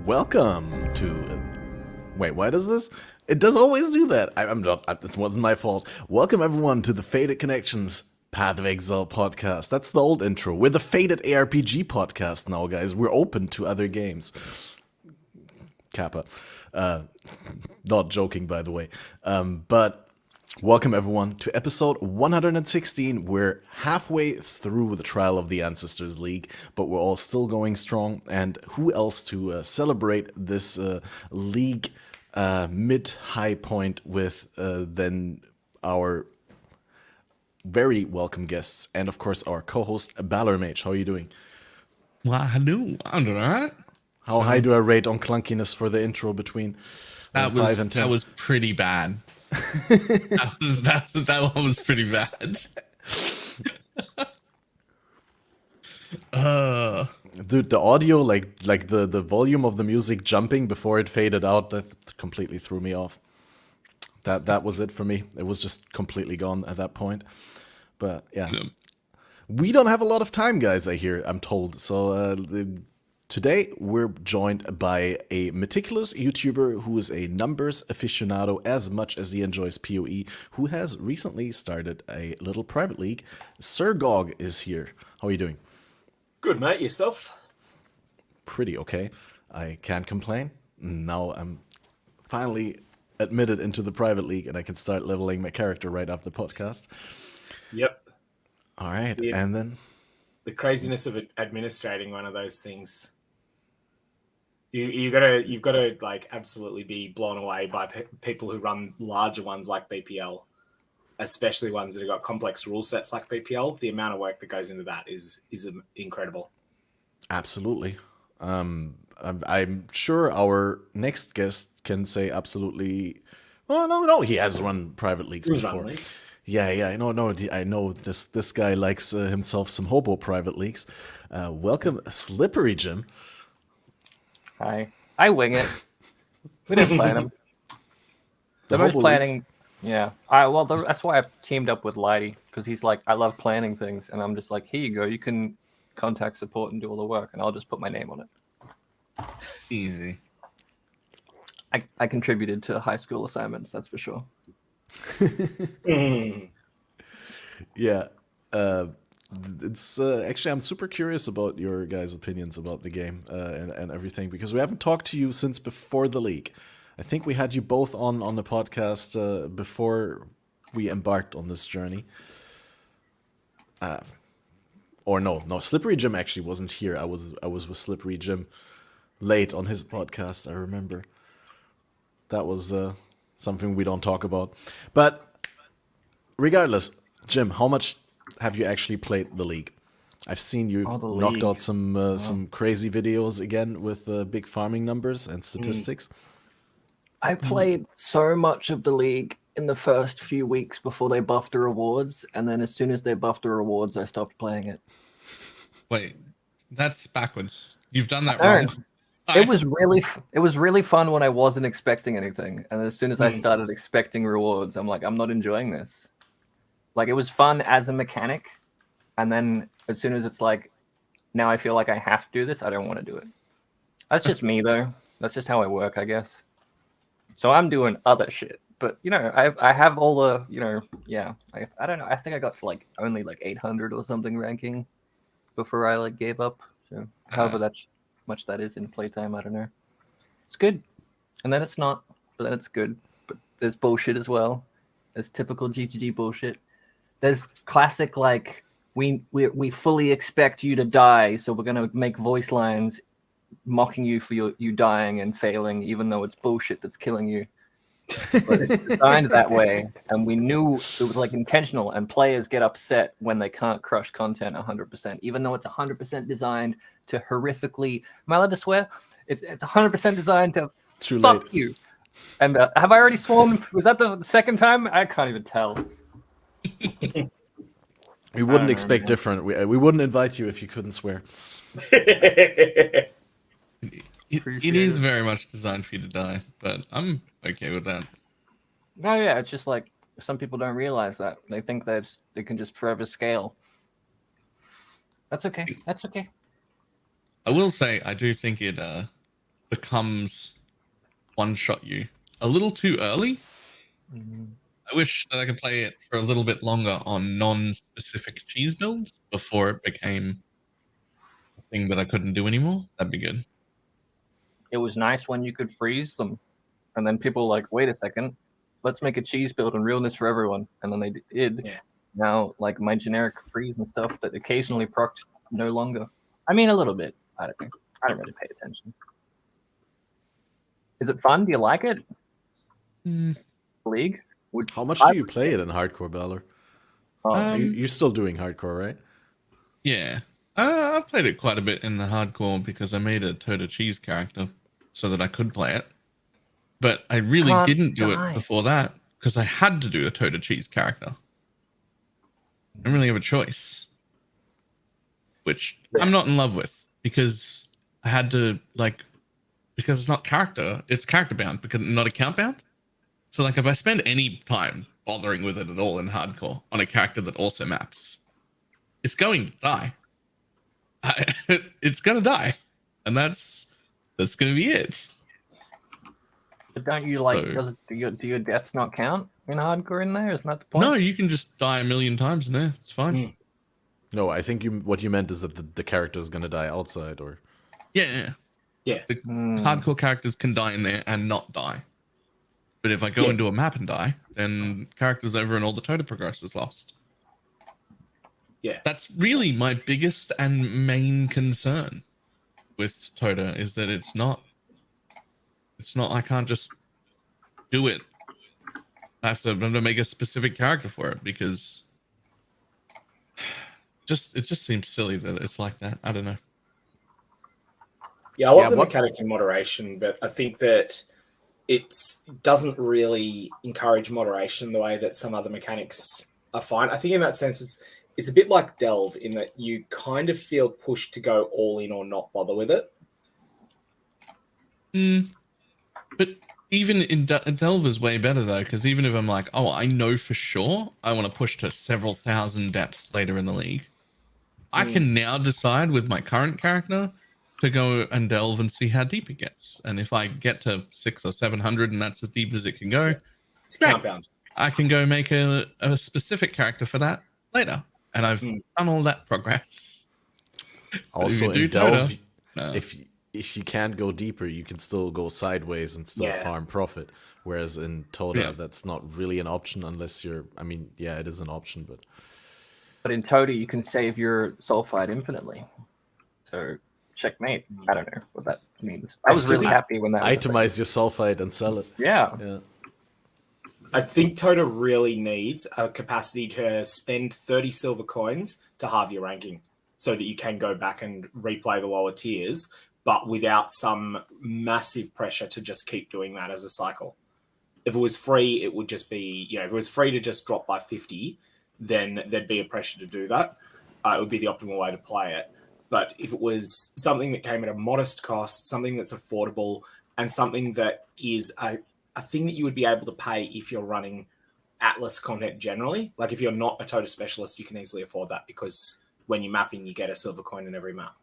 Welcome to... Wait, why does this? It does always do that. I'm not... This wasn't my fault. Welcome everyone to the FATED Connections Path of Exile podcast. That's the old intro. We're the FATED ARPG podcast now, guys. We're open to other games. Kappa. Not joking, by the way. But... Welcome everyone to episode 116. We're halfway through the Trial of the Ancestors League, but we're all still going strong. And who else to celebrate this league mid-high point with than our very welcome guests and of course our co-host BalorMage. How are you doing? Well, I do. I'm doing all right. How high do I rate on clunkiness for the intro between 5 and 10? That was pretty bad. that one was pretty bad. Dude, the audio, like the volume of the music jumping before it faded out, that completely threw me off. That was it for me. It was just completely gone at that point. But yeah. We don't have a lot of time, guys, I'm told. So today, we're joined by a meticulous YouTuber who is a numbers aficionado as much as he enjoys PoE, who has recently started a little private league. Sirgog is here. How are you doing? Good, mate. Yourself? Pretty okay. I can't complain. Now I'm finally admitted into the private league, and I can start leveling my character right after the podcast. Yep. All right, Yeah. and then... The craziness of administrating one of those things. You've got to like absolutely be blown away by people who run larger ones like BPL, especially ones that have got complex rule sets like BPL. The amount of work that goes into that is incredible. Absolutely. I'm sure our next guest can say absolutely. Oh no, he has run private leagues before. Yeah, I know this guy likes himself some hobo private leagues. Welcome, Slipperyjim. Hi. I wing it. We didn't plan them. The most planning, leagues? Yeah. That's why I've teamed up with Lighty, because he's like, I love planning things, and I'm just like, here you go. You can contact support and do all the work, and I'll just put my name on it. Easy. I contributed to high school assignments, that's for sure. Yeah. It's actually, I'm super curious about your guys' opinions about the game and everything, because we haven't talked to you since before the league. I think we had you both on the podcast before we embarked on this journey. Or no, Slipperyjim actually wasn't here. I was with Slipperyjim late on his podcast, I remember. That was something we don't talk about. But regardless, Jim, how much have you actually played the league? I've seen you knocked out some crazy videos again with big farming numbers and statistics. I played so much of the league in the first few weeks before they buffed the rewards, and then as soon as they buffed the rewards, I stopped playing it. Wait, that's backwards. You've done that wrong. It was really fun when I wasn't expecting anything, and as soon as I started expecting rewards, I'm like, I'm not enjoying this. Like, it was fun as a mechanic, and then as soon as it's like, now I feel like I have to do this, I don't want to do it. That's just me, though. That's just how I work, I guess. So I'm doing other shit. But, I have all the, I don't know. I think I got to, like, only, like, 800 or something ranking before I, like, gave up. So however much that is in playtime, I don't know. It's good. And then it's not. But then it's good. But there's bullshit as well. There's typical GGG bullshit. There's classic, like, we fully expect you to die, so we're going to make voice lines mocking you for you dying and failing, even though it's bullshit that's killing you. But it's designed that way, and we knew it was, like, intentional, and players get upset when they can't crush content 100%, even though it's 100% designed to horrifically... Am I allowed to swear? It's 100% designed to fuck you. And have I already sworn? Was that the second time? I can't even tell. We wouldn't expect different. We wouldn't invite you if you couldn't swear. It is very much designed for you to die, but I'm okay with that. No, yeah, it's just like some people don't realize that. They think they can just forever scale. That's okay. I will say, I do think it becomes one-shot you a little too early. I wish that I could play it for a little bit longer on non-specific cheese builds before it became a thing that I couldn't do anymore. That'd be good. It was nice when you could freeze them, and then people were like, wait a second, let's make a cheese build and realness for everyone, and then they did. Yeah. Now, like my generic freeze and stuff that occasionally procs no longer. I mean, a little bit. I don't know. I don't really pay attention. Is it fun? Do you like it? League? How much do you play it in hardcore, Balor? Oh, You're still doing hardcore, right? Yeah. I've played it quite a bit in the hardcore because I made a Tota Cheese character so that I could play it. But I really didn't do it before that because I had to do a Tota Cheese character. I didn't really have a choice. Which I'm not in love with because I had to, like, because it's not character, it's character bound, because not account bound. So, like, if I spend any time bothering with it at all in hardcore on a character that also maps, it's going to die. It's going to die. And that's going to be it. but don't you like? So- do your deaths not count in hardcore in there? Isn't that the point? No, you can just die a million times in there. It's fine. No, I think what you meant is that the character is gonna die outside, or Yeah. Yeah. The hardcore characters can die in there and not die. But if I go into a map and die, then character's over and all the Tota progress is lost. Yeah. That's really my biggest and main concern with Tota is that it's not I can't just do it. I have to make a specific character for it because it just seems silly that it's like that. I don't know. Yeah, I love the mechanic in moderation, but I think that it doesn't really encourage moderation the way that some other mechanics are fine. I think in that sense, it's a bit like Delve in that you kind of feel pushed to go all in or not bother with it. But even in Delve is way better though, because even if I'm like, oh, I know for sure I want to push to several thousand depth later in the league, I can now decide with my current character to go and delve and see how deep it gets. And if I get to 600 or 700 and that's as deep as it can go, it's count bound. I can go make a specific character for that later. And I've done all that progress. also in Delve, if you can't go deeper, you can still go sideways and still farm profit. Whereas in Tota, that's not really an option unless you're. I mean, yeah, it is an option, but in Tota, you can save your sulfide infinitely. So checkmate. I don't know what that means. I was really happy when that was itemize your sulfide and sell it. Yeah. I think Tota really needs a capacity to spend 30 silver coins to halve your ranking so that you can go back and replay the lower tiers, but without some massive pressure to just keep doing that as a cycle. If it was free, it would just be, if it was free to just drop by 50, then there'd be a pressure to do that. It would be the optimal way to play it. But if it was something that came at a modest cost, something that's affordable, and something that is a thing that you would be able to pay if you're running Atlas content generally, like if you're not a Tota specialist, you can easily afford that because when you're mapping, you get a silver coin in every map.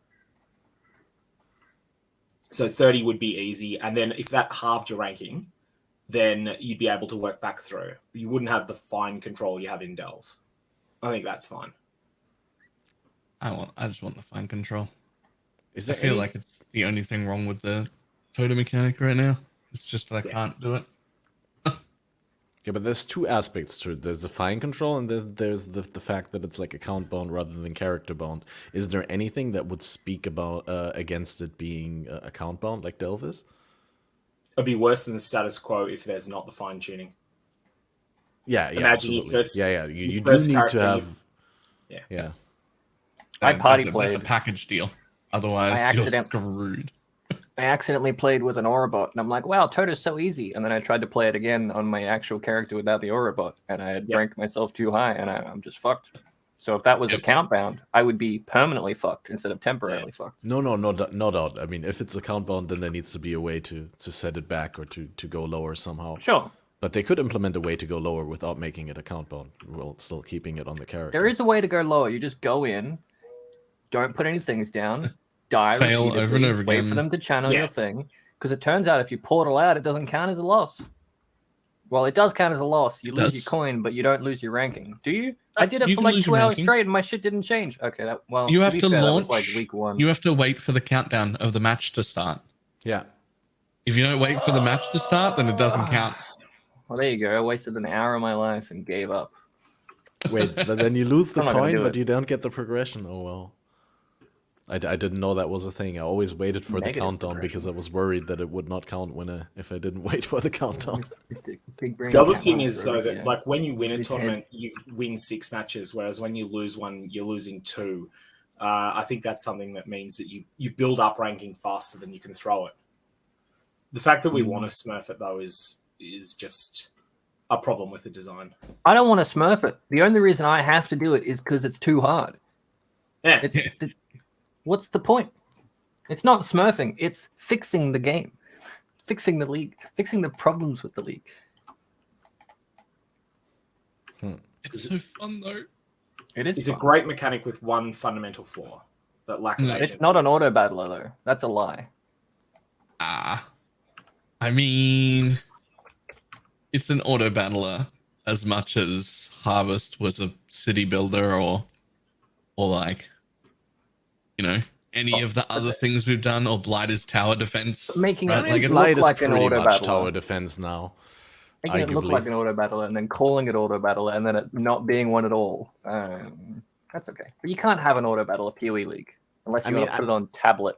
So 30 would be easy. And then if that halved your ranking, then you'd be able to work back through. You wouldn't have the fine control you have in Delve. I think that's fine. I just want the fine control. I Is there feel like it's the only thing wrong with the Tota mechanic right now. It's just that I can't do it. Yeah, but there's two aspects to it. There's the fine control, and then there's the fact that it's like account bound rather than character bound. Is there anything that would speak about against it being account bound like Delve is? It'd be worse than the status quo if there's not the fine tuning. Yeah, Imagine absolutely. your first, you do need to have. Yeah. I party played. That's a package deal. Otherwise, you're screwed. I accidentally played with an aura bot, and I'm like, wow, Tota's so easy. And then I tried to play it again on my actual character without the aura bot, and I had ranked myself too high, and I'm just fucked. So if that was account bound, I would be permanently fucked instead of temporarily fucked. No doubt. I mean, if it's account bound, then there needs to be a way to set it back or to go lower somehow. Sure. But they could implement a way to go lower without making it account bound, while still keeping it on the character. There is a way to go lower. You just go in, don't put any things down, die fail over and over again. Wait for them to channel your thing, Because it turns out if you portal out, it doesn't count as a loss. Well, it does count as a loss. You lose your coin, but you don't lose your ranking. Do you? I did it You for can like lose 2 your hours ranking. straight, and my shit didn't change. Okay, You have to fair, launch. that was like week 1. You have to wait for the countdown of the match to start. Yeah. If you don't wait for the match to start, then it doesn't count. Well, there you go. I wasted an hour of my life and gave up. Wait, but then you lose the I'm not gonna coin, do but it. you don't get the progression. Oh well. I didn't know that was a thing. I always waited for Negative the countdown progression. because I was worried that it would not count if I didn't wait for the countdown. Big brain The other cat thing is though monsters, that yeah. like when you win a His head. tournament, you win 6 matches, whereas when you lose one, you're losing 2. I think that's something that means that you build up ranking faster than you can throw it. The fact that we want to smurf it though is just a problem with the design. I don't want to smurf it. The only reason I have to do it is because it's too hard. Yeah, What's the point? It's not smurfing. It's fixing the game, fixing the league, fixing the problems with the league. It's so fun though. it's fun. a great mechanic with one fundamental flaw: that lack of agency. It's not an auto battler though. That's a lie. I mean, it's an auto battler as much as Harvest was a city builder or like, you know, any of the other things we've done, or Blighter's tower defense. Making right? it Like, it's look Blight is like an pretty auto much battler. tower defense now. Making it look arguably. like an auto battler and then calling it auto battler and then it not being one at all. That's okay. But you can't have an auto battle at PoE League unless you want to put it on tablet.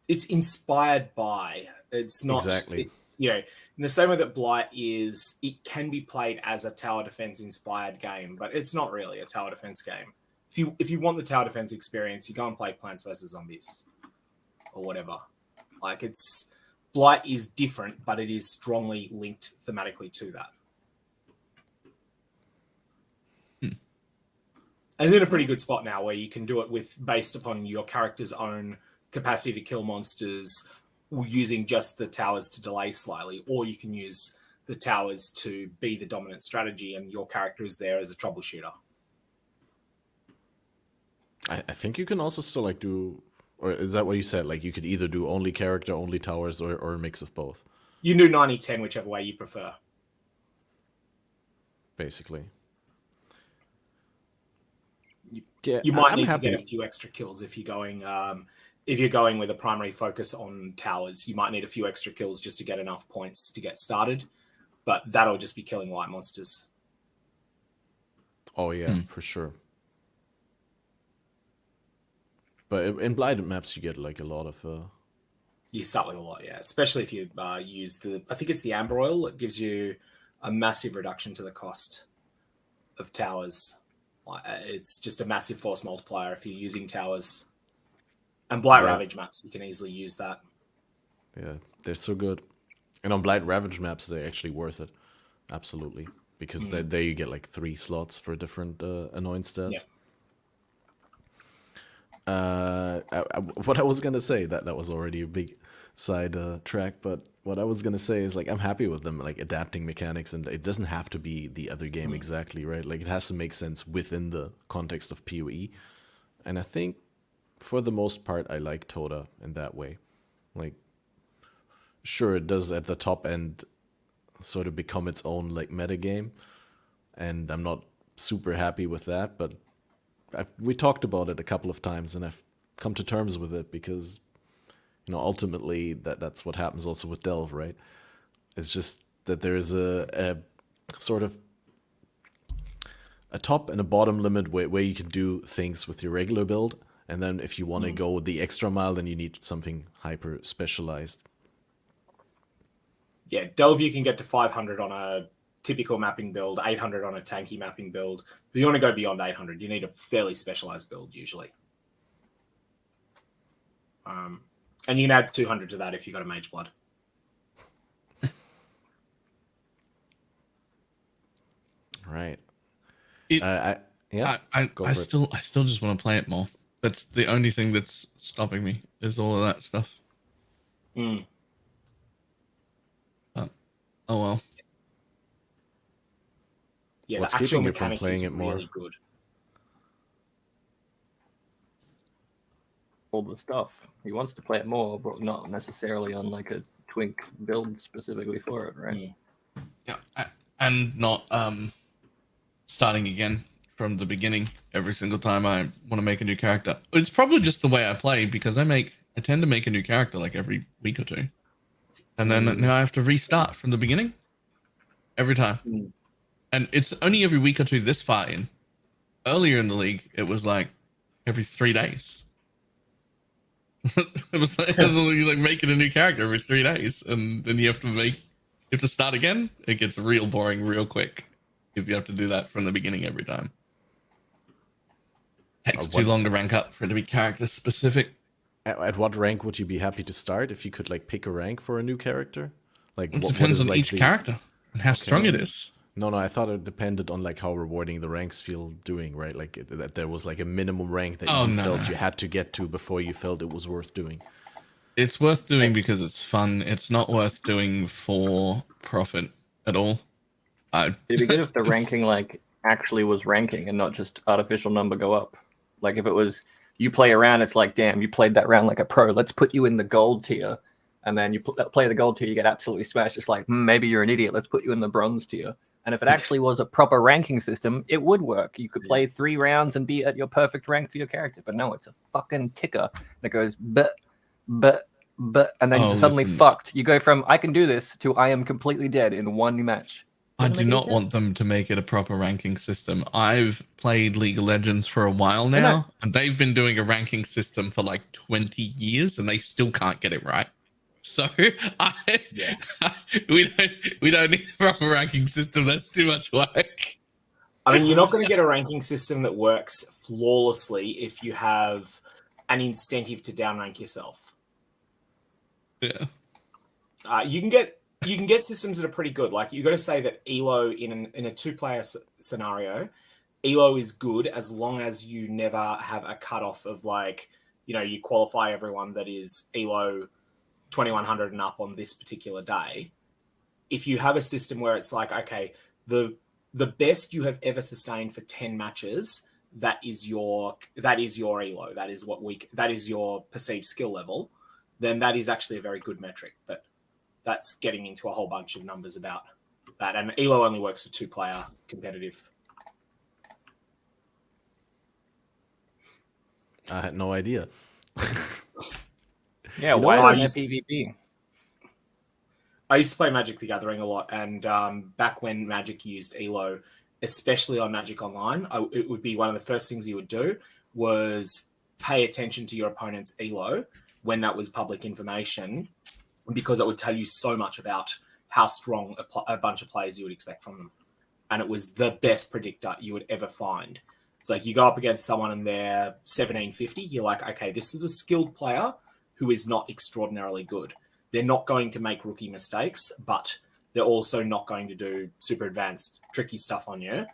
It's inspired by. It's not Exactly. You know, in the same way that Blight is, it can be played as a tower defense inspired game, but it's not really a tower defense game. If you want the tower defense experience, you go and play Plants vs Zombies or whatever. Like Blight is different, but it is strongly linked thematically to that. And it's in a pretty good spot now where you can do it based upon your character's own capacity to kill monsters, using just the towers to delay slightly, or you can use the towers to be the dominant strategy and your character is there as a troubleshooter. I think you can also still like do, or is that what you said? Like you could either do only character, only towers, or a mix of both. You can do 90-10, whichever way you prefer. Basically. You might need to get a few extra kills if you're going with a primary focus on towers. You might need a few extra kills just to get enough points to get started, but that'll just be killing white monsters. Oh yeah, for sure. But in blighted maps, you get like a lot of. You start with a lot, yeah. Especially if you use I think it's the Amber Oil. It gives you a massive reduction to the cost of towers. It's just a massive force multiplier if you're using towers. And Blight Ravage maps, you can easily use that. Yeah, they're so good. And on Blight Ravage maps, they're actually worth it. Absolutely. Because there you get like 3 slots for different annoyance stats. Yeah. What I was going to say, that was already a big side track, but what I was going to say is like I'm happy with them like adapting mechanics, and it doesn't have to be the other game exactly, right? Like it has to make sense within the context of PoE. And I think for the most part, I like Toda in that way. Like, sure, it does at the top end sort of become its own like meta game, and I'm not super happy with that. But we talked about it a couple of times, and I've come to terms with it because, you know, ultimately that's what happens also with Delve, right? It's just that there's a sort of a top and a bottom limit where you can do things with your regular build. And then if you want to go the extra mile, then you need something hyper specialized. Yeah, Delve you can get to 500 on a typical mapping build, 800 on a tanky mapping build. If you want to go beyond 800, you need a fairly specialized build usually. And you can add 200 to that if you got a Mage Blood. Right. I still just want to play it more. That's the only thing that's stopping me, is all of that stuff. Oh well. Yeah, what's the actual keeping you from mechanic playing is it more? really good. all the stuff. He wants to play it more, but not necessarily on like a twink build specifically for it, right? Yeah, and not starting again from the beginning every single time I want to make a new character. It's probably just the way I play because I tend to make a new character like every week or two, and then now I have to restart from the beginning every time. And it's only every week or two this far in. Earlier in the league, it was like every 3 days. it was like making a new character every 3 days, and then you have to start again. It gets real boring real quick if you have to do that from the beginning every time. Takes too long to rank up for it to be character specific. At what rank would you be happy to start if you could like pick a rank for a new character? Like It depends on each character and how strong it is. No, I thought it depended on like how rewarding the ranks feel doing, right? Like that there was like a minimum rank that you felt you had to get to before you felt it was worth doing. It's worth doing because it's fun. It's not worth doing for profit at all. It'd be good if the ranking like actually was ranking and not just artificial number go up. Like if it was you play a round, it's like, damn, you played that round like a pro. Let's put you in the gold tier. And then you play the gold tier, you get absolutely smashed. It's like, maybe you're an idiot. Let's put you in the bronze tier. And if it actually was a proper ranking system, it would work. You could play 3 rounds and be at your perfect rank for your character. But no, it's a fucking ticker that goes, but, and then you're suddenly fucked. You go from, I can do this, to I am completely dead in one match. I do not want them to make it a proper ranking system. I've played League of Legends for a while now, and they've been doing a ranking system for like 20 years, and they still can't get it right. So we don't need a proper ranking system. That's too much work. I mean, you're not going to get a ranking system that works flawlessly if you have an incentive to downrank yourself. Yeah. You can get systems that are pretty good. Like you got to say that Elo in a 2-player scenario, Elo is good as long as you never have a cutoff of like, you qualify everyone that is Elo 2100 and up on this particular day. If you have a system where it's like, okay, the best you have ever sustained for 10 matches, that is your Elo. That is your perceived skill level. Then that is actually a very good metric. But that's getting into a whole bunch of numbers about that. And Elo only works for 2-player competitive. I had no idea. Yeah, why isn't there PvP? I used to play Magic the Gathering a lot, and back when Magic used Elo, especially on Magic Online, it would be one of the first things you would do was pay attention to your opponent's Elo when that was public information, because it would tell you so much about how strong a bunch of players you would expect from them. And it was the best predictor you would ever find. It's like you go up against someone and they're 1750, you're like, okay, this is a skilled player who is not extraordinarily good. They're not going to make rookie mistakes, but they're also not going to do super advanced, tricky stuff on you.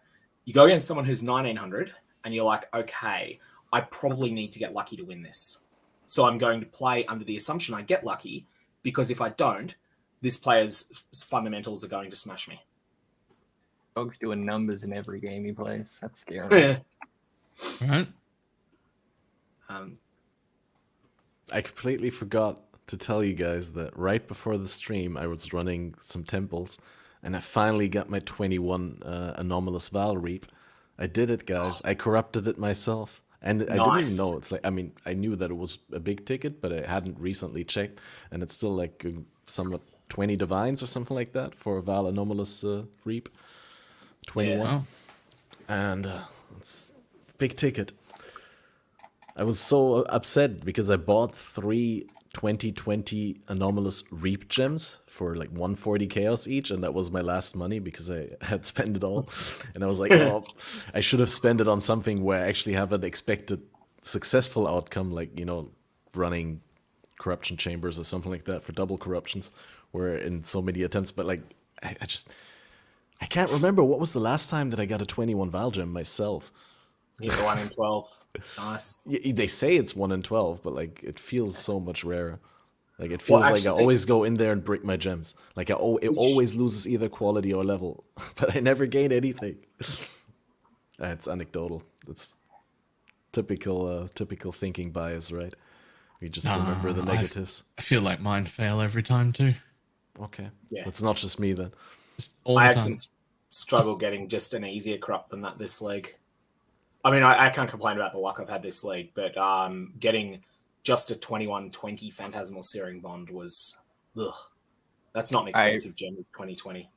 You go against someone who's 1900 and you're like, okay, I probably need to get lucky to win this. So I'm going to play under the assumption I get lucky, because if I don't, this player's fundamentals are going to smash me. Dog's doing numbers in every game he plays. That's scary. Right. I completely forgot to tell you guys that right before the stream, I was running some temples, and I finally got my 21 anomalous Val Reap. I did it, guys. I corrupted it myself. And I didn't even know. It's like, I mean, I knew that it was a big ticket, but I hadn't recently checked. And it's still like somewhat 20 divines or something like that for a Val anomalous Reap. 21. Yeah. And it's a big ticket. I was so upset because I bought 3 2020 anomalous Reap gems for like 140 chaos each, and that was my last money because I had spent it all. And I was like, oh, I should have spent it on something where I actually have an expected successful outcome, like, running corruption chambers or something like that for double corruptions, where in so many attempts. But like, I can't remember what was the last time that I got a 21 Val gem myself. Either 1 in 12. Nice. Yeah, they say it's 1 in 12, but like it feels so much rarer. Like it feels actually, like I always go in there and break my gems. Like it always loses either quality or level, but I never gain anything. It's anecdotal. It's typical thinking bias, right? You just remember the negatives. I feel like mine fail every time too. Okay. Yeah. It's not just me then. Just all I the had time. some struggle getting just an easier corrupt than that this league. I mean, I can't complain about the luck I've had this league, but getting just a 21-20 Phantasmal Searing Bond was, ugh. That's not an expensive gem in 2020.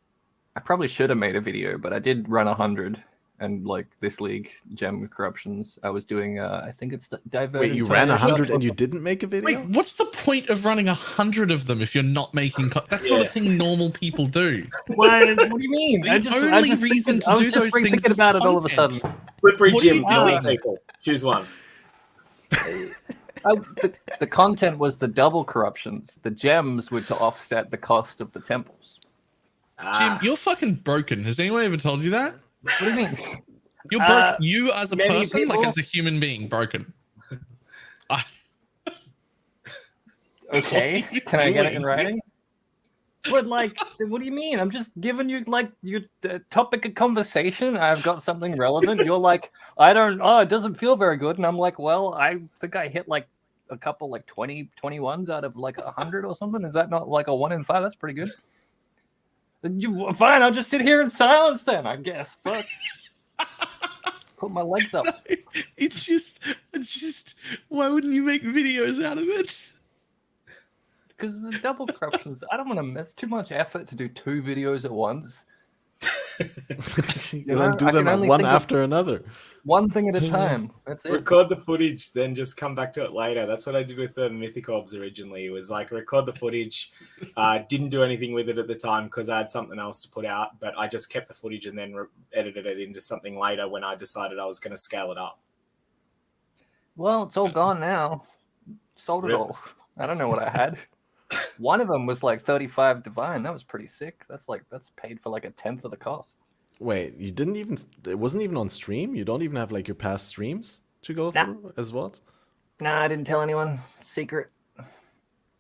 I probably should have made a video, but I did run 100, and like this league gem corruptions, I was doing. I think it's diverted. Wait, you ran 100 and you didn't make a video? Wait, what's the point of running 100 of them if you're not making? That's not a thing normal people do. What do you mean? The only reason to do those things is about it all of a sudden. Slipperyjim, What do you billion people. Choose one. The content was the double corruptions. The gems were to offset the cost of the temples. Jim, you're fucking broken. Has anyone ever told you that? What do you mean? You're broken. You as a many person, people- like as a human being, broken. Okay, What are you can I get it in doing? writing? What do you mean? I'm just giving you like your topic of conversation. I've got something relevant. You're like, it doesn't feel very good. And I'm like, well, I think I hit like a couple like 21s out of like 100 or something. Is that not like a 1 in 5? That's pretty good. Fine, I'll just sit here in silence then, I guess. Fuck. Put my legs up. It's just, why wouldn't you make videos out of it? Because the double corruptions, I don't want to miss too much effort to do 2 videos at once. You know, don't do I them can only one think of- after another. One thing at a time. That's it. Record the footage, then just come back to it later. That's what I did with the Mythic Orbs originally. It was like record the footage. Didn't do anything with it at the time because I had something else to put out, but I just kept the footage and then edited it into something later when I decided I was going to scale it up. Well, it's all gone now. Sold it Rip. all. I don't know what I had. One of them was like 35 divine. That was pretty sick. That's paid for like a 10th of the cost. Wait, you didn't even... It wasn't even on stream? You don't even have like your past streams to go Nah. through as what? Nah, I didn't tell anyone. Secret.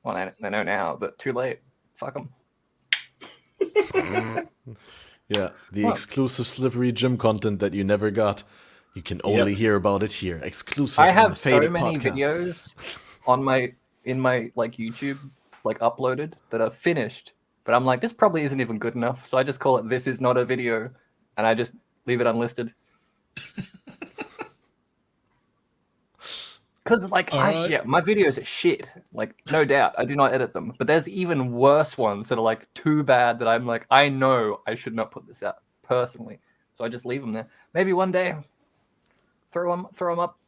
Well, I know now, but too late. Fuck them. Yeah, the What? exclusive Slipperyjim content that you never got. You can only hear about it here. Exclusive I on the have so FATED many podcast. videos in my like YouTube like uploaded that are finished, but I'm like, this probably isn't even good enough. So I just call it "This is not a video," and I just leave it unlisted. Because like, Alright. my videos are shit. Like, no doubt, I do not edit them. But there's even worse ones that are like too bad that I'm like, I know I should not put this out personally. So I just leave them there. Maybe one day, throw them up,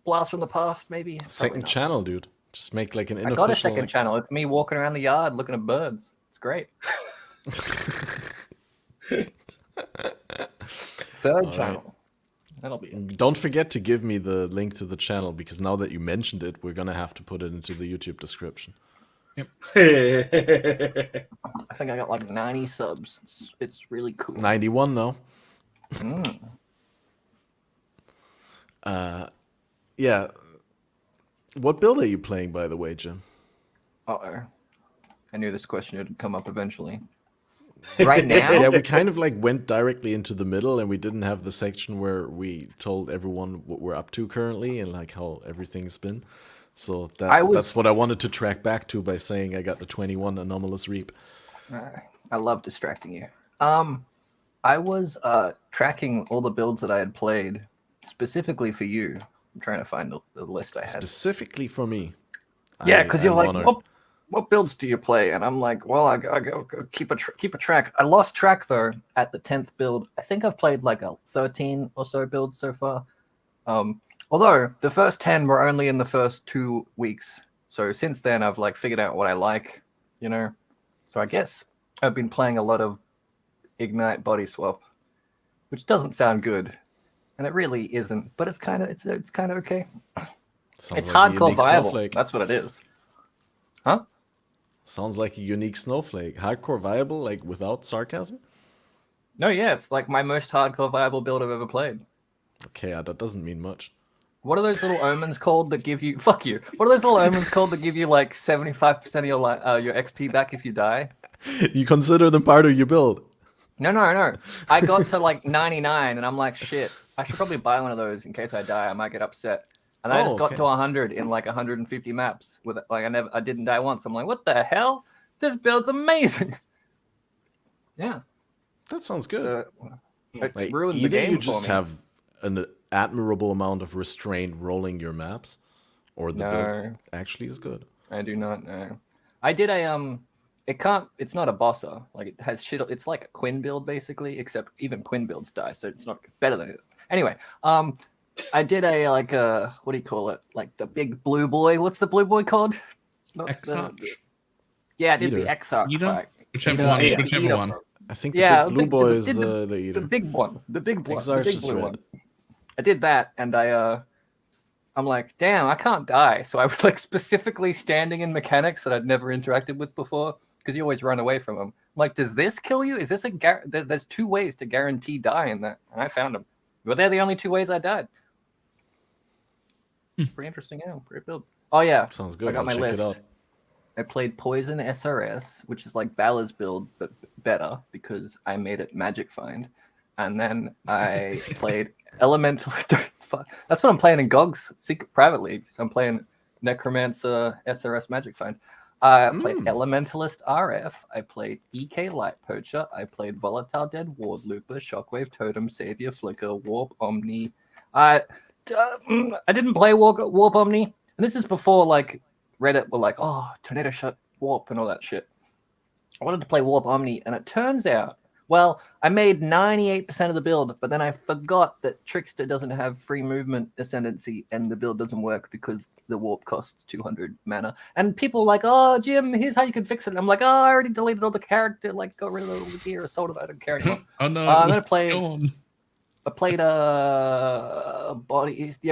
blast from the past. Maybe Probably Second not. channel, dude. Just make like an I unofficial... got a second channel. It's me walking around the yard looking at birds. It's great. Third channel. That'll be it. Don't forget to give me the link to the channel, because now that you mentioned it, we're gonna have to put it into the YouTube description. I think I got like 90 subs. It's really cool. 91 now. Mm. Yeah. What build are you playing, by the way, Jim? Uh-oh. I knew this question would come up eventually. Right now? Yeah, we kind of like went directly into the middle, and we didn't have the section where we told everyone what we're up to currently and like how everything's been. So that's what I wanted to track back to by saying I got the 21 anomalous reap. I love distracting you. I was tracking all the builds that I had played specifically for you. I'm trying to find the list I had. Specifically for me. Yeah, because you're I'm like, honored. what builds do you play? And I'm like, well, I go keep a track. I lost track though at the 10th build. I think I've played like a 13 or so builds so far. Although the first 10 were only in the first 2 weeks. So since then I've like figured out what I like, you know. So I guess I've been playing a lot of Ignite Body Swap, which doesn't sound good. And it really isn't, but it's kind of okay. Sounds It's like a hardcore unique viable. snowflake. That's what it is. Huh? Sounds like a unique snowflake. Hardcore viable, like without sarcasm? No, yeah, it's like my most hardcore viable build I've ever played. Okay, that doesn't mean much. What are those little omens called that give you... Fuck you. What are those little omens called that give you like 75% of your XP back if you die? You consider them part of your build. No. I got to like 99 and I'm like, shit, I should probably buy one of those in case I die. I might get upset. And I just got okay. to 100 in like 150 maps with it. Like I didn't die once. I'm like, what the hell? This build's amazing. Yeah. That sounds good. So it's Like, ruined the either game you for just me. have an admirable amount of restraint rolling your maps, or the build actually is good. I do not know. I did a it's not a bosser. Like it has shit. It's like a Quinn build basically, except even Quinn builds die, so it's not better than it. Anyway, I did a like a what do you call it? Like the big blue boy. What's the blue boy called? Yeah, I did the X-Arch fight. Whichever one. I think the big blue boy is the The Eater. big one. The big one. Exarch The big is blue red. one. I did that, and I'm like, damn, I can't die. So I was like specifically standing in mechanics that I'd never interacted with before, because you always run away from them. I'm like, does this kill you? Is this there's 2 ways to guarantee die in that, and I found them. But they're the only 2 ways I died. Pretty interesting, yeah. Great build. Oh yeah, Sounds good. I got I'll my check list. it out. I played Poison SRS, which is like Balor's build, but better because I made it Magic Find. And then I played Elemental. That's what I'm playing in GOG's secret private league. So I'm playing Necromancer SRS Magic Find. I played Elementalist RF. I played EK Light Poacher. I played Volatile Dead Ward Looper, Shockwave Totem, Savior Flicker, Warp Omni. I didn't play Warp Omni, and this is before like Reddit were like, oh, Tornado Shot Warp and all that shit. I wanted to play Warp Omni, and it turns out, well, I made 98% of the build, but then I forgot that Trickster doesn't have free movement ascendancy, and the build doesn't work because the warp costs 200 mana. And people were like, oh, Jim, here's how you can fix it. And I'm like, oh, I already deleted all the character, like got rid of all the gear, sold it, I don't care anymore. Oh no, I played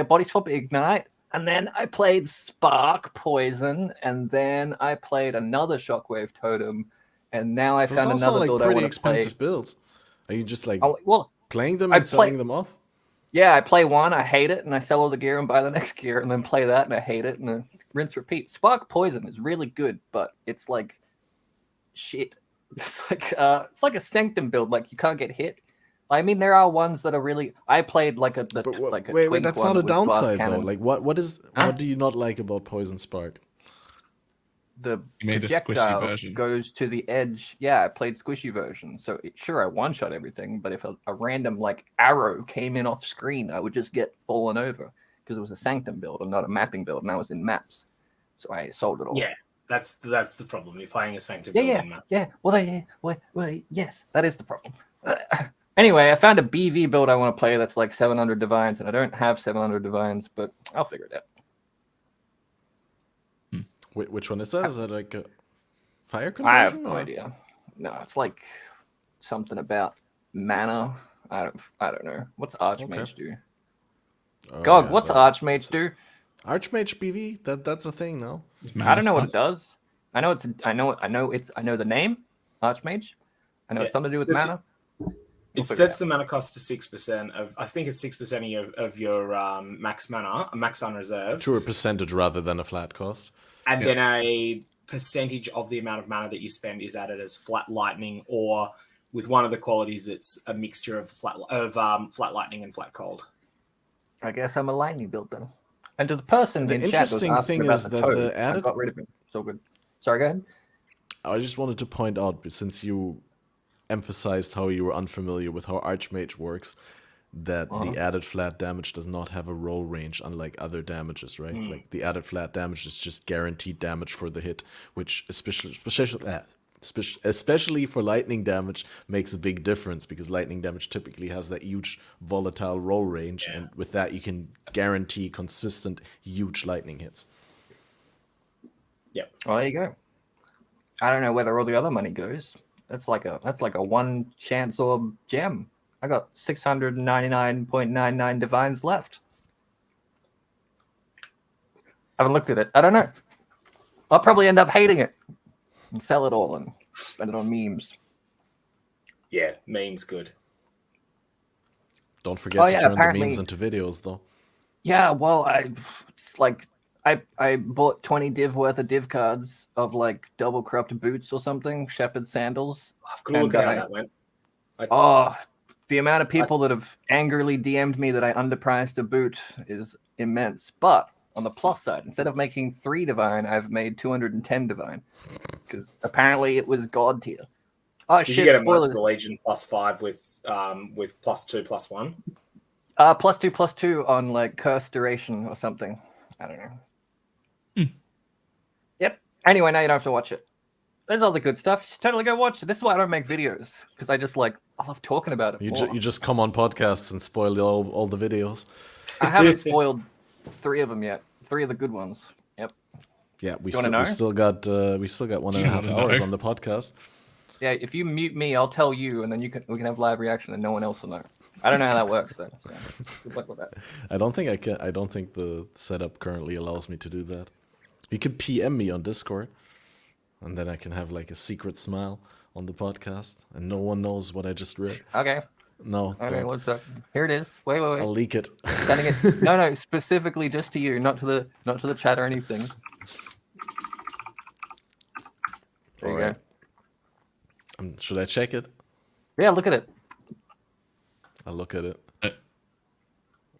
Body Swap Ignite, and then I played Spark Poison, and then I played another Shockwave Totem, and now I found another build I want to play. Pretty expensive builds. Are you just like playing them I and selling them off? Yeah, I play one, I hate it, and I sell all the gear and buy the next gear, and then play that, and I hate it, and then rinse repeat. Spark Poison is really good, but it's like shit. It's like a Sanctum build. Like you can't get hit. I mean, there are ones that are really. I played like a wait, that's not a downside though. Like what do you not like about Poison Spark? The projectile goes to the edge. Yeah, I played squishy version, so I one-shot everything. But if a random like arrow came in off screen, I would just get fallen over because it was a Sanctum build and not a mapping build, and I was in maps, so I sold it all. Yeah, that's the problem. You're playing a Sanctum build in map. Yeah. Well, yes, that is the problem. Anyway, I found a BV build I want to play that's like 700 divines, and I don't have 700 divines, but I'll figure it out. Which one is that? Is that like a fire conversion? I have no idea. No, it's like something about mana. I don't know. What's Archmage do? GOG, what's Archmage do? Archmage BV? That's a thing now. I don't know what it does. I know the name, Archmage. I know it's something to do with mana. It sets the mana cost to 6% of. I think it's 6% of your max mana, max unreserved. To a percentage rather than a flat cost. And then a percentage of the amount of mana that you spend is added as flat lightning, or with one of the qualities, it's a mixture of flat lightning and flat cold. I guess I'm a lightning build then. And to the person in chat was asking about the toad, I got rid of him. So good. Sorry, go ahead. I just wanted to point out, since you emphasized how you were unfamiliar with how Archmage works, that the added flat damage does not have a roll range, unlike other damages, right? Like the added flat damage is just guaranteed damage for the hit, which especially for lightning damage makes a big difference, because lightning damage typically has that huge volatile roll range, and with that you can guarantee consistent huge lightning hits. Yep. Well, there you go. I don't know whether all the other money goes. That's like a one chance orb gem. I got 699.99 divines left. I haven't looked at it. I don't know. I'll probably end up hating it and sell it all and spend it on memes. Yeah, memes good. Don't forget to turn the memes into videos, though. Yeah, well, I bought 20 div worth of div cards of like double corrupt boots or something, shepherd sandals. I've got to look at how that went. The amount of people that have angrily DM'd me that I underpriced a boot is immense. But on the plus side, instead of making 3 divine, I've made 210 divine. Because apparently it was god tier. Oh, Did shit, you get a spoilers. Master Legion +5 with +2/+1? +2/+2 on like curse duration or something. I don't know. Yep. Anyway, now you don't have to watch it. There's all the good stuff. You should totally go watch it. This is why I don't make videos, because I just I love talking about it. You just come on podcasts and spoil all the videos. I haven't spoiled 3 of them yet. 3 of the good ones. Yep. Yeah, we You wanna know? still got 1.5 hours on the podcast. Yeah, if you mute me, I'll tell you, and then we can have live reaction, and no one else will know. I don't know how that works though. So good luck with that. I don't think I can. I don't think the setup currently allows me to do that. You could PM me on Discord, and then I can have like a secret smile on the podcast, and no one knows what I just read. Okay. No. Okay. don't. What's up? Here it is. Wait. I'll leak it. Sending it. No, specifically just to you, not to the chat or anything. There you Alright. go. Should I check it? Yeah, look at it. I'll look at it.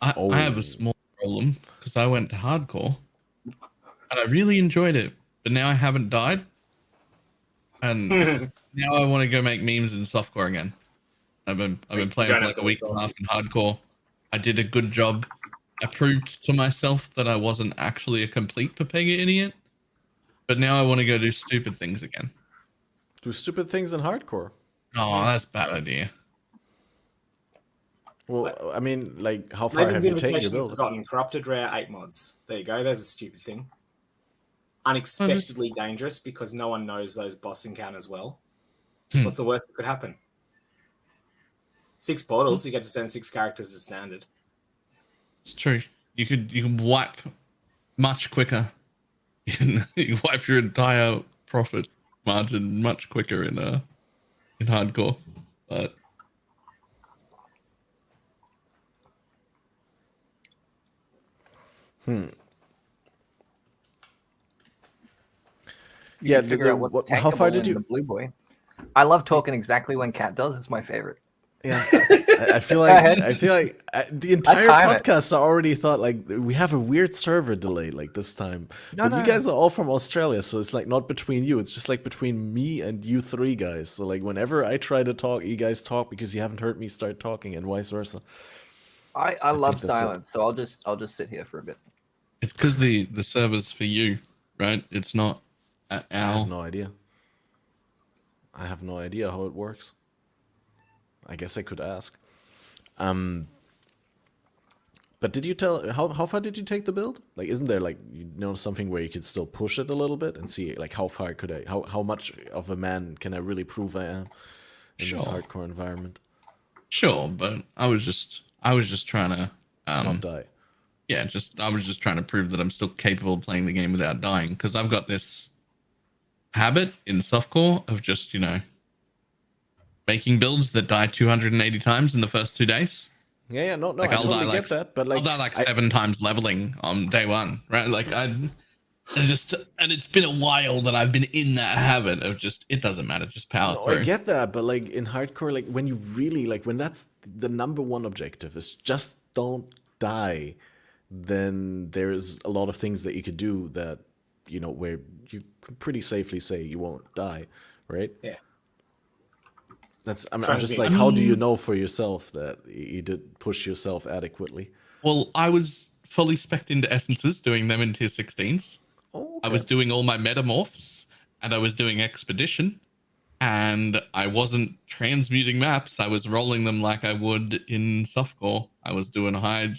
I have a small problem because I went to hardcore and I really enjoyed it, but now I haven't died, and now I want to go make memes in softcore again. I've been playing for like a week and a half in hardcore. I did a good job. I proved to myself that I wasn't actually a complete Papega idiot, but now I want to go do stupid things again. Do stupid things in hardcore. Oh, that's a bad idea. Well, I mean, like, how far Raven's have you taken your Invitation build? Forgotten, corrupted rare 8 mods. There you go. There's a stupid thing. Unexpectedly dangerous because no one knows those boss encounters well. What's the worst that could happen? 6 portals. You get to send 6 characters as standard. It's true. You can wipe much quicker. You wipe your entire profit margin much quicker in hardcore. But Yeah, Figure out what's how far tankable did in you? the blue boy. I love talking exactly when Cat does. It's my favorite. Yeah, I feel ahead. like the entire time it. podcast I already thought like we have a weird server delay like this time. No, but you guys are all from Australia, so it's like not between you. It's just like between me and you 3 guys. So like whenever I try to talk, you guys talk because you haven't heard me start talking, and vice versa. I love think that's it. silence, so I'll just sit here for a bit. it's because the server's for you, right? It's not at I have our. no idea. I have no idea how it works. I guess I could ask. But did you tell how far did you take the build? Like, isn't there like something where you could still push it a little bit and see like how far could I how much of a man can I really prove I am in this Sure. hardcore environment? Sure, but I was just trying to Not die. I was just trying to prove that I'm still capable of playing the game without dying, because I've got this habit in softcore of just, making builds that die 280 times in the first 2 days. Yeah, no, Like, I I'll totally die get that. But like, I'll die 7 times leveling on day 1, right? Like and it's been a while that I've been in that habit of just, it doesn't matter, just power no, through. I get that, but like in hardcore, like when you really like when that's the number one objective is just don't die, then there's a lot of things that you could do that where you can pretty safely say you won't die, right? Yeah. I'm just like, how do you know for yourself that you did push yourself adequately? Well, I was fully spec'd into essences, doing them in tier 16s. Oh, okay. I was doing all my metamorphs, and I was doing expedition, and I wasn't transmuting maps. I was rolling them like I would in softcore. I was doing higher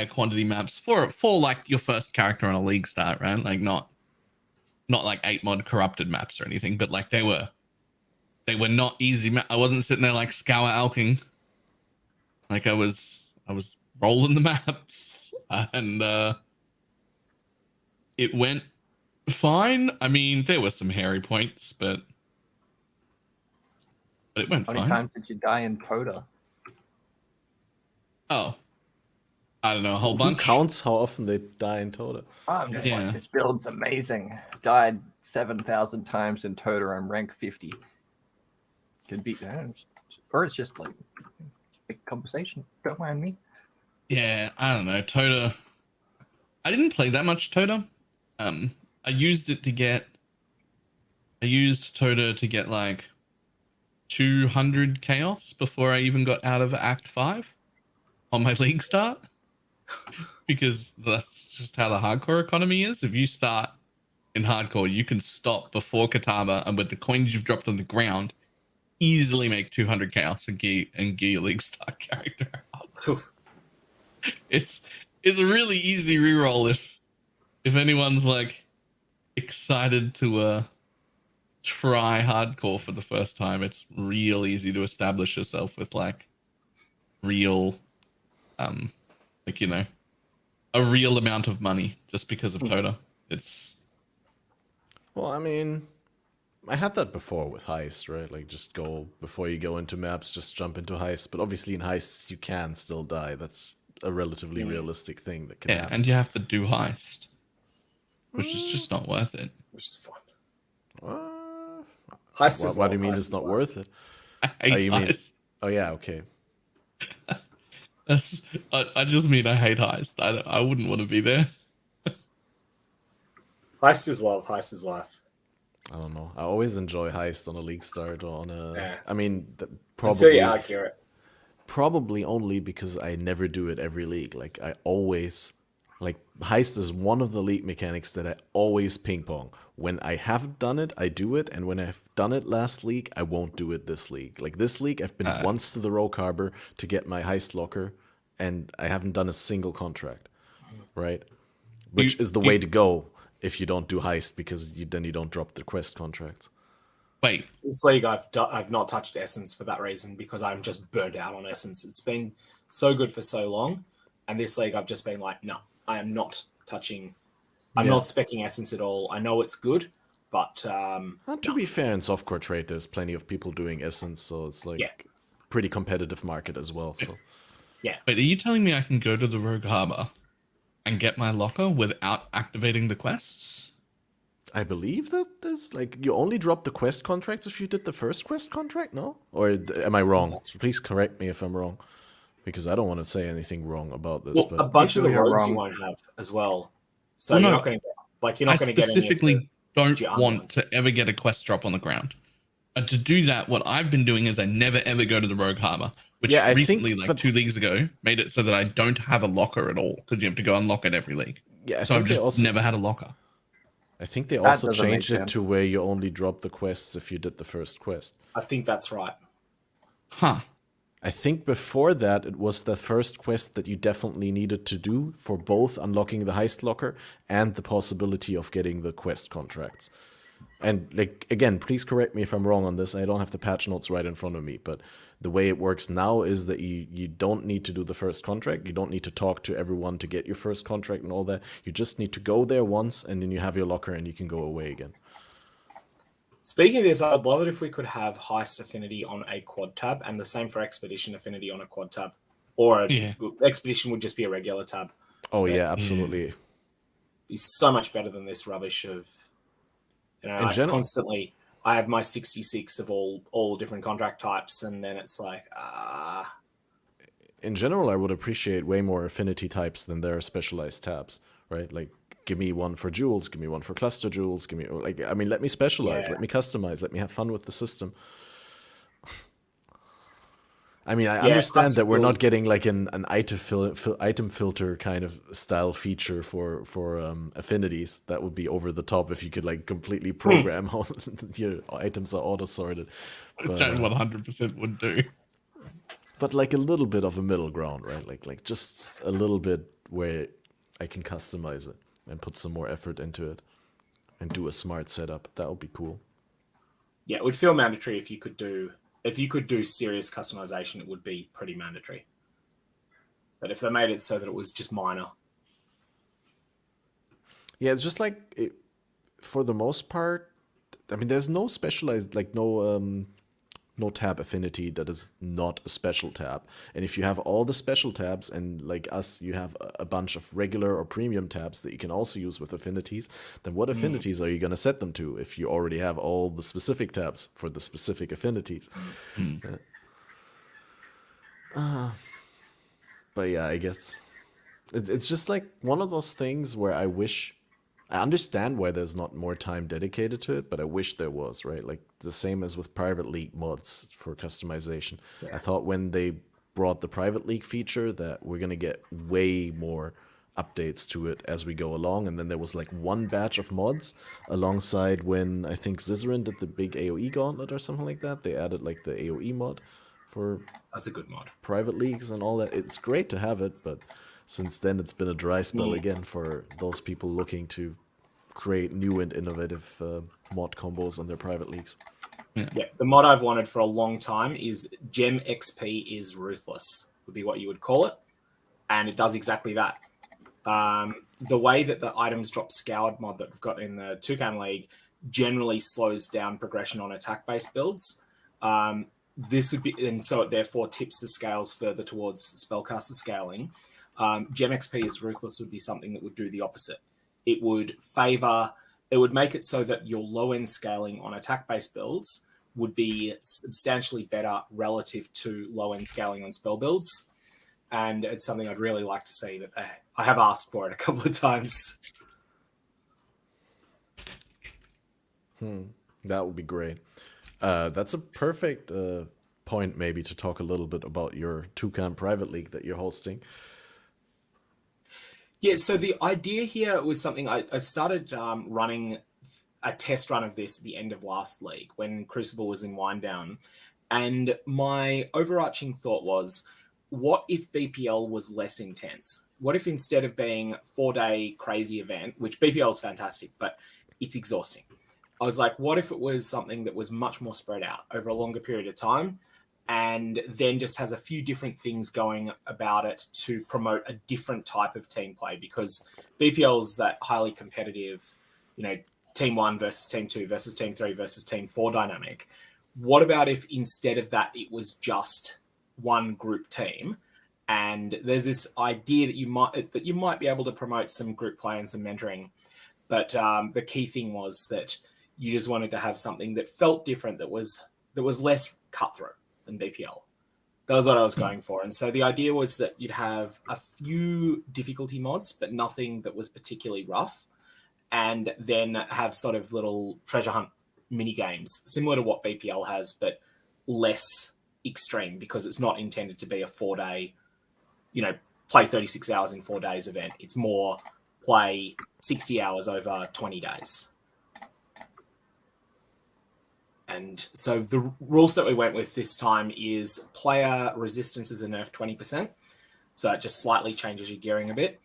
quantity maps for like your first character on a league start, right? Like not like 8 mod corrupted maps or anything, but like they were not easy. I wasn't sitting there like scour alking. Like I was rolling the maps, and it went fine. I mean, there were some hairy points, but it went How fine. many times did you die in Toda? Oh, I don't know, a whole Who bunch. counts how often they die in total? I'm just Yeah. like, this build's amazing. Died 7,000 times in Toda. I'm rank 50. Could be or it's just like big conversation. Don't mind me. Yeah, I don't know. Toda. I didn't play that much Toda. I used Toda to get like 200 chaos before I even got out of Act 5 on my league start. Because that's just how the hardcore economy is. If you start in hardcore, you can stop before Kataba, and with the coins you've dropped on the ground, easily make 200 chaos and gear your league start character out. It's a really easy reroll if anyone's like excited to try hardcore for the first time. It's real easy to establish yourself with like real like, you know, a real amount of money just because of Toda. It's Well, I mean, I had that before with heist, right? Like, just go before you go into maps, just jump into heist. But obviously, in heists, you can still die. That's a relatively realistic thing that can happen. And you have to do heist, which is just not worth it. Which is fun. Why do you mean it's not worth it? I hate heist. Oh yeah, okay. I just mean I hate heist. I wouldn't want to be there. Heist is love. Heist is life. I don't know. I always enjoy heist on a league start or on a. Yeah. I mean, Until you argue it. Probably only because I never do it every league. Like I always, like heist is one of the league mechanics that I always ping pong. When I haven't done it, I do it, and when I've done it last league, I won't do it this league. Like this league, I've been once to the Rogue Harbor to get my heist locker, and I haven't done a single contract, right? Which is the way to go if you don't do heist, because then you don't drop the quest contracts. Wait, this league I've not touched Essence for that reason, because I'm just burnt out on Essence. It's been so good for so long, and this league I've just been like, no, I am not touching. I'm not speccing Essence at all. I know it's good, but to be fair, in softcore trade, there's plenty of people doing Essence, so it's like pretty competitive market as well. So yeah. Wait, are you telling me I can go to the Rogue Harbor and get my locker without activating the quests? I believe that there's like you only drop the quest contracts if you did the first quest contract, no? Or am I wrong? Please correct me if I'm wrong, because I don't want to say anything wrong about this. Well, but a bunch of the rogues wrong. you won't have as well, so you're not going to get I specifically don't want to ever get a quest drop on the ground. And to do that, what I've been doing is I never ever go to the Rogue Harbor, which recently, like 2 leagues ago, made it so that I don't have a locker at all, because you have to go unlock it every league. Yeah, so I've just never had a locker. I think they also changed it to where you only drop the quests if you did the first quest. I think that's right. Huh. I think before that, it was the first quest that you definitely needed to do for both unlocking the heist locker and the possibility of getting the quest contracts. And like again, please correct me if I'm wrong on this. I don't have the patch notes right in front of me, but the way it works now is that you don't need to do the first contract. You don't need to talk to everyone to get your first contract and all that. You just need to go there once, and then you have your locker and you can go away again. Speaking of this, I'd love it if we could have heist affinity on a quad tab, and the same for expedition affinity on a quad tab. Or expedition would just be a regular tab. Oh yeah, absolutely. It's so much better than this rubbish of, you know, constantly. I have my 66 of all different contract types, and then it's like, In general, I would appreciate way more affinity types than there are specialized tabs, right? Like, give me one for jewels, give me one for cluster jewels, give me like, I mean, let me specialize, let me customize, let me have fun with the system. I mean, I understand that we're not getting like an item filter kind of style feature for affinities. That would be over the top if you could like completely program how your items are auto sorted. Which I 100% would do. But like a little bit of a middle ground, right? Like just a little bit where I can customize it and put some more effort into it and do a smart setup. That would be cool. Yeah, it would feel mandatory if you could do serious customization. It would be pretty mandatory. But if they made it so that it was just minor. Yeah, it's just like for the most part. I mean, there's no specialized, like no tab affinity that is not a special tab. And if you have all the special tabs, and like us, you have a bunch of regular or premium tabs that you can also use with affinities, then what affinities are you going to set them to if you already have all the specific tabs for the specific affinities? But yeah, I guess it's just like one of those things where I understand why there's not more time dedicated to it, but I wish there was, right? Like the same as with private league mods for customization. I thought when they brought the private league feature that we're gonna get way more updates to it as we go along, and then there was like one batch of mods alongside when I think Zizarin did the big AoE gauntlet or something like that. They added like the AoE mod for That's a good mod. private leagues and all that. It's great to have it, but since then it's been a dry spell again for those people looking to create new and innovative mod combos on their private leagues. Yeah, the mod I've wanted for a long time is Gem XP is Ruthless, would be what you would call it. And it does exactly that. The way that the items drop scoured mod that we've got in the Toucan League generally slows down progression on attack-based builds. This would be, and so it therefore tips the scales further towards spellcaster scaling. Gem XP is Ruthless would be something that would do the opposite. It would make it so that your low-end scaling on attack-based builds would be substantially better relative to low-end scaling on spell builds. And it's something I'd really like to see that I have asked for it a couple of times. That would be great. That's a perfect point maybe to talk a little bit about your Toucan private league that you're hosting. Yeah, so the idea here was something I started running a test run of this at the end of last league when Crucible was in wind down. And my overarching thought was, what if BPL was less intense? What if instead of being 4-day crazy event, which BPL is fantastic, but it's exhausting. I was like, what if it was something that was much more spread out over a longer period of time and then just has a few different things going about it to promote a different type of team play? Because BPL is that highly competitive, team 1 versus team 2 versus team 3 versus team 4 dynamic. What about if instead of that, it was just one group team? And there's this idea that you might be able to promote some group play and some mentoring. But the key thing was that you just wanted to have something that felt different, that was less cutthroat than BPL. That was what I was going for. And so the idea was that you'd have a few difficulty mods, but nothing that was particularly rough, and then have sort of little treasure hunt mini games, similar to what BPL has, but less extreme, because it's not intended to be a 4-day, play 36 hours in 4 days event. It's more play 60 hours over 20 days. And so the rules that we went with this time is player resistances are nerfed 20%. So it just slightly changes your gearing a bit.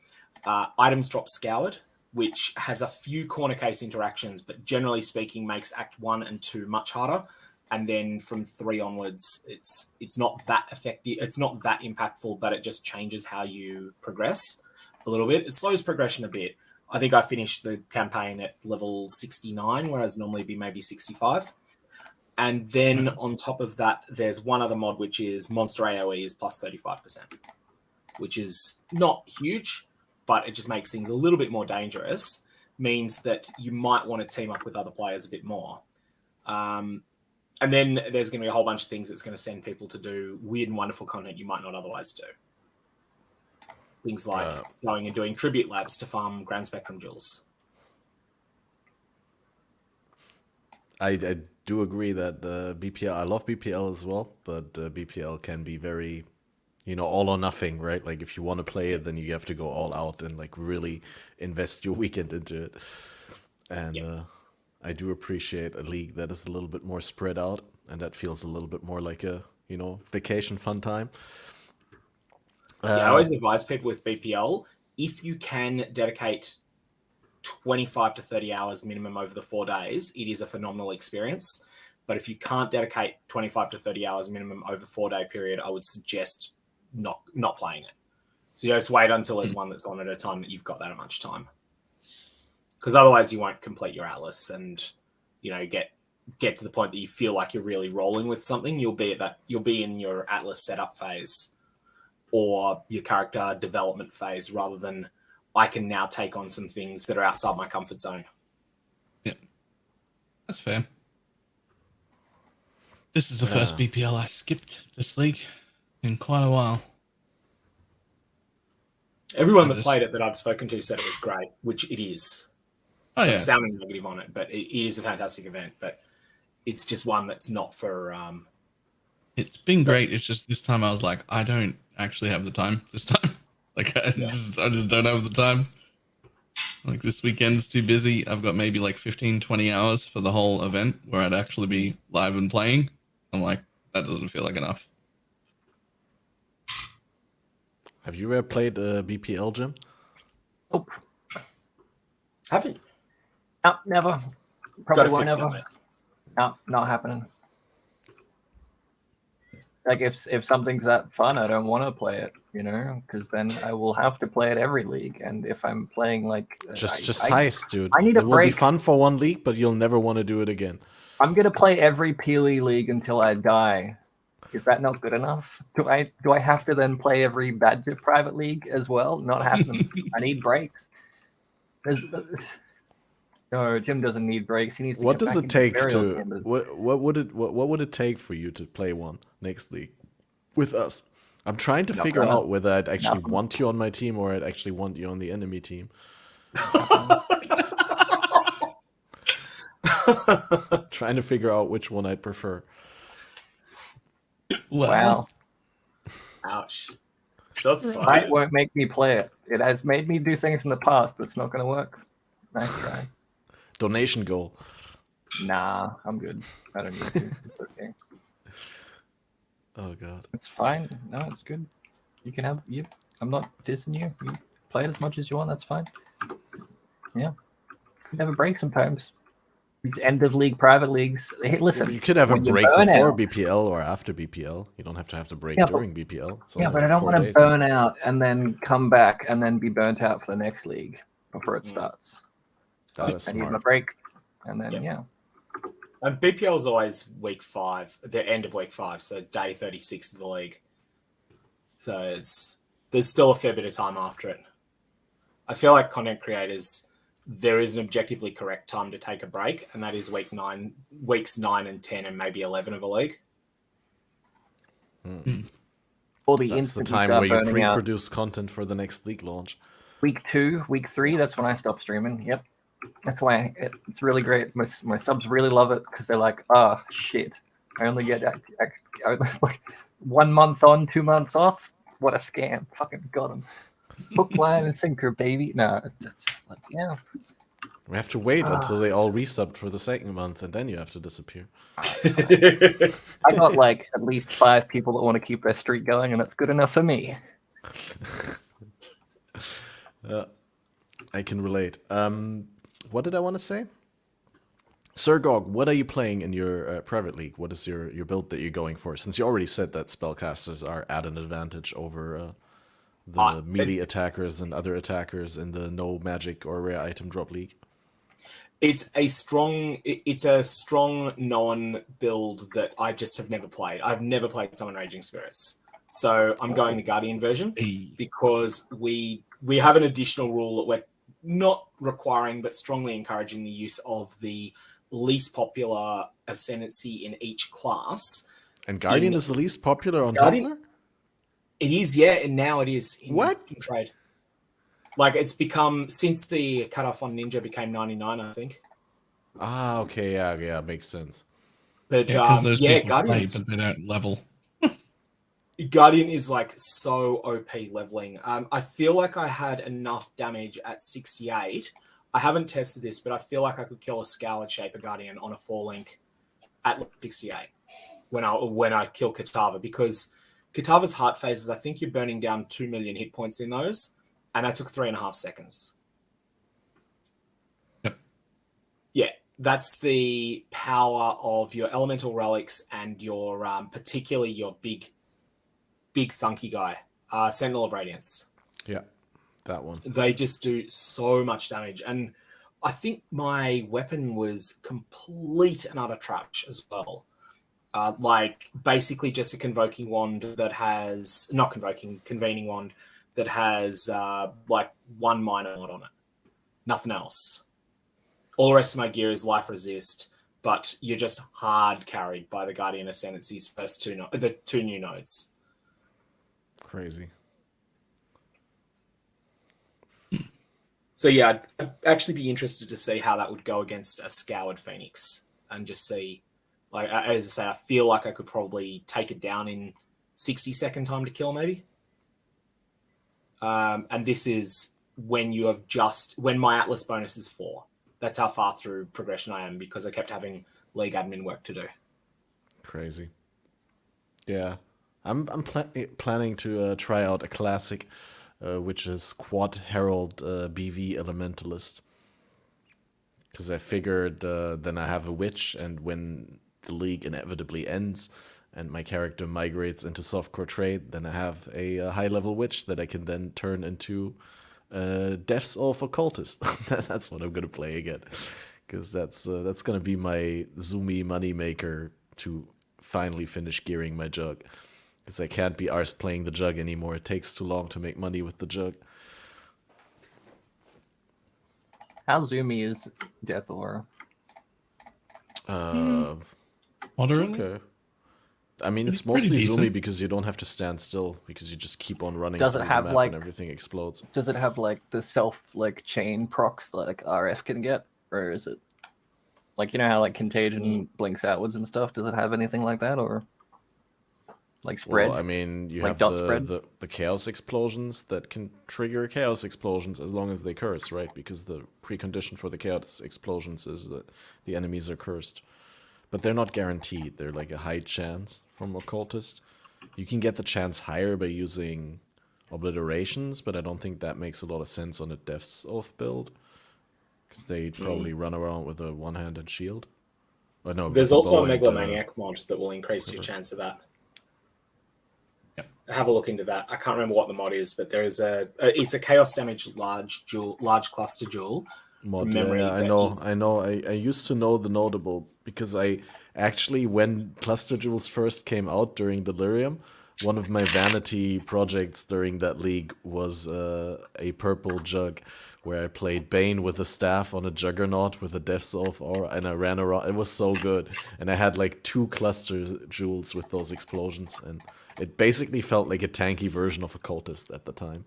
Items drop scoured, which has a few corner case interactions, but generally speaking makes Act 1 and 2 much harder. And then from 3 onwards, it's not that effective. It's not that impactful, but it just changes how you progress a little bit. It slows progression a bit. I think I finished the campaign at level 69, whereas normally it'd be maybe 65. And then on top of that, there's one other mod, which is monster AoE is plus 35%, which is not huge, but it just makes things a little bit more dangerous. Means that you might want to team up with other players a bit more. And then there's going to be a whole bunch of things that's going to send people to do weird and wonderful content you might not otherwise do. Things like going and doing tribute labs to farm Grand Spectrum jewels. I do agree that the BPL, I love BPL as well, but BPL can be very, all or nothing, right? Like if you want to play it, then you have to go all out and like really invest your weekend into it. And I do appreciate a league that is a little bit more spread out, and that feels a little bit more like a, vacation fun time. I always advise people with BPL, if you can dedicate 25 to 30 hours minimum over the 4 days, it is a phenomenal experience. But if you can't dedicate 25 to 30 hours minimum over the 4-day period, I would suggest not playing it. So you just wait until there's one that's on at a time that you've got that much time. Because otherwise you won't complete your Atlas and, get to the point that you feel like you're really rolling with something. You'll be in your Atlas setup phase or your character development phase, rather than I can now take on some things that are outside my comfort zone. Yeah, that's fair. This is the first BPL I skipped this league. in quite a while. Everyone that played it that I've spoken to said it was great, which it is. Oh yeah, sounding negative on it, but it is a fantastic event. But it's just one that's not for. It's been great. It's just this time I was like, I don't actually have the time this time. Like I just don't have the time. Like this weekend's too busy. I've got maybe like 15, 20 hours for the whole event where I'd actually be live and playing. I'm like, that doesn't feel like enough. Have you ever played BPL, Jim? Nope. Haven't. No, never. Probably won't ever. No, not happening. Like if something's that fun, I don't want to play it, you know, because then I will have to play it every league. And if I'm playing like just heist, dude. I need a break. It will be fun for one league, but you'll never want to do it again. I'm gonna play every Peely league until I die. Is that not good enough? Do I have to then play every Badger private league as well? Not happening. I need breaks. No, Jim doesn't need breaks. He needs. What does it take to? What would it take for you to play one next league with us? I'm trying to figure out whether I'd actually want you on my team or I'd actually want you on the enemy team. Trying to figure out which one I'd prefer. Wow. Ouch. That's fine. Fight won't make me play it. It has made me do things in the past, but it's not going to work. Nice try. Donation goal. Nah, I'm good. I don't need to. It's okay. Oh god. It's fine. No, it's good. You can have you. I'm not dissing you. You play it as much as you want. That's fine. Yeah. You have a break sometimes. It's end of league, private leagues. Hey, listen. You could have a break before BPL or after BPL. You don't have to break during BPL. Yeah, but I don't want to burn out and then come back and then be burnt out for the next league before it starts. That is smart. I need my break, and then And BPL is always week 5, the end of week 5, so day 36 of the league. So there's still a fair bit of time after it. I feel like content creators, there is an objectively correct time to take a break, and that is weeks 9 and 10, and maybe 11 of a league. Or that's the time where you pre-produce content for the next league launch. Week 2, week 3, that's when I stop streaming. Yep. That's why it's really great. My subs really love it because they're like, oh, shit. I only get like 1 month on, 2 months off. What a scam. Fucking got him. Hook, line, and sinker, baby. No, it's just like, yeah. We have to wait until they all resubbed for the second month, and then you have to disappear. I got like at least 5 people that want to keep their streak going, and that's good enough for me. I can relate. What did I want to say? Sirgog, what are you playing in your private league? What is your build that you're going for? Since you already said that spellcasters are at an advantage over the melee attackers and other attackers in the no magic or rare item drop league. It's a strong known build that I just have never played. I've never played Summon Raging Spirits. So I'm going the Guardian version because we have an additional rule that we're not requiring but strongly encouraging the use of the least popular ascendancy in each class. And Guardian is the least popular on Tumblr? It is, yeah, and now it is in trade. Like it's become since the cutoff on Ninja became 99, I think. Ah, okay, yeah, makes sense. But those people Guardian, but they don't level. Guardian is like so OP leveling. I feel like I had enough damage at 68. I haven't tested this, but I feel like I could kill a Scoured Shaper Guardian on a 4-link at 68 when I kill Kitava, because Kitava's heart phases, I think you're burning down 2 million hit points in those, and that took 3.5 seconds. Yep. Yeah, that's the power of your elemental relics and your particularly your big thunky guy, Sentinel of Radiance. Yeah, that one. They just do so much damage, and I think my weapon was complete and utter trash as well. Like basically just a convening wand that has like 1 minor mod on it. Nothing else. All the rest of my gear is life resist, but you're just hard carried by the Guardian Ascendancy's first the 2 new nodes. Crazy. So yeah, I'd actually be interested to see how that would go against a Scoured Phoenix, and just see, like, as I say, I feel like I could probably take it down in 60-second time to kill, maybe. And this is when when my Atlas bonus is 4. That's how far through progression I am, because I kept having League admin work to do. Crazy. Yeah, I'm planning to try out a classic, which is Quad Herald BV Elementalist. Because I figured then I have a witch, and when the league inevitably ends and my character migrates into softcore trade, then I have a high level witch that I can then turn into Death's of Occultist. That's what I'm gonna play again, because that's gonna be my zoomy money maker to finally finish gearing my jug. Because I can't be arsed playing the jug anymore. It takes too long to make money with the jug. How zoomy is Death Aura? Moderately? Okay. I mean, it's pretty mostly decent. zoomy because you don't have to stand still, because you just keep on running Does it through have, the map like- and everything explodes. Does it have like the self chain procs that like RF can get, or is it like, you know how like contagion blinks outwards and stuff? Does it have anything like that, or like spread? Well, I mean, you Like have dot spread? the chaos explosions that can trigger chaos explosions as long as they curse, right? Because the precondition for the chaos explosions is that the enemies are cursed. But they're not guaranteed. They're like a high chance from Occultist. You can get the chance higher by using obliterations, but I don't think that makes a lot of sense on a Death's Oath build. Because they probably run around with a one-handed shield. Oh, no, There's with also bow a and, Megalomaniac mod that will increase your chance of that. Have a look into that. I can't remember what the mod is, but there is it's a chaos damage large cluster jewel. mod. Memory Yeah, I that know. is- I used to know the notable because I actually, when cluster jewels first came out during Delirium, one of my vanity projects during that league was a purple jug where I played Bane with a staff on a juggernaut with a Death's Oath aura, and I ran around. It was so good, and I had like 2 cluster jewels with those explosions, and it basically felt like a tanky version of Occultist at the time.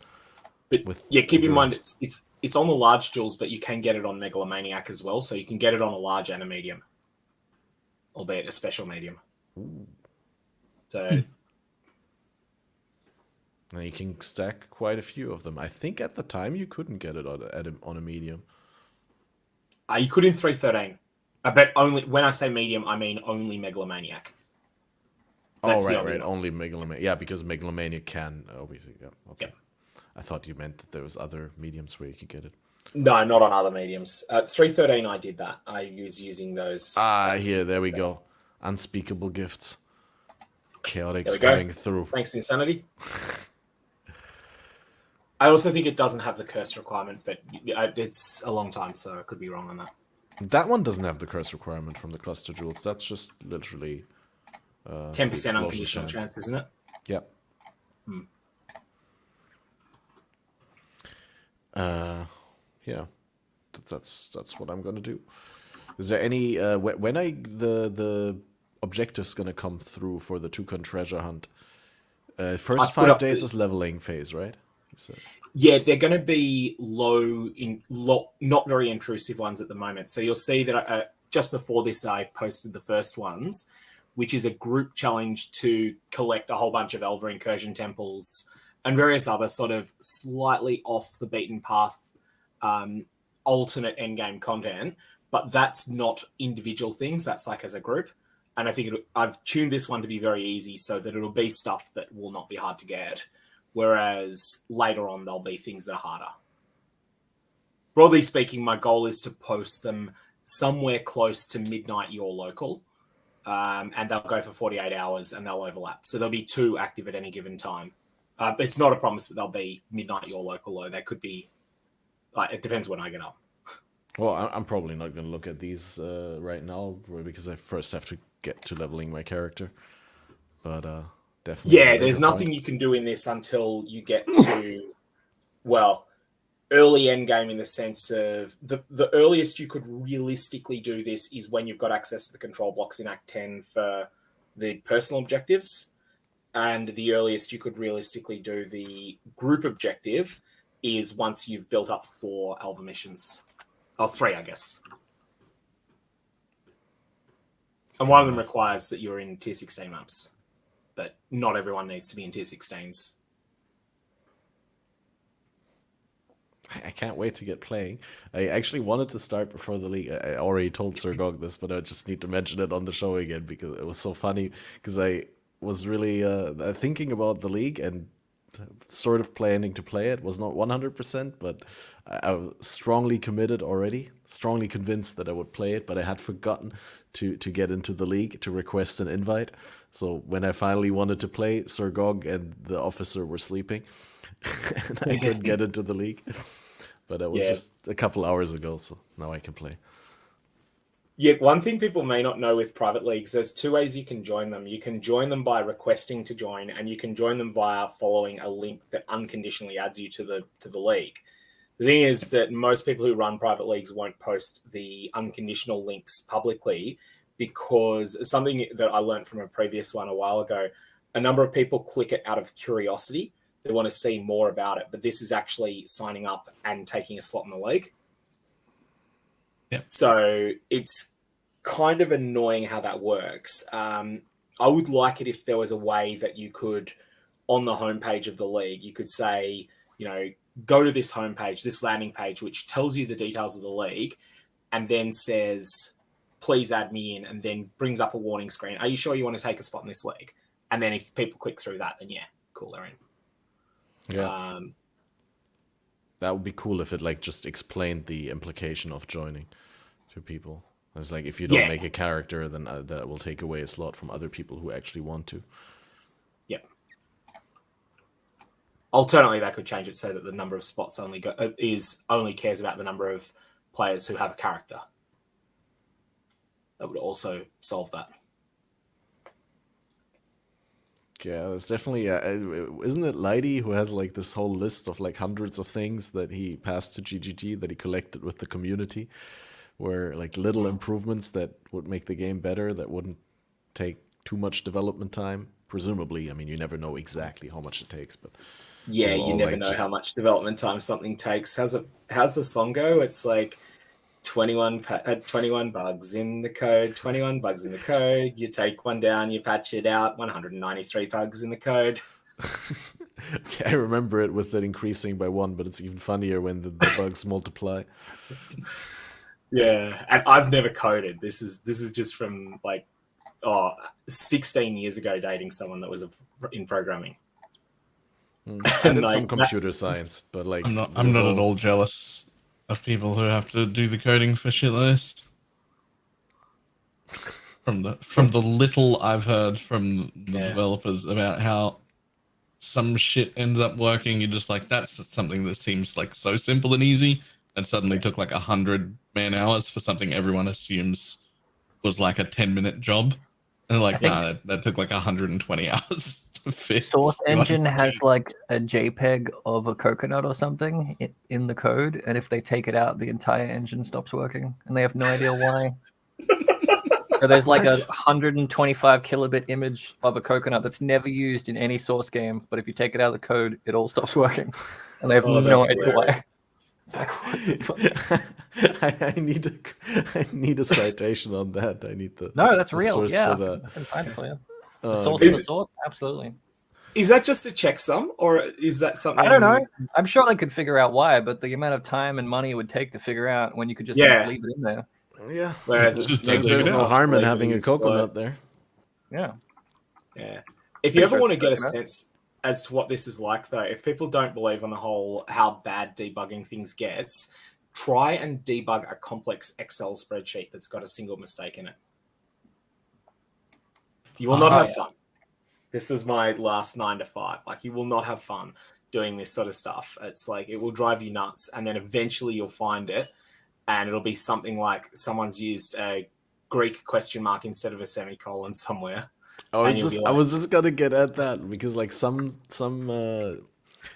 But with yeah, keep in mind endurance. it's on the large jewels, but you can get it on Megalomaniac as well. So you can get it on a large and a medium, albeit a special medium. So And you can stack quite a few of them. I think at the time you couldn't get it on a medium. you could in 313. But only when I say medium, I mean only Megalomaniac. That's the Oh, only right. one. Only Megalomania. Yeah, because Megalomania can, obviously. Yeah, okay. Yep. I thought you meant that there was other mediums where you could get it. No, not on other mediums. 313, I did that. I was using those. Here, there we go. Unspeakable gifts. Chaotics There we go. coming through. Thanks, Insanity. I also think it doesn't have the curse requirement, but it's a long time, so I could be wrong on that. That one doesn't have the curse requirement from the cluster jewels. That's just literally 10% unconditional chance, isn't it? Yep. Yeah, that's what I'm gonna do. Is there any when the objective's gonna come through for the Toucan treasure hunt? First 5 days is leveling phase, right? Yeah, they're going to be not very intrusive ones at the moment. So you'll see that just before this, I posted the first ones, which is a group challenge to collect a whole bunch of Elver Incursion temples and various other sort of slightly off the beaten path alternate endgame content. But that's not individual things. That's like as a group. And I think I've tuned this one to be very easy so that it'll be stuff that will not be hard to get. Whereas later on, there'll be things that are harder. Broadly speaking, my goal is to post them somewhere close to midnight your local. And they'll go for 48 hours and they'll overlap. So there'll be 2 active at any given time. It's not a promise that they'll be midnight your local, though. They could be, it depends when I get up. Well, I'm probably not going to look at these right now because I first have to get to leveling my character. But definitely. Yeah, there's nothing you can do in this until you get to, early endgame in the sense of the earliest you could realistically do this is when you've got access to the control blocks in Act 10 for the personal objectives. and the earliest you could realistically do the group objective is once you've built up 4 Alva missions. Or 3, I guess. And one of them requires that you're in tier 16 maps. But not everyone needs to be in tier 16s. I can't wait to get playing. I actually wanted to start before the league. I already told sirgog this, but I just need to mention it on the show again because it was so funny. Because I was really thinking about the league and sort of planning to play it. Was not 100%, but I was strongly committed already. Strongly convinced that I would play it, but I had forgotten to get into the league to request an invite. So when I finally wanted to play, sirgog and the officer were sleeping. And I couldn't get into the league. But it was just a couple hours ago, so now I can play. Yeah, one thing people may not know with private leagues, there's 2 ways you can join them. You can join them by requesting to join, and you can join them via following a link that unconditionally adds you to the league. The thing is that most people who run private leagues won't post the unconditional links publicly because something that I learned from a previous one a while ago, a number of people click it out of curiosity. They want to see more about it, but this is actually signing up and taking a slot in the league. Yeah. So it's kind of annoying how that works. I would like it if there was a way that you could, on the homepage of the league, you could say, go to this homepage, this landing page, which tells you the details of the league, and then says, please add me in, and then brings up a warning screen. Are you sure you want to take a spot in this league? And then if people click through that, then cool, they're in. Yeah. That would be cool if it just explained the implication of joining to people. It's like if you don't make a character, then that will take away a slot from other people who actually want to. Yeah. Alternately, that could change it so that the number of spots only cares about the number of players who have a character. That would also solve that. Yeah, it's definitely. Isn't it Lighty who has this whole list of hundreds of things that he passed to GGG that he collected with the community, where little improvements that would make the game better that wouldn't take too much development time. Presumably, I mean, you never know exactly how much it takes, but yeah, you never know how much development time something takes. How's the song go? It's 21 bugs in the code, 21 bugs in the code. You take one down, you patch it out, 193 bugs in the code. I remember it with it increasing by 1, but it's even funnier when the bugs multiply. Yeah, and I've never coded. This is just from 16 years ago dating someone that was in programming. I did some computer science, but I'm not at all jealous of people who have to do the coding for shit list. From the little I've heard from the developers about how some shit ends up working, you're just that's something that seems so simple and easy, and suddenly took 100 man hours for something everyone assumes was a 10-minute job, and nah, that took 120 hours. Source Engine has a JPEG of a coconut or something in the code, and if they take it out, the entire engine stops working, and they have no idea why. So there's a 125 kilobit image of a coconut that's never used in any Source game, but if you take it out of the code, it all stops working, and they have no idea why. What the fuck? I need a citation on that. I need the that's the real. source Yeah, for that. I can find it for you. The source of the source, absolutely. Is that just a checksum, or is that something? I don't know. I'm sure they could figure out why, but the amount of time and money it would take to figure out when you could just leave it in there. Yeah. Whereas there's no harm in having a coconut there. Yeah. Yeah. If you ever want to get a sense as to what this is like, though, if people don't believe on the whole how bad debugging things gets, try and debug a complex Excel spreadsheet that's got a single mistake in it. You will not have fun. This is my last 9 to 5. You will not have fun doing this sort of stuff. It's it will drive you nuts. And then eventually you'll find it. And it'll be something like someone's used a Greek question mark instead of a semicolon somewhere. I was just gonna get at that because some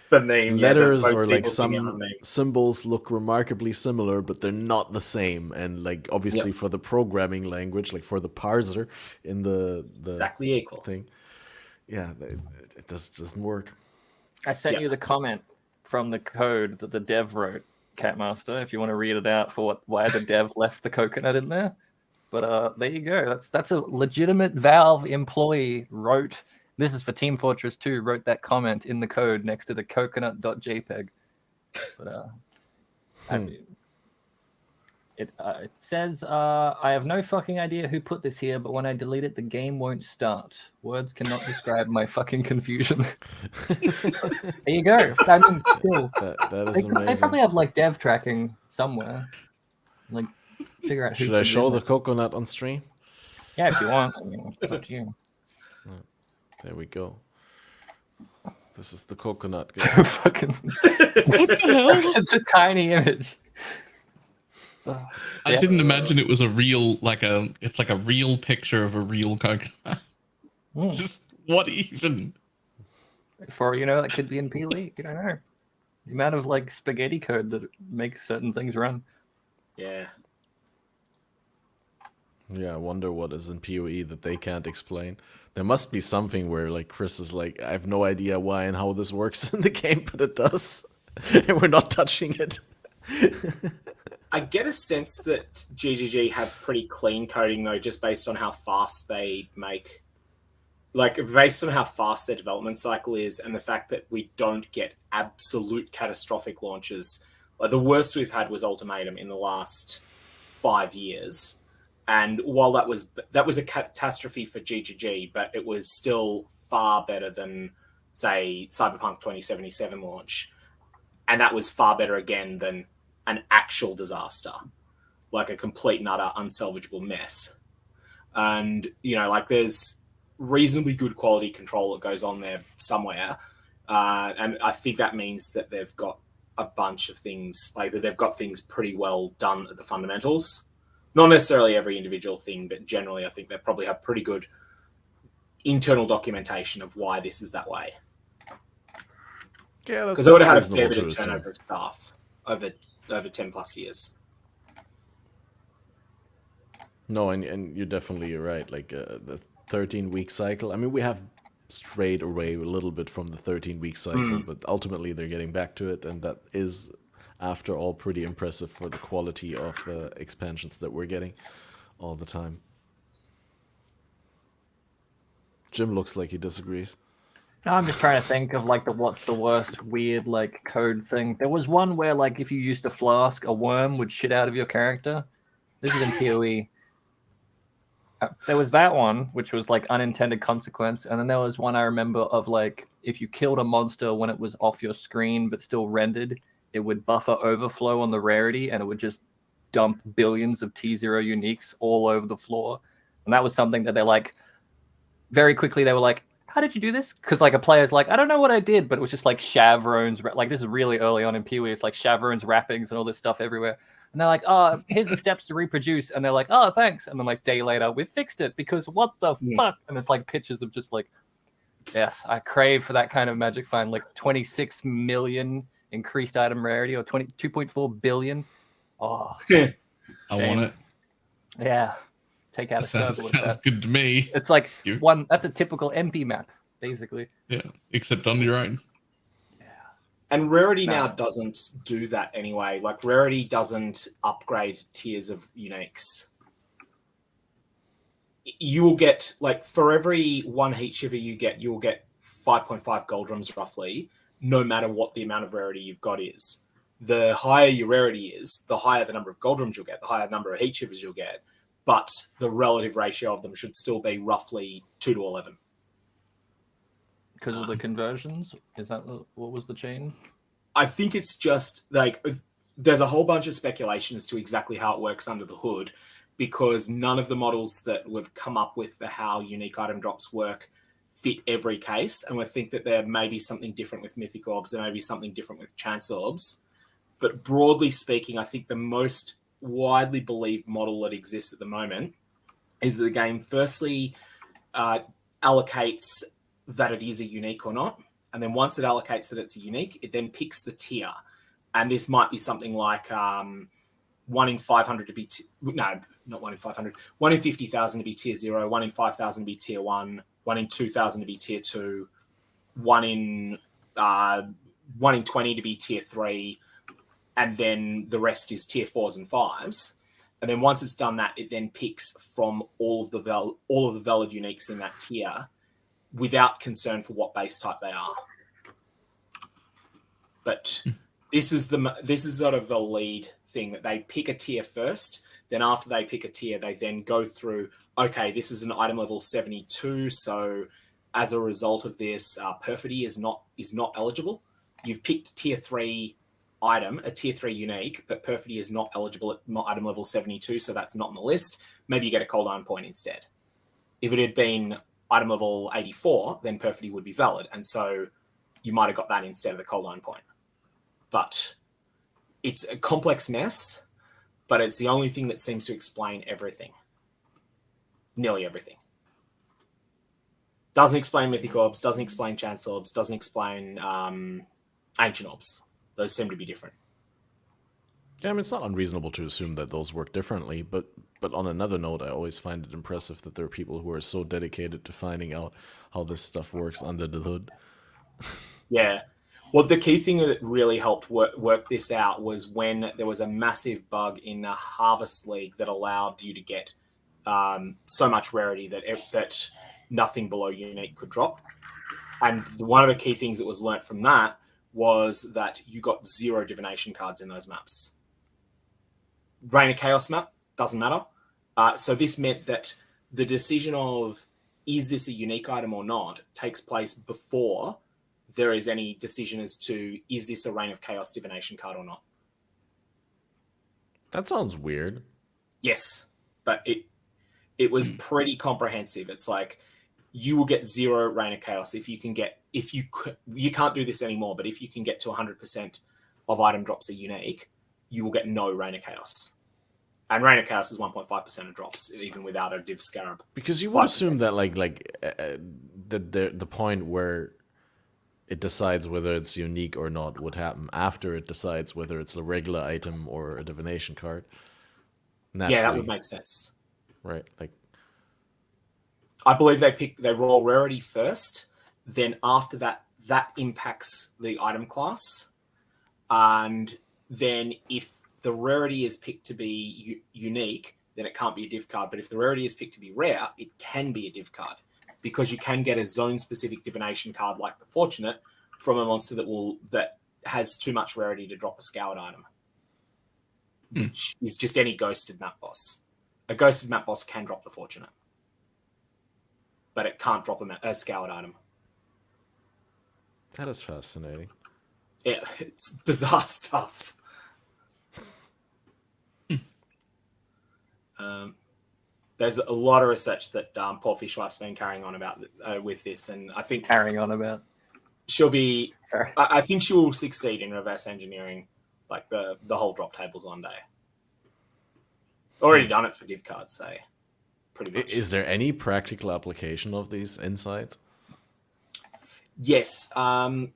the name letters or some symbols look remarkably similar, but they're not the same. And obviously for the programming language, for the parser in the exactly equal thing, yeah, it just doesn't work. I sent you the comment from the code that the dev wrote, Catmaster, if you want to read it out for why the dev left the coconut in there. But there you go. That's a legitimate Valve employee wrote. This is for Team Fortress 2. Wrote that comment in the code next to the coconut.jpg. But it says, I have no fucking idea who put this here, but when I delete it, the game won't start. Words cannot describe my fucking confusion. There you go. I mean, still, that is amazing. They probably have like dev tracking somewhere. Like, figure out who. Should I show the coconut on stream? Yeah, if you want. I mean, it's up to you. There we go. This is the coconut. Fucking. What the hell? It's a tiny image. I didn't imagine it was a real, it's like a real picture of a real coconut. Just what even? For you know, that could be in PLE. You don't know. The amount of like spaghetti code that makes certain things run. Yeah. Yeah, I wonder what is in PoE that they can't explain. There must be something where like Chris is like, I have no idea why and how this works in the game, but it does. And we're not touching it. I get a sense that GGG have pretty clean coding though, just based on how fast they make, like based on how fast their development cycle is, and the fact that we don't get absolute catastrophic launches. Like the worst we've had was Ultimatum in the last 5 years, and while that was a catastrophe for GGG, but it was still far better than say Cyberpunk 2077 launch, and that was far better again than an actual disaster, like a complete and utter unsalvageable mess. And, you know, like there's reasonably good quality control that goes on there somewhere. And I think that means that they've got a bunch of things, like that they've got things pretty well done at the fundamentals. Not necessarily every individual thing, but generally I think they probably have pretty good internal documentation of why this is that way. Yeah, because they would have had a fair bit of turnover of staff over 10 plus years. No, and you're definitely right. Like the 13-week cycle. I mean, we have strayed away a little bit from the 13-week cycle, but ultimately they're getting back to it, and that is, after all, pretty impressive for the quality of expansions that we're getting all the time. Jim looks like he disagrees. No, I'm just trying to think of like what's the worst weird like code thing. There was one where like if you used a flask, a worm would shit out of your character. This is in PoE. There was that one, which was like unintended consequence, and then there was one I remember of like if you killed a monster when it was off your screen but still rendered, it would buffer overflow on the rarity, and it would just dump billions of T0 uniques all over the floor. And that was something that they like very quickly. They were like, how did you do this? Because like a player's like, I don't know what I did, but it was just like Chavron's, like this is really early on in PoE. It's like Chavron's wrappings and all this stuff everywhere. And they're like, oh, here's the steps to reproduce. And they're like, oh, thanks. And then like day later, we fixed it because what the fuck? And it's like pictures of just like, yes, I crave for that kind of magic find, like 26 million increased item rarity or 2.4 billion. Oh, I want it. Yeah. Take out a circle. Sounds good to me. It's like one, that's a typical MP map, basically. Yeah, except on your own. And Rarity now doesn't do that anyway. Like, Rarity doesn't upgrade tiers of uniques. You will get, like, for every one heat shiver you will get 5.5 gold drums roughly, no matter what the amount of rarity you've got is. The higher your rarity is, the higher the number of gold drums you'll get, the higher number of heat shivers you'll get. But the relative ratio of them should still be roughly 2 to 11. Because of the conversions? Is that what was the chain? I think it's just like there's a whole bunch of speculation as to exactly how it works under the hood, because none of the models that we've come up with for how unique item drops work fit every case. And we think that there may be something different with mythic orbs, there may be something different with chance orbs. But broadly speaking, I think the most widely believed model that exists at the moment is that the game firstly allocates that it is a unique or not, and then once it allocates that it's a unique, it then picks the tier. And this might be something like 1 in 500 to be not 1 in 500, 1 in 50,000 to be tier 0, 1 in 5,000 to be tier 1, 1 in 2,000 to be tier 2, 1 in 20 to be tier 3, and then the rest is tier 4s and 5s. And then once it's done that, it then picks from all of the valid uniques in that tier without concern for what base type they are. But this is sort of the lead thing, that they pick a tier first. Then after they pick a tier, they then go through, okay, this is an item level 72. So as a result of this, perfidy is not eligible. You've picked tier 3 item, a tier 3 unique, but perfidy is not eligible at item level 72, so that's not on the list. Maybe you get a cold iron point instead. If it had been item level 84, then perfidy would be valid, and so you might have got that instead of the cold iron point. But it's a complex mess, but it's the only thing that seems to explain everything. Nearly everything. Doesn't explain mythic orbs, doesn't explain chance orbs, doesn't explain ancient orbs. Those seem to be different. Yeah, I mean, it's not unreasonable to assume that those work differently, but on another note, I always find it impressive that there are people who are so dedicated to finding out how this stuff works under the hood. Yeah. Well, the key thing that really helped work this out was when there was a massive bug in the Harvest League that allowed you to get so much rarity that nothing below unique could drop. And one of the key things that was learnt from that was that you got 0 divination cards in those maps. Reign of Chaos map, doesn't matter. So this meant that the decision of, is this a unique item or not, takes place before there is any decision as to, is this a Reign of Chaos divination card or not. That sounds weird. Yes, but it was pretty comprehensive. It's like, you will get 0 Reign of Chaos you can't do this anymore, but if you can get to 100% of item drops are unique, you will get no Reign of Chaos. And Reign of Chaos is 1.5% of drops, even without a div scarab. Because you would assume that the point where it decides whether it's unique or not would happen after it decides whether it's a regular item or a divination card. Naturally. Yeah, that would make sense. Right, like, I believe they roll rarity first, then after that impacts the item class, and then if the rarity is picked to be unique, then it can't be a div card. But if the rarity is picked to be rare, it can be a div card, because you can get a zone-specific divination card like the Fortunate from a monster that has too much rarity to drop a scoured item, which is just any ghosted map boss. A ghosted map boss can drop the Fortunate, but it can't drop a scoured item. that is fascinating. Yeah, it's bizarre stuff. There's a lot of research that Paul Fishwife's been carrying on about with this, and I think she'll be. Sorry. I think she will succeed in reverse engineering, like the whole drop tables one day. Already done it for div cards, so pretty much. Is there any practical application of these insights? Yes.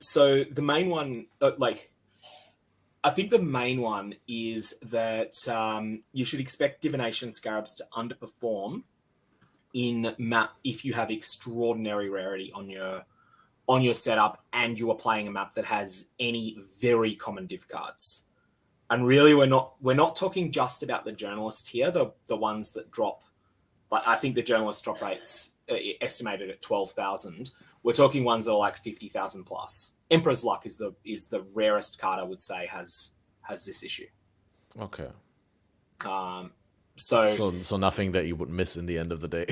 So the main one, I think the main one is that you should expect divination scarabs to underperform in map if you have extraordinary rarity on your setup and you are playing a map that has any very common div cards. And really, we're not talking just about the journalist here, the ones that drop. But I think the journalist drop rate's estimated at 12,000. We're talking ones that are like 50,000 plus. Emperor's Luck is the rarest card I would say has this issue. Okay. So nothing that you would miss in the end of the day.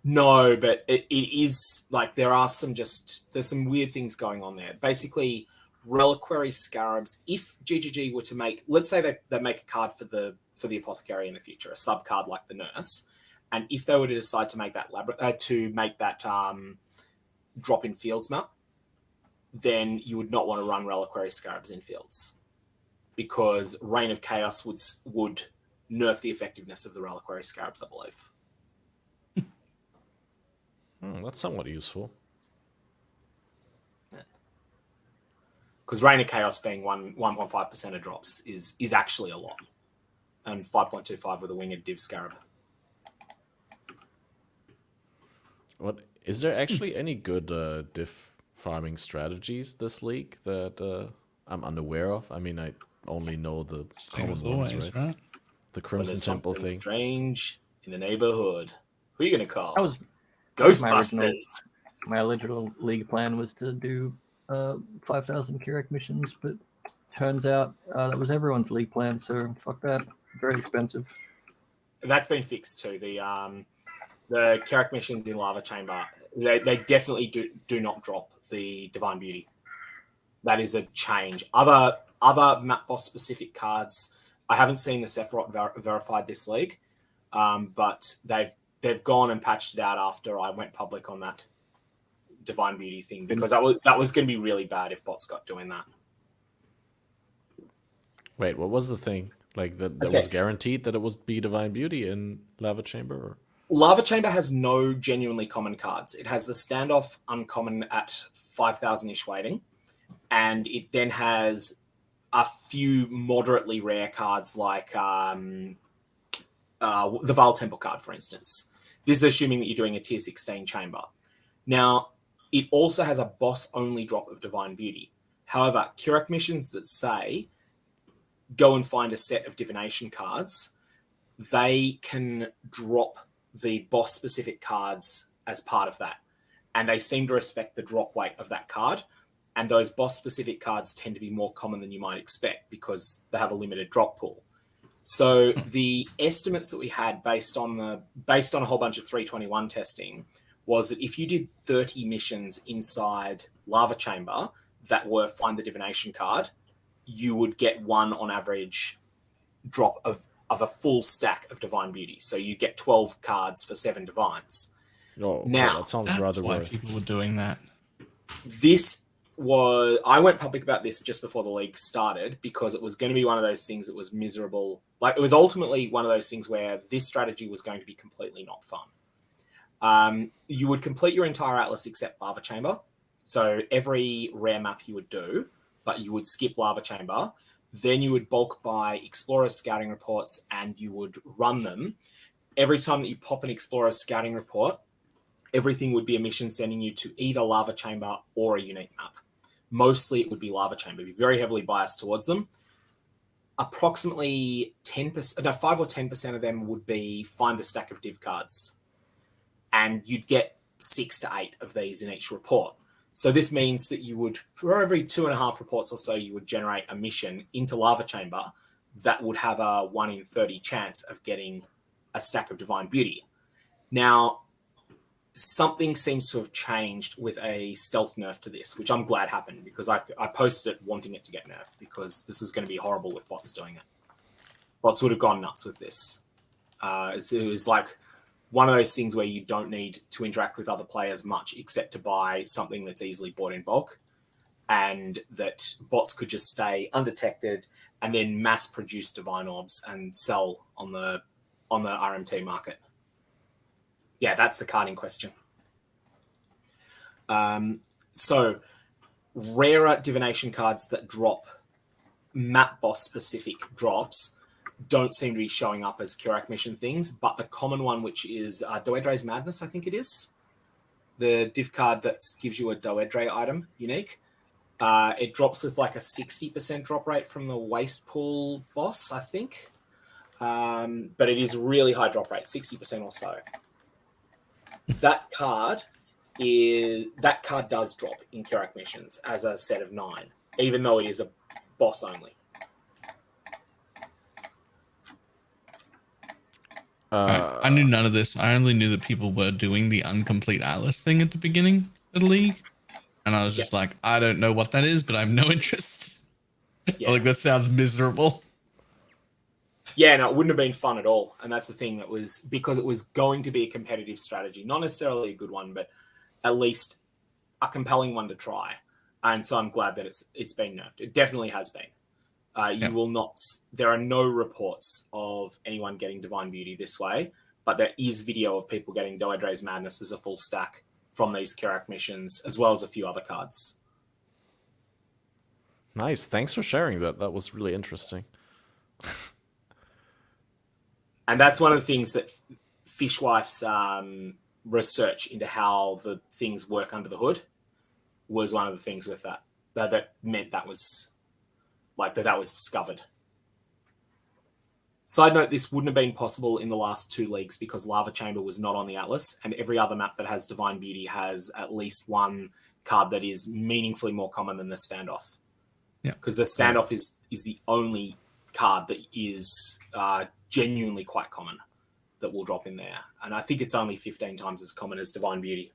No, but it is like there's some weird things going on there. Basically, reliquary scarabs. If GGG were to make, let's say they make a card for the apothecary in the future, a sub card like the nurse, and if they were to decide to make that drop in fields map, then you would not want to run reliquary scarabs in fields, because Reign of Chaos would nerf the effectiveness of the reliquary scarabs, I believe. That's somewhat useful. Because Reign of Chaos being 1.5% of drops is actually a lot, and 5.25 with a winged div scarab. What is there actually any good diff farming strategies this league that I'm unaware of? I mean, I only know the Same common as ones, always, right? right? The When Crimson there's Temple something thing. strange in the neighborhood, who are you gonna call? That was my Ghostbusters. original league plan was to do 5,000 Keurig missions, but turns out that was everyone's league plan, so fuck that. Very expensive. That's been fixed too. The Carrack missions in Lava Chamber, they definitely do not drop the Divine Beauty. That is a change. Other map boss specific cards, I haven't seen the Sephiroth verified this league, but they've gone and patched it out after I went public on that Divine Beauty thing, because that was going to be really bad if bots got doing that. Wait, what was the thing? Like that Okay. was guaranteed that it would be Divine Beauty in Lava Chamber? Or? Lava Chamber has no genuinely common cards. It has the Standoff uncommon at 5,000-ish weighting, and it then has a few moderately rare cards like the Vile Temple card, for instance. This is assuming that you're doing a tier 16 chamber. Now, it also has a boss-only drop of Divine Beauty. However, Keurig missions that say, go and find a set of divination cards, they can drop the boss-specific cards as part of that. And they seem to respect the drop weight of that card. And those boss-specific cards tend to be more common than you might expect because they have a limited drop pool. So the estimates that we had based on a whole bunch of 321 testing was that if you did 30 missions inside Lava Chamber that were find the divination card, you would get one on average drop of a full stack of Divine Beauty. So you get 12 cards for 7 divines. Oh, now, that sounds That's rather why worth. people were doing that. I went public about this just before the league started because it was going to be one of those things that was miserable. Like, it was ultimately one of those things where this strategy was going to be completely not fun. You would complete your entire atlas except Lava Chamber. So every rare map you would do, but you would skip Lava Chamber. Then you would bulk buy Explorer scouting reports and you would run them. Every time that you pop an Explorer scouting report, everything would be a mission sending you to either Lava Chamber or a unique map. Mostly it would be Lava Chamber, be very heavily biased towards them. Approximately 5 or 10% of them would be find the stack of div cards. And you'd get 6 to 8 of these in each report. So this means that you would, for every 2.5 reports or so, you would generate a mission into Lava Chamber that would have a 1 in 30 chance of getting a stack of Divine Beauty. Now, something seems to have changed with a stealth nerf to this, which I'm glad happened because I posted it wanting it to get nerfed because this is going to be horrible with bots doing it. Bots would have gone nuts with this. It was like one of those things where you don't need to interact with other players much except to buy something that's easily bought in bulk, and that bots could just stay undetected and then mass produce divine orbs and sell on the RMT market. Yeah, that's the card in question. So rarer divination cards that drop map boss specific drops don't seem to be showing up as Keurig mission things, but the common one, which is Doedre's Madness, I think it is, the div card that gives you a Doedre item unique. It drops with like a 60% drop rate from the waste pool boss, I think. But it is really high drop rate, 60% or so. That card does drop in Keurig missions as a set of 9, even though it is a boss only. I knew none of this. I only knew that people were doing the incomplete atlas thing at the beginning of the league. And I was just like, I don't know what that is, but I have no interest. Yeah. Like, that sounds miserable. Yeah, no, it wouldn't have been fun at all. And that's the thing, that was because it was going to be a competitive strategy, not necessarily a good one, but at least a compelling one to try. And so I'm glad that it's been nerfed. It definitely has been. You will not. There are no reports of anyone getting Divine Beauty this way, but there is video of people getting Doedre's Madness as a full stack from these Keurig missions, as well as a few other cards. Nice. Thanks for sharing that. That was really interesting. And that's one of the things that Fishwife's research into how the things work under the hood was one of the things with that meant that was discovered. Side note, this wouldn't have been possible in the last 2 leagues because Lava Chamber was not on the Atlas, and every other map that has Divine Beauty has at least one card that is meaningfully more common than the Standoff. Yeah, because the Standoff is the only card that is genuinely quite common that will drop in there, and I think it's only 15 times as common as Divine Beauty.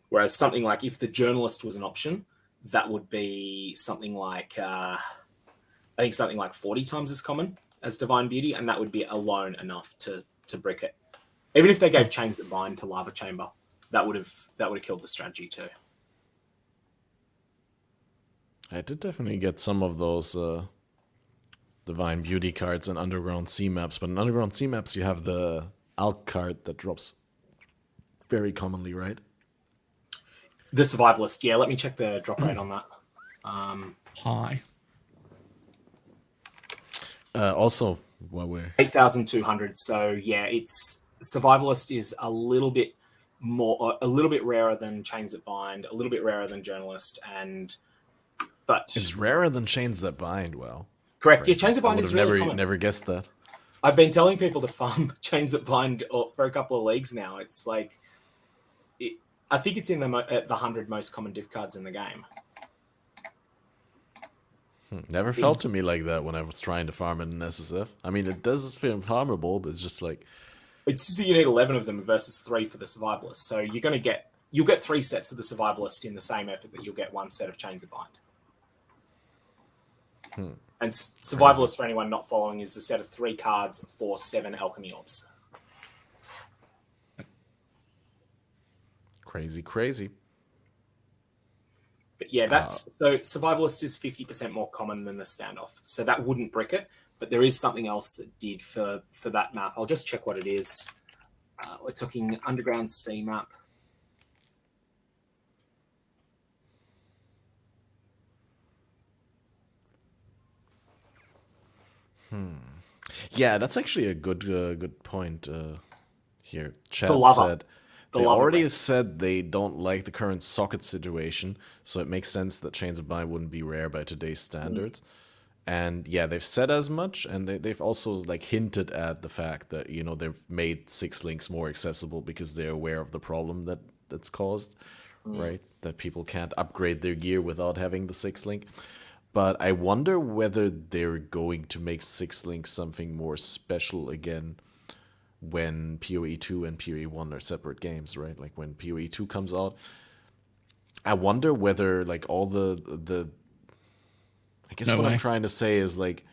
Whereas something like if the Journalist was an option, that would be something like I think something like 40 times as common as Divine Beauty, and that would be alone enough to brick it. Even if they gave Chains That Bind to Lava Chamber, that would have killed the strategy too. I did definitely get some of those Divine Beauty cards in Underground Sea maps, but in Underground Sea maps you have the Alk card that drops very commonly, right? The Survivalist, yeah. Let me check the drop rate on that. High. Also, while we're 8,200. So yeah, it's Survivalist is a little bit rarer than Chains That Bind, a little bit rarer than Journalist, but it's rarer than Chains That Bind. Wow, correct. Crazy. Yeah, Chains That Bind is really common. Never guessed that. I've been telling people to farm Chains That Bind for a couple of leagues now. It's like, I think it's in the 100 most common div cards in the game. Never felt to me like that when I was trying to farm it in SSF. I mean, it does feel farmable, but it's just like... It's just that you need 11 of them versus 3 for the Survivalist. So you'll get 3 sets of the Survivalist in the same effort that you'll get 1 set of Chains of Bind. And Survivalist, for anyone not following, is a set of 3 cards for 7 Alchemy Orbs. Crazy. But yeah, so Survivalist is 50% more common than the Standoff. So that wouldn't brick it, but there is something else that did for that map. I'll just check what it is. We're talking Underground Sea map. Yeah, that's actually a good point here. Chat said they already said they don't like the current socket situation, so it makes sense that Chains of Bind wouldn't be rare by today's standards. And yeah, they've said as much, and they've also like hinted at the fact that, you know, they've made 6 links more accessible because they're aware of the problem that's caused, right? That people can't upgrade their gear without having the 6 link. But I wonder whether they're going to make 6 links something more special again when PoE 2 and PoE 1 are separate games, right? Like when PoE 2 comes out, I wonder whether like all the I guess what I'm trying to say is like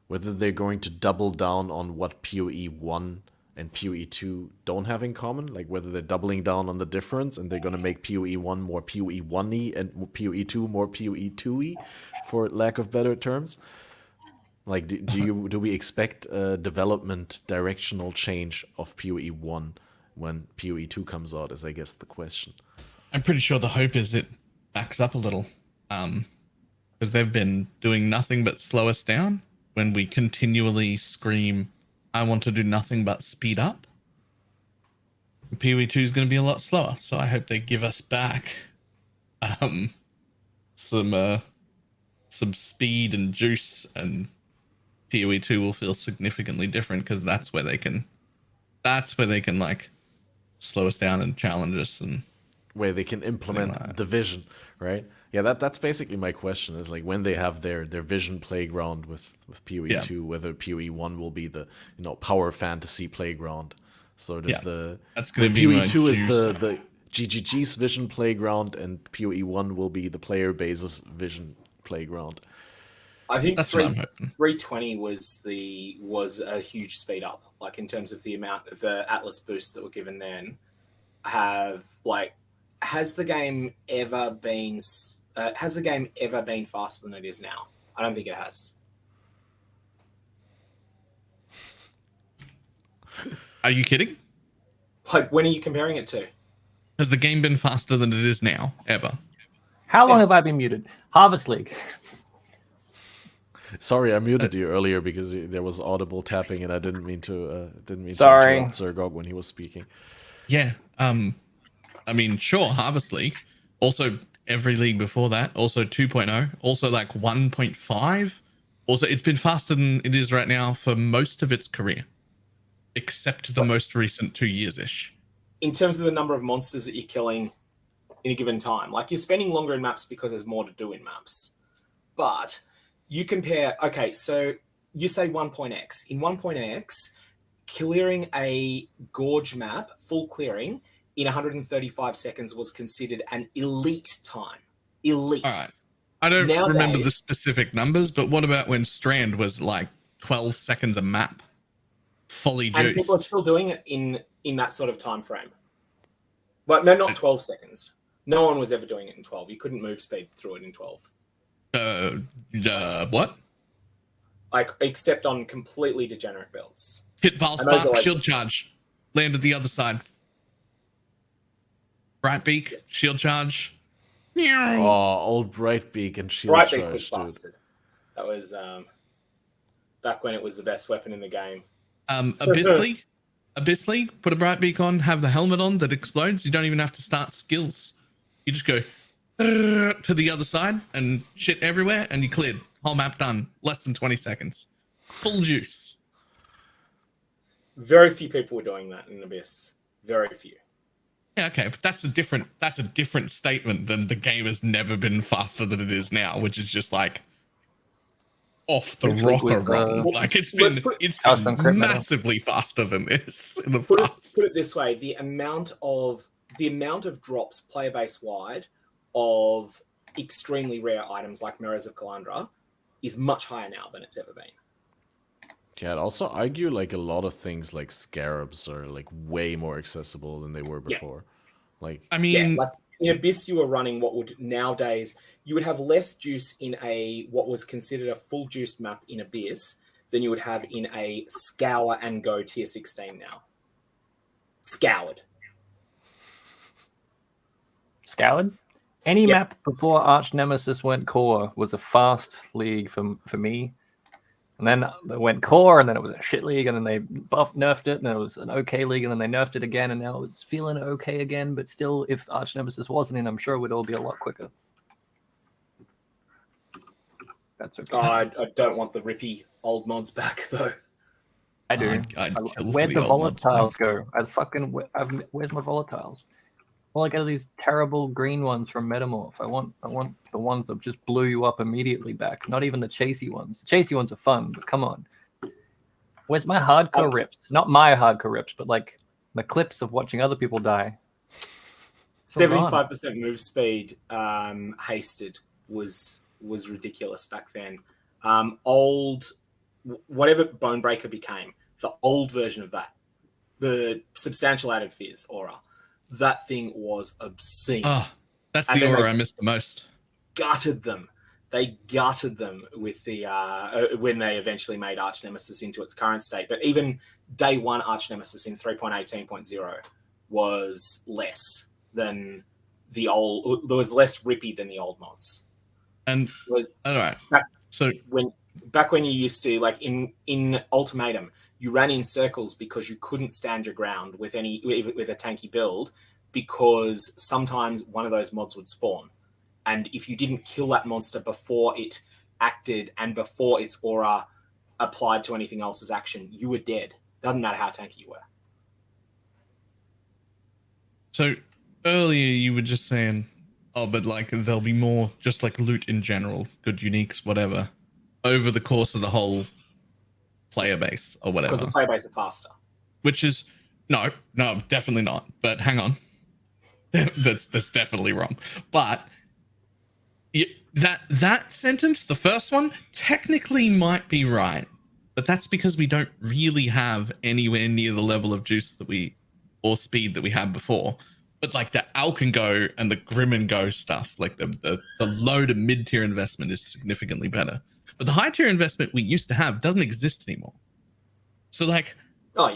whether they're going to double down on what PoE 1 and PoE 2 don't have in common, like whether they're doubling down on the difference and they're going to make PoE 1 more PoE 1y and PoE 2 more PoE 2y, for lack of better terms. Like, do we expect a development directional change of PoE 1 when PoE 2 comes out, is I guess the question. I'm pretty sure the hope is it backs up a little, because they've been doing nothing but slow us down when we continually scream, I want to do nothing but speed up. PoE 2 is going to be a lot slower, so I hope they give us back some speed and juice, and PoE 2 will feel significantly different because that's where they can like slow us down and challenge us, and where they can implement the vision, right? Yeah, that's basically my question, is like when they have their vision playground with PoE 2, whether PoE 1 will be the, you know, power fantasy playground. Sort of that's going to be PoE 2 is the GGG's vision playground, and PoE 1 will be the player base's vision playground. I think 320 was a huge speed up, like in terms of the amount of the Atlas boosts that were given then. Has the game ever been faster than it is now? I don't think it has. Are you kidding? Like, when are you comparing it to? Has the game been faster than it is now, ever? How long have I been muted? Harvest League. Sorry, I muted you earlier because there was audible tapping, and I didn't mean to Sorry. interrupt Sirgog when he was speaking. Yeah. I mean, sure, Harvest League. Also, every league before that. Also 2.0. Also like 1.5. Also, it's been faster than it is right now for most of its career, except the most recent 2 years ish. In terms of the number of monsters that you're killing in a given time, like you're spending longer in maps because there's more to do in maps. But you compare, okay, so you say 1.x. In 1.x, clearing a gorge map, full clearing, in 135 seconds was considered an elite time. Elite. All right. I don't remember the specific numbers, but what about when Strand was like 12 seconds a map? Fully juiced. And people are still doing it in that sort of time frame. But no, not 12 seconds. No one was ever doing it in 12. You couldn't move speed through it in 12. What? Like, except on completely degenerate builds. Hit Valspark, shield charge. Landed the other side. Bright Beak, shield charge. Oh, old Bright Beak and shield Bright charge, Beak was dude. busted. That was back when it was the best weapon in the game. Abyss League, put a Bright Beak on, have the helmet on that explodes. You don't even have to start skills. You just go to the other side and shit everywhere, and you cleared. Whole map done. Less than 20 seconds. Full juice. Very few people were doing that in Abyss. Very few. Yeah, okay, but that's a different statement than the game has never been faster than it is now, which is just like off the rocker wrong. Like it's been massively faster than this in the past. Put it this way: the amount of drops player base wide of extremely rare items like Mirrors of Kalandra is much higher now than it's ever been. Yeah, I'd also argue like a lot of things like scarabs are like way more accessible than they were before. Yeah. Like, I mean, like in Abyss, you were running what would nowadays you would have less juice in a what was considered a full juice map in Abyss than you would have in a Scour and Go tier 16 now. Scoured. Any map before Arch Nemesis went core was a fast league for me. And then they went core, and then it was a shit league, and then they nerfed it, and it was an okay league, and then they nerfed it again, and now it's feeling okay again. But still, if Arch Nemesis wasn't in, I'm sure it would all be a lot quicker. That's okay. I don't want the rippy old mods back, though. I do. Where'd the volatiles go? Where's my volatiles? Well, I get these terrible green ones from Metamorph. I want the ones that just blew you up immediately back. Not even the chasey ones. The chasey ones are fun, but come on. Where's my hardcore rips? Not my hardcore rips, but like the clips of watching other people die. 75% move speed hasted was ridiculous back then. Whatever Bonebreaker became, the old version of that, the substantial added fizz aura. That thing was obscene. Oh, that's the aura I missed the most. Gutted them. They gutted them with the when they eventually made Arch Nemesis into its current state. But even day one Arch Nemesis in 3.18.0 was less than the old. There was less rippy than the old mods. And all right, back when you used to like in Ultimatum. You ran in circles because you couldn't stand your ground with a tanky build because sometimes one of those mods would spawn. And if you didn't kill that monster before it acted and before its aura applied to anything else's action, you were dead. Doesn't matter how tanky you were. So earlier you were just saying, but like there'll be more just like loot in general, good uniques, whatever, over the course of the whole player base or whatever. Because the player base are faster. Which is no, definitely not. But hang on, that's definitely wrong. But that sentence, the first one, technically might be right, but that's because we don't really have anywhere near the level of juice or speed that we had before. But like the Alk and Go and the Grim and Go stuff, like the low to mid tier investment is significantly better. But the high tier investment we used to have doesn't exist anymore. So like,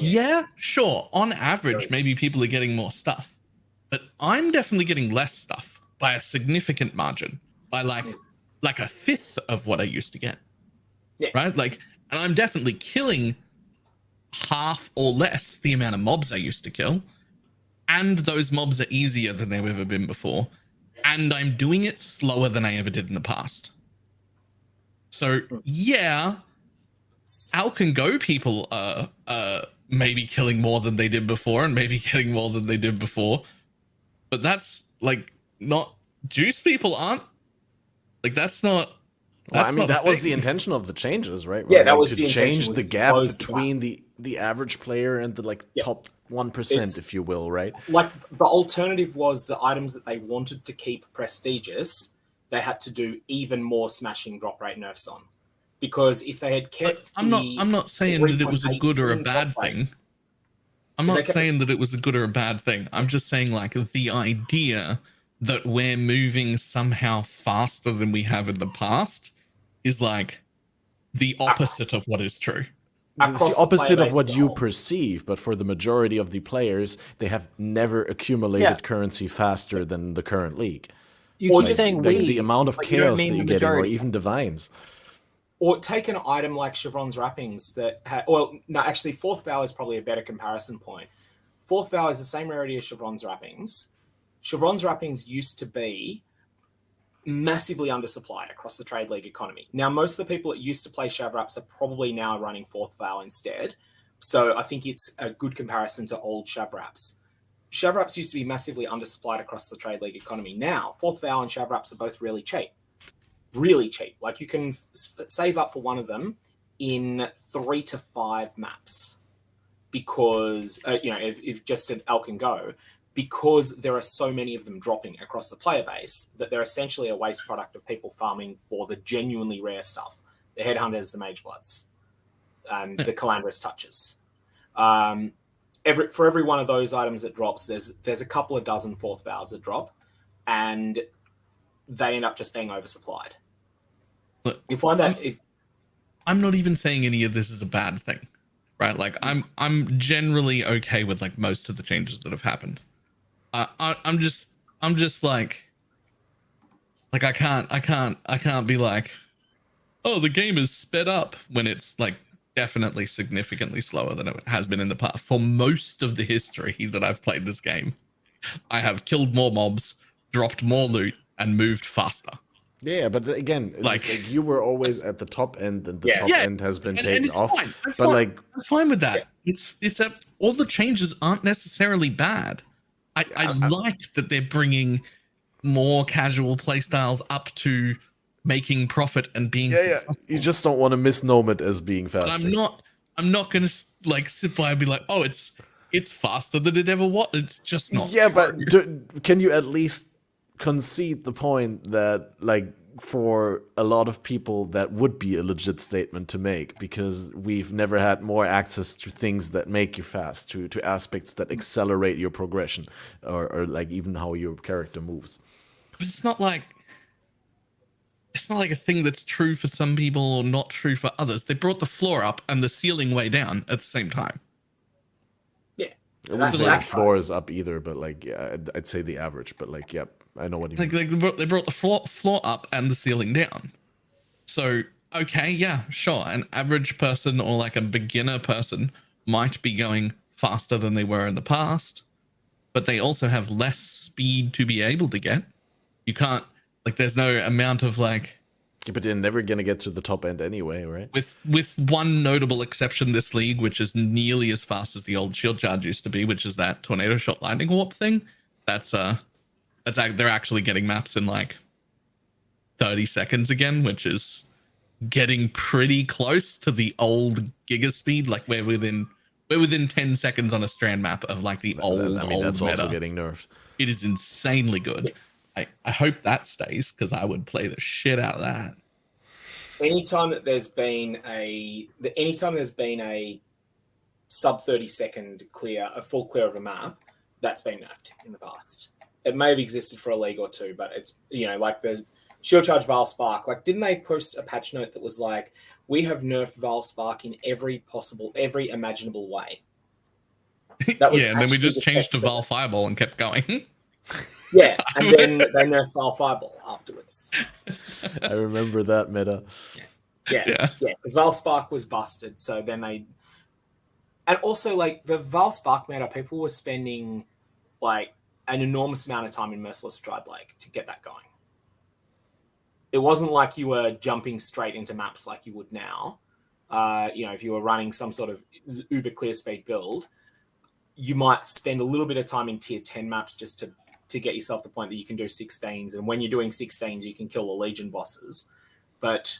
yeah, sure. On average, maybe people are getting more stuff, but I'm definitely getting less stuff by a significant margin, by like a fifth of what I used to get. Yeah. Right? Like, and I'm definitely killing half or less the amount of mobs I used to kill. And those mobs are easier than they've ever been before. And I'm doing it slower than I ever did in the past. So yeah, out and go people are maybe killing more than they did before and maybe getting more than they did before. But that's like not juice people aren't. Like that's not. Well, That's I mean, not a that was thing. the intention of the changes, right? Yeah, that like was to the intention, change was the to gap close the between the average player and the like top 1%, if you will, right? Like the alternative was the items that they wanted to keep prestigious, they had to do even more smashing drop rate nerfs on. Because if they had kept I'm not saying that it was a good or a bad thing. I'm not saying that it was a good or a bad thing. I'm just saying like the idea that we're moving somehow faster than we have in the past is like the opposite of what is true. It's the opposite of what you perceive, but for the majority of the players, they have never accumulated currency faster than the current league. Or just saying the amount of chaos that you're getting, or even divines. Or take an item like Chevron's Wrappings that actually, Fourth Vow is probably a better comparison point. Fourth Vow is the same rarity as Chevron's Wrappings. Chevron's Wrappings used to be massively undersupplied across the Trade League economy. Now, most of the people that used to play Shav Wraps are probably now running Fourth Vow instead. So I think it's a good comparison to old Shav Wraps. Shav Wraps used to be massively undersupplied across the Trade League economy. Now, Fourth Vow and Shav Wraps are both really cheap. Really cheap. Like you can save up for one of them in 3 to 5 maps because, if just an Elk and Go, because there are so many of them dropping across the player base that they're essentially a waste product of people farming for the genuinely rare stuff. The Headhunters, the Mage Bloods, the Calandrous Touches. For every one of those items that drops, there's a couple of dozen Fourth Vows that drop, and they end up just being oversupplied. Look, you find that I'm not even saying any of this is a bad thing, right? Like I'm generally okay with like most of the changes that have happened. I'm just like I can't be like, oh, the game is sped up when it's like definitely significantly slower than it has been in the past. For most of the history that I've played this game, I have killed more mobs, dropped more loot, and moved faster. Yeah, but again, like you were always at the top end, and the top end has been taken off. Fine. I'm fine with that. It's all the changes aren't necessarily bad. I like that they're bringing more casual playstyles up to making profit and being successful. You just don't want to misnomer it as being faster. But I'm not gonna like sit by and be like, oh, it's faster than it ever was. It's just not. Yeah, but can you at least concede the point that like for a lot of people that would be a legit statement to make, because we've never had more access to things that make you fast, to aspects that accelerate your progression, or like even how your character moves. But it's not like a thing that's true for some people or not true for others. They brought the floor up and the ceiling way down at the same time. Yeah, I wouldn't say the floor is up either, but like I'd say the average. But like, yep. I know what you mean. Like they brought the floor up and the ceiling down. So, okay, yeah, sure. An average person or like a beginner person might be going faster than they were in the past, but they also have less speed to be able to get. You can't, like, there's no amount of like... Yeah, but they're never going to get to the top end anyway, right? With one notable exception this league, which is nearly as fast as the old shield charge used to be, which is that tornado shot lightning warp thing. They're actually getting maps in like 30 seconds again, which is getting pretty close to the old Giga speed. Like we're within 10 seconds on a strand map of like the old that's meta. Also getting nerfed. It is insanely good. I hope that stays, because I would play the shit out of that. Anytime there's been a sub 30-second clear, a full clear of a map, that's been nerfed in the past. It may have existed for a league or two, but it's, like the Shield Charge Valspark. Like, didn't they post a patch note that was like, we have nerfed Valspark in every imaginable way? That was and then we just changed to Val Fireball and kept going. Yeah, and then they nerfed Val Fireball afterwards. I remember that meta. Yeah. Yeah. Because Valspark was busted, so then they, and also like the Valspark meta, people were spending like an enormous amount of time in Merciless Dried Lake to get that going. It wasn't like you were jumping straight into maps like you would now. If you were running some sort of uber clear speed build, you might spend a little bit of time in tier 10 maps just to get yourself to the point that you can do 16s. And when you're doing 16s, you can kill the Legion bosses. But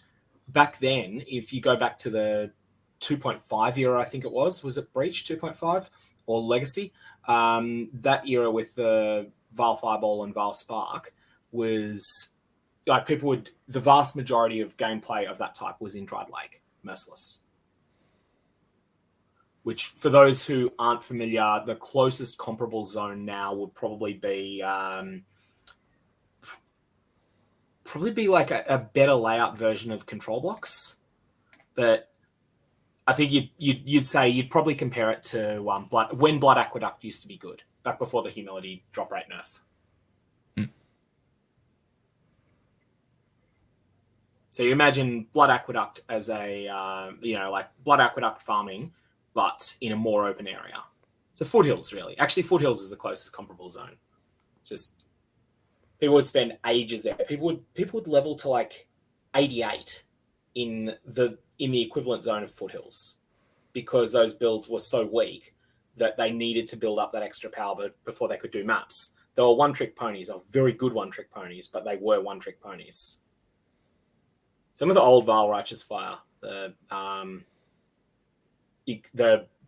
back then, if you go back to the 2.5 era, I think it was it Breach 2.5 or Legacy? That era with the Val Fireball and Val Spark was like the vast majority of gameplay of that type was in Dried Lake, Merciless. Which, for those who aren't familiar, the closest comparable zone now would probably be like a better layout version of Control Blocks. But I think you'd say you'd probably compare it to when Blood Aqueduct used to be good, back before the humility drop rate nerf. So you imagine Blood Aqueduct as a like Blood Aqueduct farming, but in a more open area. So Foothills, really. Actually, Foothills is the closest comparable zone. Just people would spend ages there. People would level to like 88 in the equivalent zone of Foothills, because those builds were so weak that they needed to build up that extra power before they could do maps. They were one-trick ponies, or very good one-trick ponies, but they were one-trick ponies. Some of the old Vile Righteous Fire, the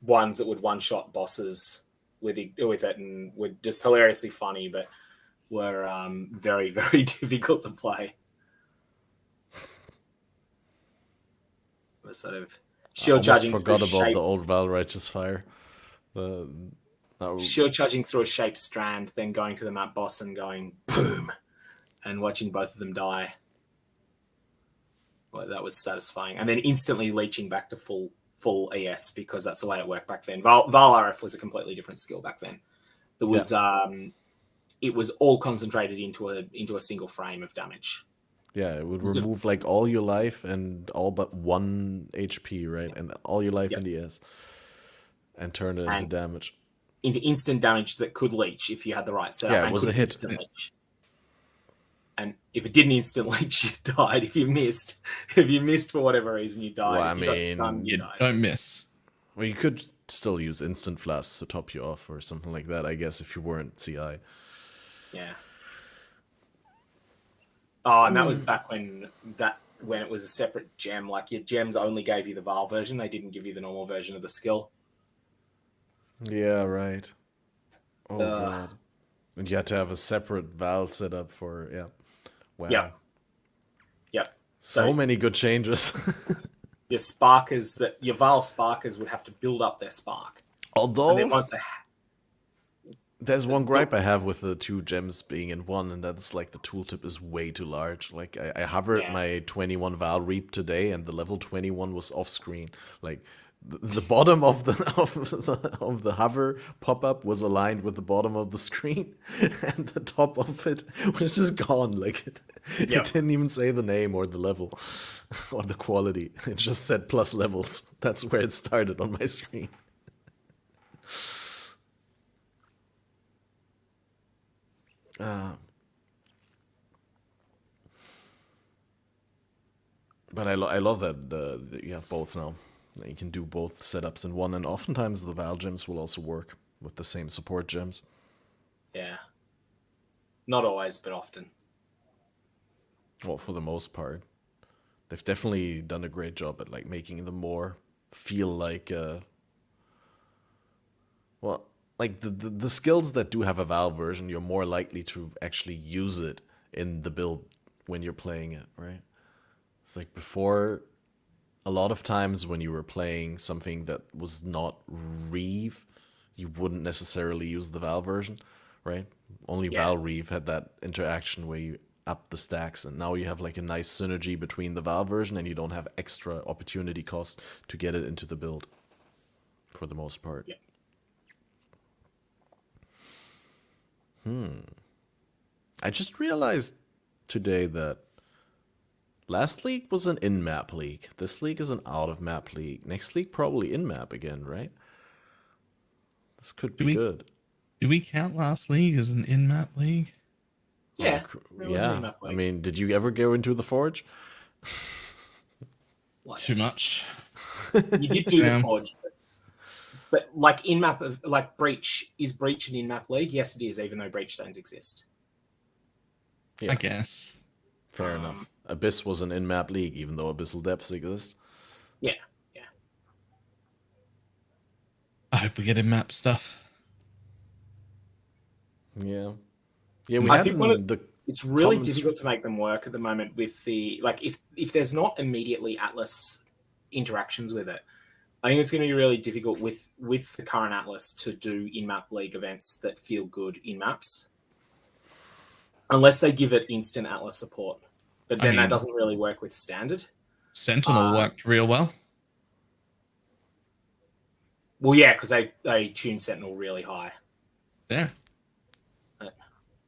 ones that would one-shot bosses with it and were just hilariously funny, but were very, very difficult to play. It was sort of shield charging. I forgot about the old Vile Righteous Fire. Shield charging through a shaped strand, then going to the map boss and going boom, and watching both of them die. Well, that was satisfying, and then instantly leeching back to full ES, because that's the way it worked back then. Val RF was a completely different skill back then. It was it was all concentrated into a single frame of damage. Yeah, it would remove like all your life and all but 1 HP, right? And all your life in the ES, and turn it into damage. Into instant damage that could leech if you had the right setup. Yeah, it was a hit. Leech. And if it didn't instant leech, you died. If you missed for whatever reason, you died. Well, I if you got mean, stunned, you died. Don't miss. Well, you could still use instant flasks to top you off or something like that, I guess, if you weren't CI. Yeah. Oh, and that was back when it was a separate gem. Like, your gems only gave you the Val version. They didn't give you the normal version of the skill. Yeah, right. Oh, God. And you had to have a separate Val setup for, Wow. Yep. So many good changes. Your Val Sparkers would have to build up their spark. Although, and then once there's one gripe I have with the 2 gems being in one, and that's like the tooltip is way too large. Like, I hovered my 21 Val Reap today, and the level 21 was off screen. Like, the bottom of the hover pop-up was aligned with the bottom of the screen, and the top of it was just gone. Like, it didn't even say the name or the level or the quality. It just said plus levels. That's where it started on my screen. But I love that you have both now. You can do both setups in one, and oftentimes the Val gems will also work with the same support gems. Yeah. Not always, but often. Well, for the most part. They've definitely done a great job at like making them more feel like like the skills that do have a Val version, you're more likely to actually use it in the build when you're playing it, right? It's like before, a lot of times when you were playing something that was not Reeve, you wouldn't necessarily use the Val version, right? Only Val Reeve had that interaction where you up the stacks, and now you have like a nice synergy between the Val version, and you don't have extra opportunity cost to get it into the build, for the most part. Yeah. I just realized today that Last league was an in-map league. This league is an out-of-map league. Next league probably in-map again, right? This could be good. Do we count last league as an in-map league? Yeah. Yeah. I mean, did you ever go into the Forge? Too much. You did do the Forge. But like in-map, like Breach, is Breach an in-map league? Yes, it is, even though Breach stones exist. Yeah. I guess. Fair enough. Abyss was an in-map league, even though Abyssal Depths exist. Yeah. I hope we get in-map stuff. Yeah. Yeah, we have it's really difficult to make them work at the moment with the, like, if there's not immediately Atlas interactions with it, I think it's going to be really difficult with the current Atlas to do in-map league events that feel good in maps. Unless they give it instant Atlas support. But then that doesn't really work with standard. Sentinel worked real well. Well, yeah, because they tune Sentinel really high. Yeah.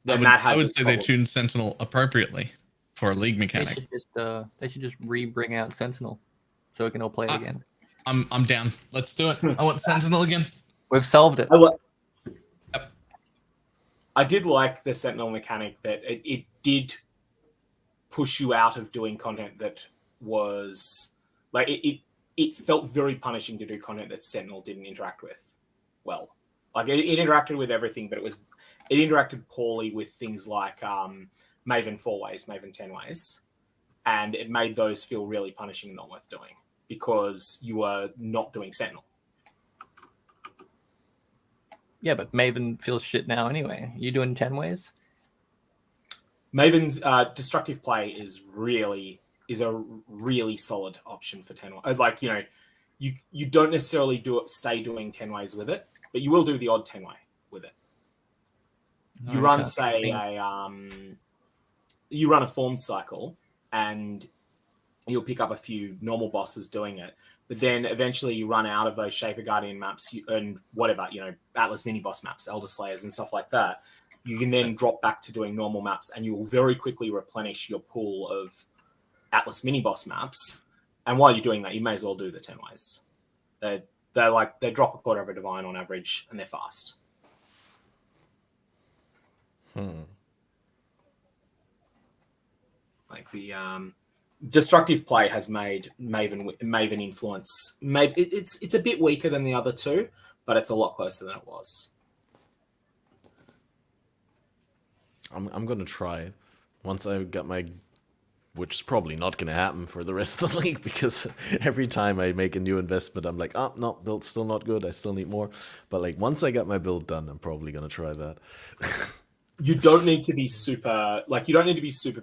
I would say they tuned Sentinel appropriately for a league mechanic. They should just bring out Sentinel so we can all play it again. I'm down. Let's do it. I want Sentinel again. We've solved it. I did like the Sentinel mechanic that it did push you out of doing content that was like it felt very punishing to do content that Sentinel didn't interact with well. Like it interacted with everything, but it interacted poorly with things like Maven 4-ways, Maven 10-ways, and it made those feel really punishing and not worth doing because you were not doing Sentinel. Yeah, but Maven feels shit now anyway. You doing 10-ways? Maven's destructive play is a really solid option for 10 ways. Like, you don't necessarily stay doing 10 ways with it, but you will do the odd 10 way with it. You run, say, you run a form cycle and you'll pick up a few normal bosses doing it, but then eventually you run out of those Shaper Guardian maps and whatever, Atlas mini boss maps, Elder Slayers and stuff like that. You can then drop back to doing normal maps and you will very quickly replenish your pool of Atlas mini boss maps. And while you're doing that, you may as well do the 10 ways. They drop a quarter of a divine on average and they're fast. Like the destructive play has made Maven influence. It's a bit weaker than the other two, but it's a lot closer than it was. I'm gonna try it once I got my, which is probably not gonna happen for the rest of the league because every time I make a new investment, I'm like, oh no, build's still not good. I still need more. But like once I got my build done, I'm probably gonna try that. You don't need to be super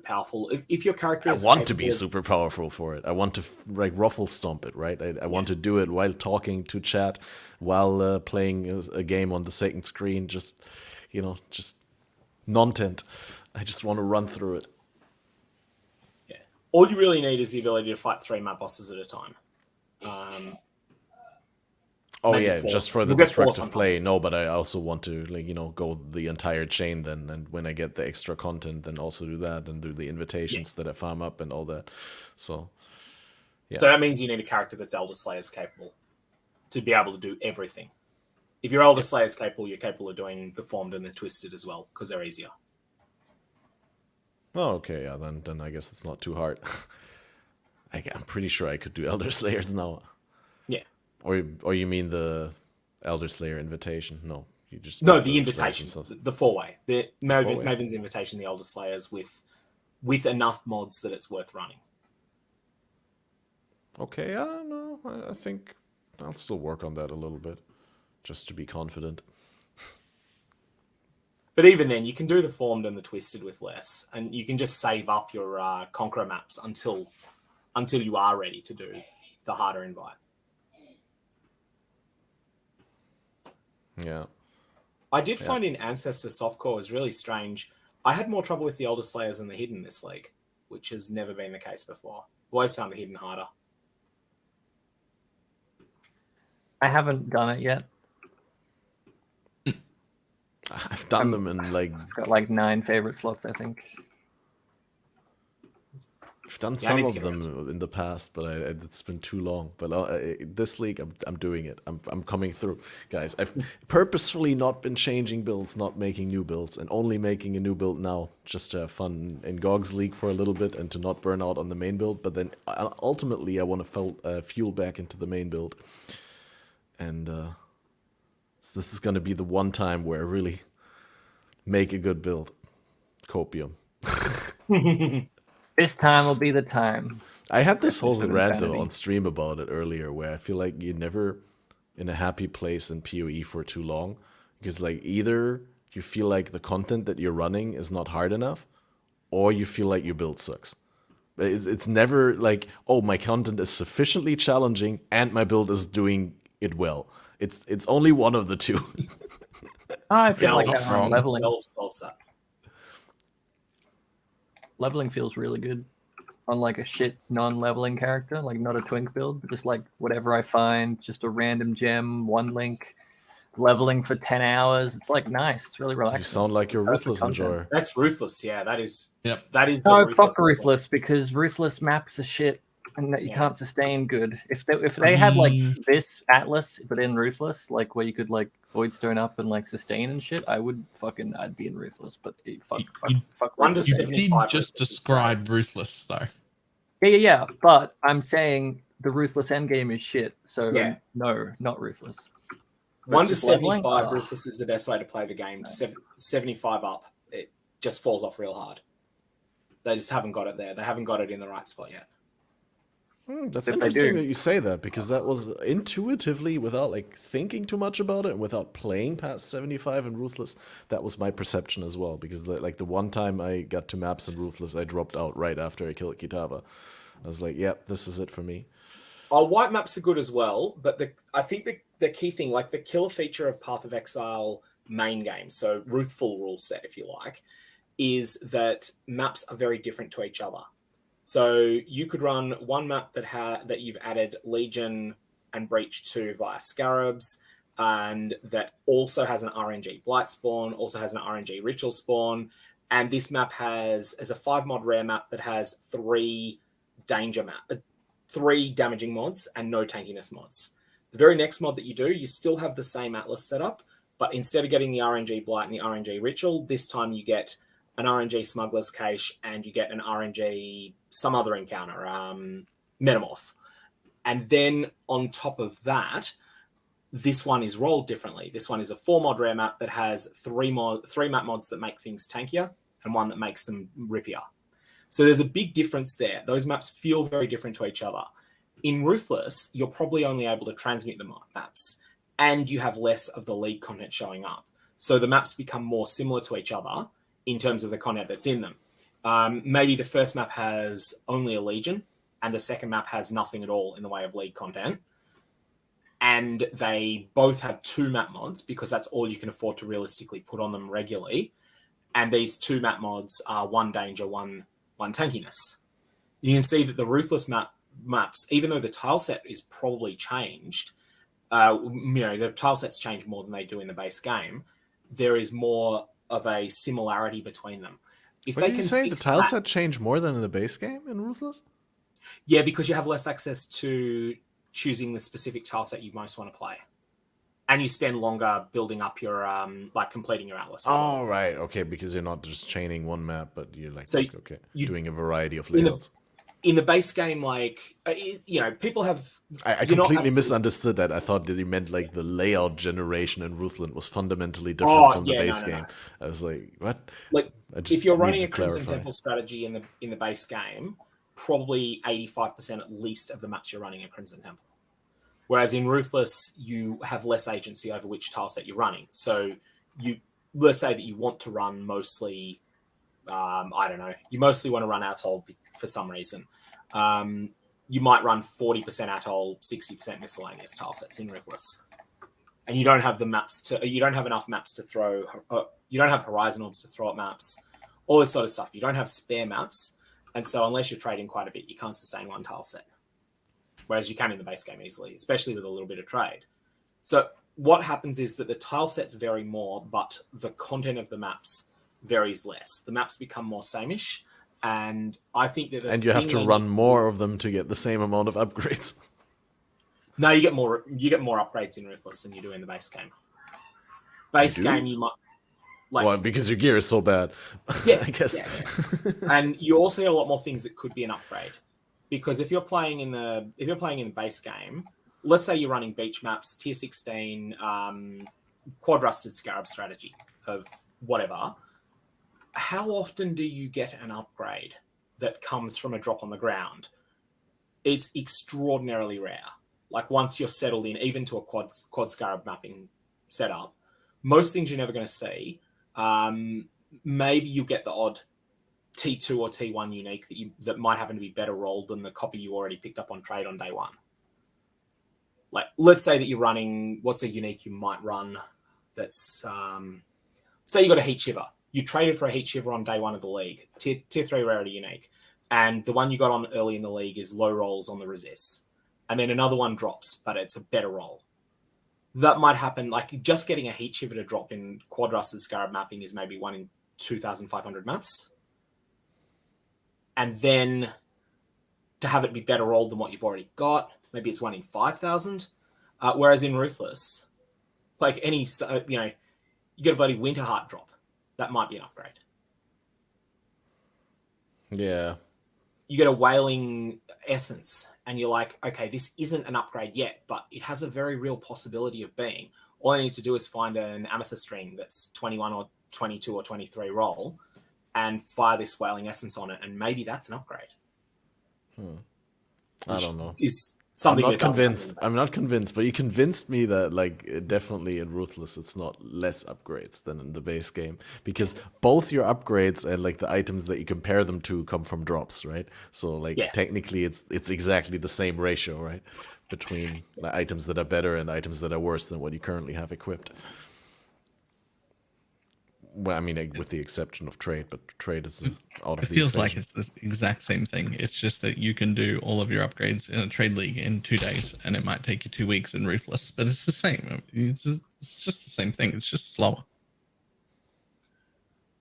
powerful. If your character is to be super powerful for it. I want to ruffle stomp it, right? I want to do it while talking to chat, while playing a game on the second screen. Just non-tent. I just want to run through it. Yeah. All you really need is the ability to fight 3 map bosses at a time. Just for the destructive play. No, but I also want to go the entire chain then, and when I get the extra content, then also do that and do the invitations that I farm up and all that. So, yeah. So that means you need a character that's Elder Slayers capable to be able to do everything. If you're Elder Slayers capable, you're capable of doing the formed and the twisted as well because they're easier. Oh, okay, yeah. Then I guess it's not too hard. I'm pretty sure I could do Elder Slayers now. Yeah. Or you mean the Elder Slayer invitation? No, you just the invitation, the 4-way, the Maven's invitation, the Elder Slayers with enough mods that it's worth running. Okay, I don't know. I think I'll still work on that a little bit, just to be confident. But even then, you can do the formed and the twisted with less, and you can just save up your Conqueror maps until you are ready to do the harder invite. Yeah. I did find in Ancestor softcore was really strange. I had more trouble with the Elder Slayers than the Hidden this league, which has never been the case before. I've always found the Hidden harder. I haven't done it yet. I've done them in I've got 9 favorite slots, I think. I've done Yeah, I some need to of get them in the past, but it's been too long. But this league, I'm doing it. I'm coming through, guys. I've purposefully not been changing builds, not making new builds, and only making a new build now just to have fun in GOG's league for a little bit and to not burn out on the main build. But then ultimately, I want to fuel back into the main build, and so this is going to be the one time where I really make a good build. Copium. This time will be the time. I had this whole With rant insanity. on stream about it earlier, where I feel like you're never in a happy place in PoE for too long, because like either you feel like the content that you're running is not hard enough, or you feel like your build sucks. It's never like, oh, my content is sufficiently challenging and my build is doing it well. It's only one of the two. I feel Yeah, like not that wrong. leveling. solves that. Leveling feels really good on like a shit non-leveling character, like not a twink build, but just like whatever I find, just a random gem, one link, leveling for 10 hours. It's like nice. It's really relaxing. You sound like you're a Perfect Ruthless content. enjoyer. That's Ruthless. Yeah, that is. Yep. That is the No, Ruthless. fuck Ruthless, because Ruthless maps are shit and that you Yeah. can't sustain good. If they had like this Atlas, but in Ruthless, like where you could like Voidstone up and like sustain and shit, I'd be in Ruthless. But fuck One to Ruthless. You 75 did just Ruthless is describe Ruthless, though. Yeah. But I'm saying the Ruthless endgame is shit. So Yeah. no, not Ruthless. 1 to Just leveling? 75 Oh. Ruthless is the best way to play the game. Nice. 75 up, it just falls off real hard. They just haven't got it there. They haven't got it in the right spot yet. That's If they interesting do. that you say that, because that was intuitively, without like thinking too much about it and without playing past 75 and Ruthless, that was my perception as well. Because the one time I got to maps in Ruthless, I dropped out right after I killed Kitava. I was like, yep, this is it for me. White maps are good as well, but I think the key thing, like the killer feature of Path of Exile main game, so Ruthful rule set, if you like, is that maps are very different to each other. So you could run one map that you've added Legion and Breach to via Scarabs, and that also has an RNG Blight spawn, also has an RNG Ritual spawn, and this map has a 5-mod rare map that has 3 damaging mods and no tankiness mods. The very next mod that you do, you still have the same Atlas setup, but instead of getting the RNG Blight and the RNG Ritual, this time you get an RNG Smuggler's Cache and you get an RNG some other encounter, Metamorph. And then on top of that, this one is rolled differently. This one is a 4-mod rare map that has 3 map mods that make things tankier and one that makes them rippier. So there's a big difference there. Those maps feel very different to each other. In Ruthless, you're probably only able to transmute the maps, and you have less of the league content showing up. So the maps become more similar to each other in terms of the content that's in them. Maybe the first map has only a Legion, and the second map has nothing at all in the way of league content. And they both have 2 map mods, because that's all you can afford to realistically put on them regularly. And these 2 map mods are 1 danger, one tankiness. You can see that the Ruthless maps, even though the tile set is probably changed, the tile sets change more than they do in the base game, there is more of a similarity between them. What are you saying? The tile set changed more than in the base game in Ruthless? Yeah, because you have less access to choosing the specific tile set you most want to play. And you spend longer building up your, completing your Atlas. Oh, right. Okay, because you're not just chaining one map, but you're doing a variety of layouts. In the base game, people have... I completely misunderstood that. I thought that you meant like the layout generation in Ruthless was fundamentally different from the base game. No. I was like, what? Like, if you're running a Crimson Temple strategy in the base game, probably 85% at least of the maps you're running are Crimson Temple. Whereas in Ruthless, you have less agency over which tile set you're running. So let's say that you want to run mostly, you mostly want to run Atoll for some reason. You might run 40% Atoll, 60% miscellaneous tile sets in Ruthless. And you don't have you don't have enough maps to throw, you don't have Horizon Orbs to throw at maps, all this sort of stuff. You don't have spare maps. And so unless you're trading quite a bit, you can't sustain one tile set. Whereas you can in the base game easily, especially with a little bit of trade. So what happens is that the tile sets vary more, but the content of the maps varies less. The maps become more sameish, And I think that and you have to run more of them to get the same amount of upgrades. No, you get more upgrades in Ruthless than you do in the base game. Base game, you might well, because your gear is so bad. Yeah, I guess. Yeah. And you also get a lot more things that could be an upgrade. Because if you're playing in the base game, let's say you're running beach maps, tier 16, quad rusted scarab strategy of whatever. How often do you get an upgrade that comes from a drop on the ground? It's extraordinarily rare. Like once you're settled in, even to a quad scarab mapping setup, most things you're never going to see. Maybe you get the odd T2 or T1 unique that might happen to be better rolled than the copy you already picked up on trade on day one. Like, let's say that you're running, what's a unique you might run that's, say you got a Heat Shiver. You traded for a Heat Shiver on day one of the league, tier 3 rarity unique. And the one you got on early in the league is low rolls on the resist. And then another one drops, but it's a better roll. That might happen, like just getting a Heat Shiver to drop in quad rusted scarab mapping is maybe 1 in 2,500 maps. And then to have it be better rolled than what you've already got, maybe it's 1 in 5,000. Whereas in Ruthless, like you get a bloody Winter Heart drop. That might be an upgrade. Yeah. You get a Wailing Essence, and you're like, okay, this isn't an upgrade yet, but it has a very real possibility of being. All I need to do is find an Amethyst ring that's 21 or 22 or 23 roll, and fire this Wailing Essence on it, and maybe that's an upgrade. I don't know. Is something I'm not convinced. I'm not convinced, but you convinced me that, like, definitely in Ruthless, it's not less upgrades than in the base game, because both your upgrades and like the items that you compare them to come from drops, right? So, like, technically, it's exactly the same ratio, right, between the items that are better and items that are worse than what you currently have equipped. Well, I mean, with the exception of trade, but trade is out of the equation. It feels like it's the exact same thing. It's just that you can do all of your upgrades in a trade league in 2 days, and it might take you 2 weeks in Ruthless, but it's the same. It's just the same thing. It's just slower.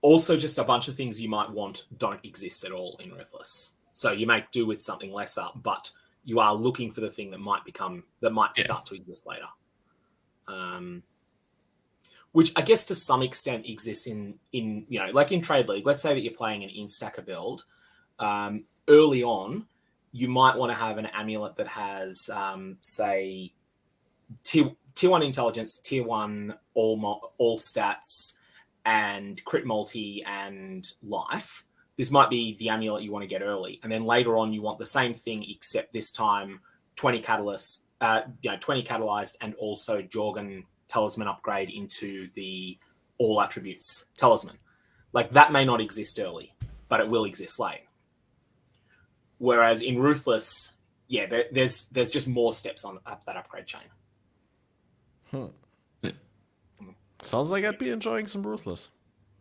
Also, just a bunch of things you might want don't exist at all in Ruthless. So you make do with something lesser, but you are looking for the thing that might start to exist later. Which I guess to some extent exists in like in Trade League. Let's say that you're playing an in-stacker build. Early on, you might want to have an amulet that has, say, tier 1 intelligence, tier 1 all stats, and crit multi and life. This might be the amulet you want to get early. And then later on, you want the same thing, except this time 20 catalyst, 20 catalyzed, and also Jorgen talisman upgrade into the all attributes talisman. Like that may not exist early, but it will exist late. Whereas in Ruthless, there's just more steps on up that upgrade chain. Sounds like I'd be enjoying some Ruthless.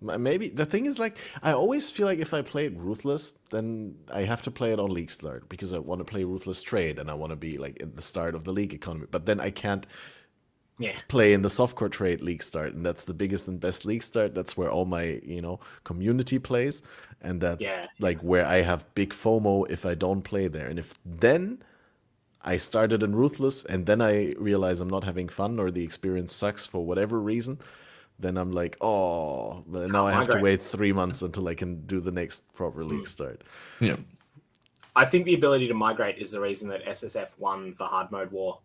Maybe the thing is, like, I always feel like if I played Ruthless, then I have to play it on League Start because I want to play Ruthless Trade and I want to be like at the start of the league economy. But then I can't play in the softcore trade league start, and that's the biggest and best league start. That's where all my community plays, and that's like where I have big FOMO if I don't play there. And if then I started in Ruthless and then I realize I'm not having fun or the experience sucks for whatever reason, then I'm like, oh, now I have to wait 3 months until I can do the next proper league start. Yeah, I think the ability to migrate is the reason that SSF won the hard mode war.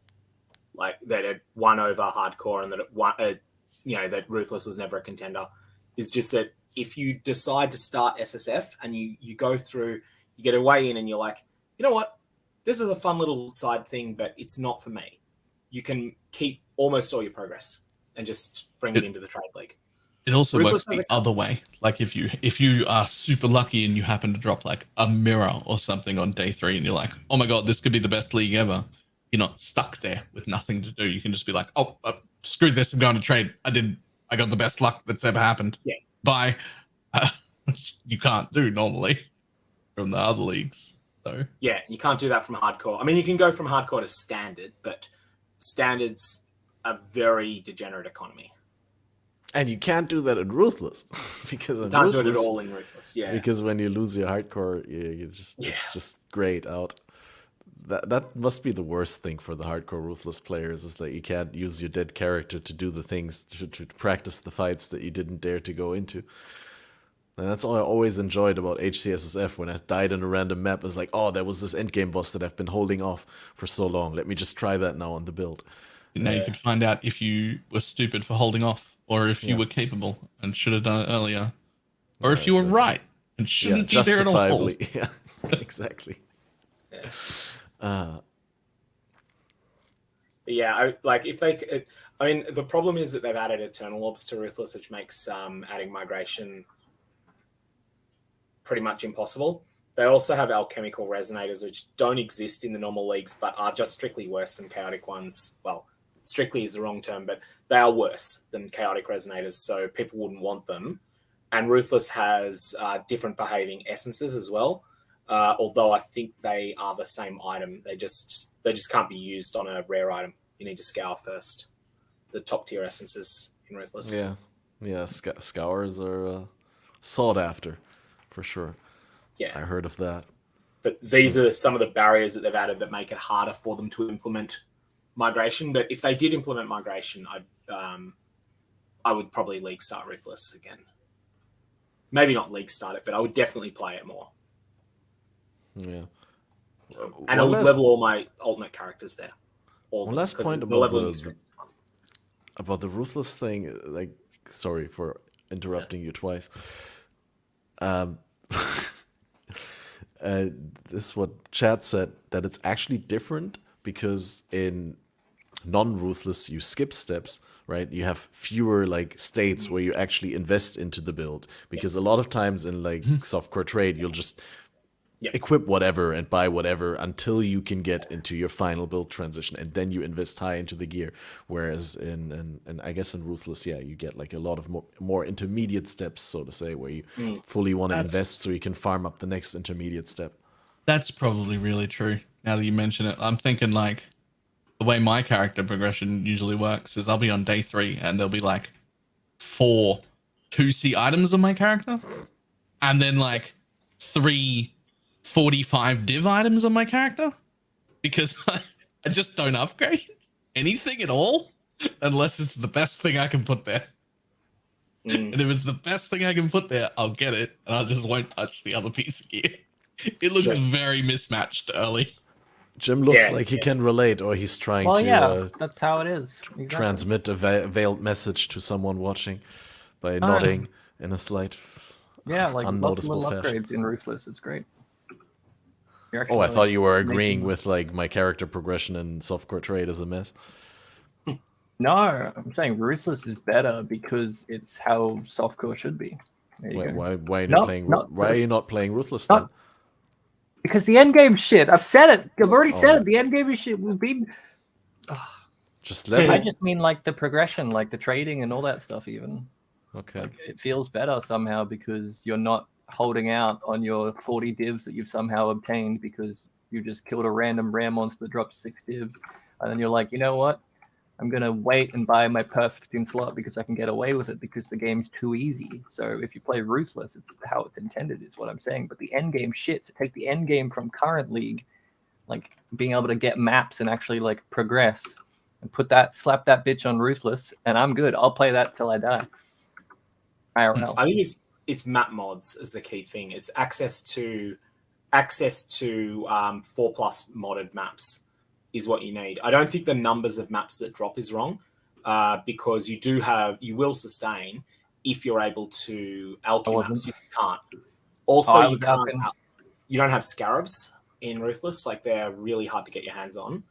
Like that it won over hardcore, and that it won, that Ruthless was never a contender. Is just that if you decide to start SSF and you go through, you get a way in, and you're like, you know what, this is a fun little side thing, but it's not for me. You can keep almost all your progress and just bring it into the trade league. It also Ruthless works the other way. Like if you are super lucky and you happen to drop like a mirror or something on day 3, and you're like, oh my god, this could be the best league ever. You're not stuck there with nothing to do. You can just be like, oh, screw this. I'm going to trade. I got the best luck that's ever happened. Yeah. Bye. You can't do normally from the other leagues. So yeah, you can't do that from hardcore. I mean, you can go from hardcore to standard, but standard's a very degenerate economy. And you can't do that in Ruthless because in Can't do it Ruthless, at all in Ruthless. Yeah. because when you lose your hardcore, it's just grayed out. That must be the worst thing for the hardcore Ruthless players, is that you can't use your dead character to do the things, to practice the fights that you didn't dare to go into. And that's all I always enjoyed about HCSSF. When I died on a random map, it's like, oh, there was this endgame boss that I've been holding off for so long. Let me just try that now on the build. Now you could find out if you were stupid for holding off, or if you were capable and should have done it earlier, or if you were right and shouldn't be there at all. Justifiably. Yeah, exactly. Yeah, I mean, the problem is that they've added Eternal Orbs to Ruthless, which makes adding migration pretty much impossible. They also have alchemical resonators, which don't exist in the normal leagues, but are just strictly worse than chaotic ones. Well, strictly is the wrong term, but they are worse than chaotic resonators, so people wouldn't want them. And Ruthless has different behaving essences as well. Although I think they are the same item, they just can't be used on a rare item. You need to scour first. The top tier essences in Ruthless. Yeah. Scours are sought after, for sure. Yeah, I heard of that. But these are some of the barriers that they've added that make it harder for them to implement migration. But if they did implement migration, I would probably league start Ruthless again. Maybe not league start it, but I would definitely play it more. Yeah. And I would level all my alternate characters there. One last point about the Ruthless thing, like, sorry for interrupting you twice. This is what Chad said, that it's actually different because in non-Ruthless you skip steps, right? You have fewer like states where you actually invest into the build, because a lot of times in like softcore trade you'll just equip whatever and buy whatever until you can get into your final build transition, and then you invest high into the gear. Whereas in I guess in Ruthless, you get like a lot of more intermediate steps, so to say, where you fully want to invest so you can farm up the next intermediate step. That's probably really true. Now that you mention it, I'm thinking like the way my character progression usually works is I'll be on day 3 and there'll be like 4 2C items on my character, and then like 3 45 div items on my character, because I just don't upgrade anything at all unless it's the best thing I can put there. And if it's the best thing I can put there, I'll get it, and I just won't touch the other piece of gear. It looks very mismatched early. Jim looks like he can relate, or he's trying to that's how it is. Exactly. Transmit a veiled message to someone watching by nodding in a slight like unnoticeable little fashion. upgrades in Ruthless. It's great. I thought you were agreeing with like my character progression in softcore trade is a mess. No, I'm saying Ruthless is better because it's how softcore should be. Why are you not playing Ruthless then? Because the endgame shit. I've said it. I've already said it. The endgame is shit. We've been. I just mean like the progression, like the trading and all that stuff. Even like, it feels better somehow because you're not holding out on your 40 divs that you've somehow obtained because you just killed a random rare monster that dropped 6 divs, and then you're like, you know what? I'm going to wait and buy my perfect in slot because I can get away with it because the game's too easy. So if you play Ruthless, it's how it's intended is what I'm saying. But the end game shit, so take the end game from current league, like being able to get maps and actually like progress and slap that bitch on Ruthless, and I'm good. I'll play that till I die. IRL. I think it's map mods is the key thing. It's access to 4+ modded maps is what you need. I don't think the numbers of maps that drop is wrong, because you will sustain if you're able to alchemy maps. You can't. Also, you don't have scarabs in Ruthless. Like, they're really hard to get your hands on.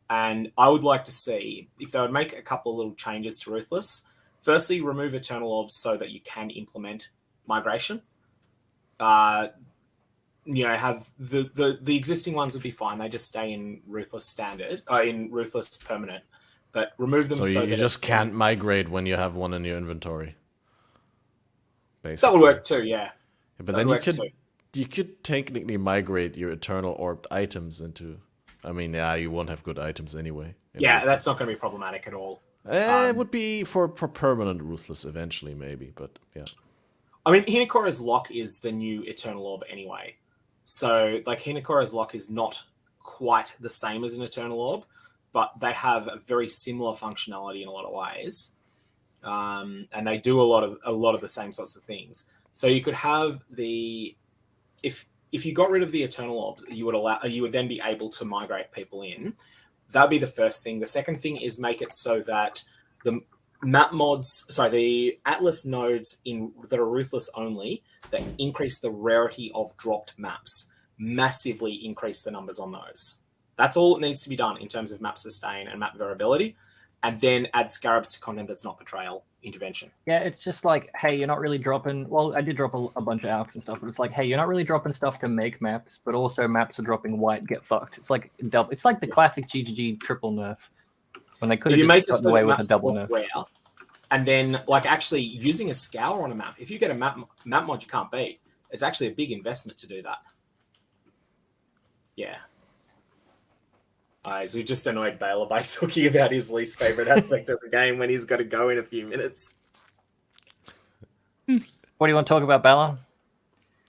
And I would like to see if they would make a couple of little changes to Ruthless. Firstly, remove Eternal Orbs so that you can implement migration. Have the existing ones would be fine. They just stay in Ruthless standard, in Ruthless permanent, but remove them. So you just can't migrate when you have one in your inventory. Basically. That would work too, yeah. But then you could technically migrate your Eternal Orbed items into. I mean, you won't have good items anyway. Yeah, that's not going to be problematic at all. It would be for permanent Ruthless eventually, maybe, but yeah. I mean, Hinakora's Lock is the new Eternal Orb anyway. So, like, Hinakora's Lock is not quite the same as an Eternal Orb, but they have a very similar functionality in a lot of ways. And they do a lot of the same sorts of things. So you could have if you got rid of the Eternal Orbs, you would then be able to migrate people in. That'd be the first thing. The second thing is make it so that the Atlas nodes that are Ruthless only, that increase the rarity of dropped maps, massively increase the numbers on those. That's all that needs to be done in terms of map sustain and map variability, and then add scarabs to content that's not betrayal intervention. Yeah, it's just like, hey, you're not really dropping. Well, I did drop a bunch of alks and stuff, but it's like, hey, you're not really dropping stuff to make maps, but also maps are dropping white, get fucked. It's like double. It's like the classic GGG triple nerf when they could have just gotten away with a double nerf. Rare, and then, like, actually using a scour on a map. If you get a map mod you can't beat, it's actually a big investment to do that. Yeah. So we just annoyed Balor by talking about his least favorite aspect of the game when he's got to go in a few minutes. What do you want to talk about, Balor?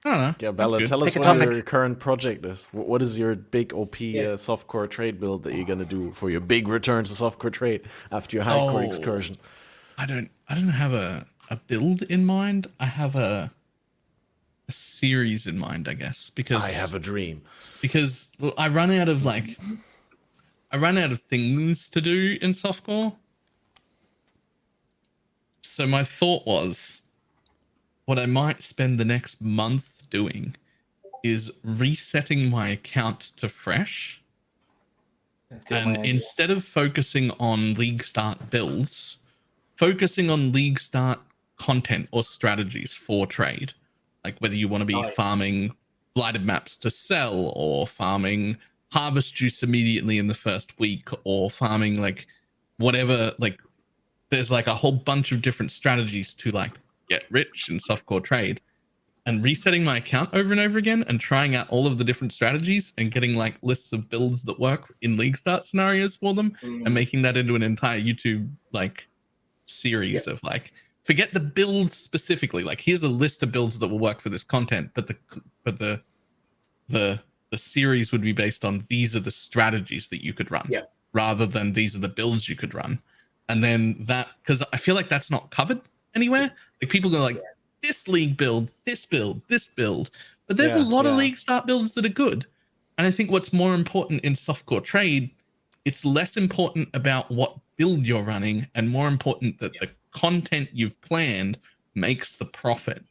I don't know. Yeah, Bella, tell us what your current project is. What is your big OP softcore trade build that you're gonna do for your big return to softcore trade after your hardcore excursion? I don't have a build in mind. I have a series in mind, I guess, because I have a dream. Because I run out of things to do in softcore. So my thought was, what I might spend the next month doing is resetting my account to fresh. And instead of focusing on league start builds, focusing on league start content or strategies for trade. Like whether you want to be farming blighted maps to sell, or farming harvest juice immediately in the first week, or farming like whatever, like there's like a whole bunch of different strategies to like get rich in softcore trade, and resetting my account over and over again and trying out all of the different strategies and getting like lists of builds that work in league start scenarios for them, and making that into an entire YouTube like series of like, forget the builds specifically, like here's a list of builds that will work for this content, but the series would be based on these are the strategies that you could run, rather than these are the builds you could run. And then that, because I feel like that's not covered anywhere. Like people go like, this league build, this build, this build, but there's a lot of league start builds that are good. And I think what's more important in softcore trade, it's less important about what build you're running and more important that the content you've planned makes the profit.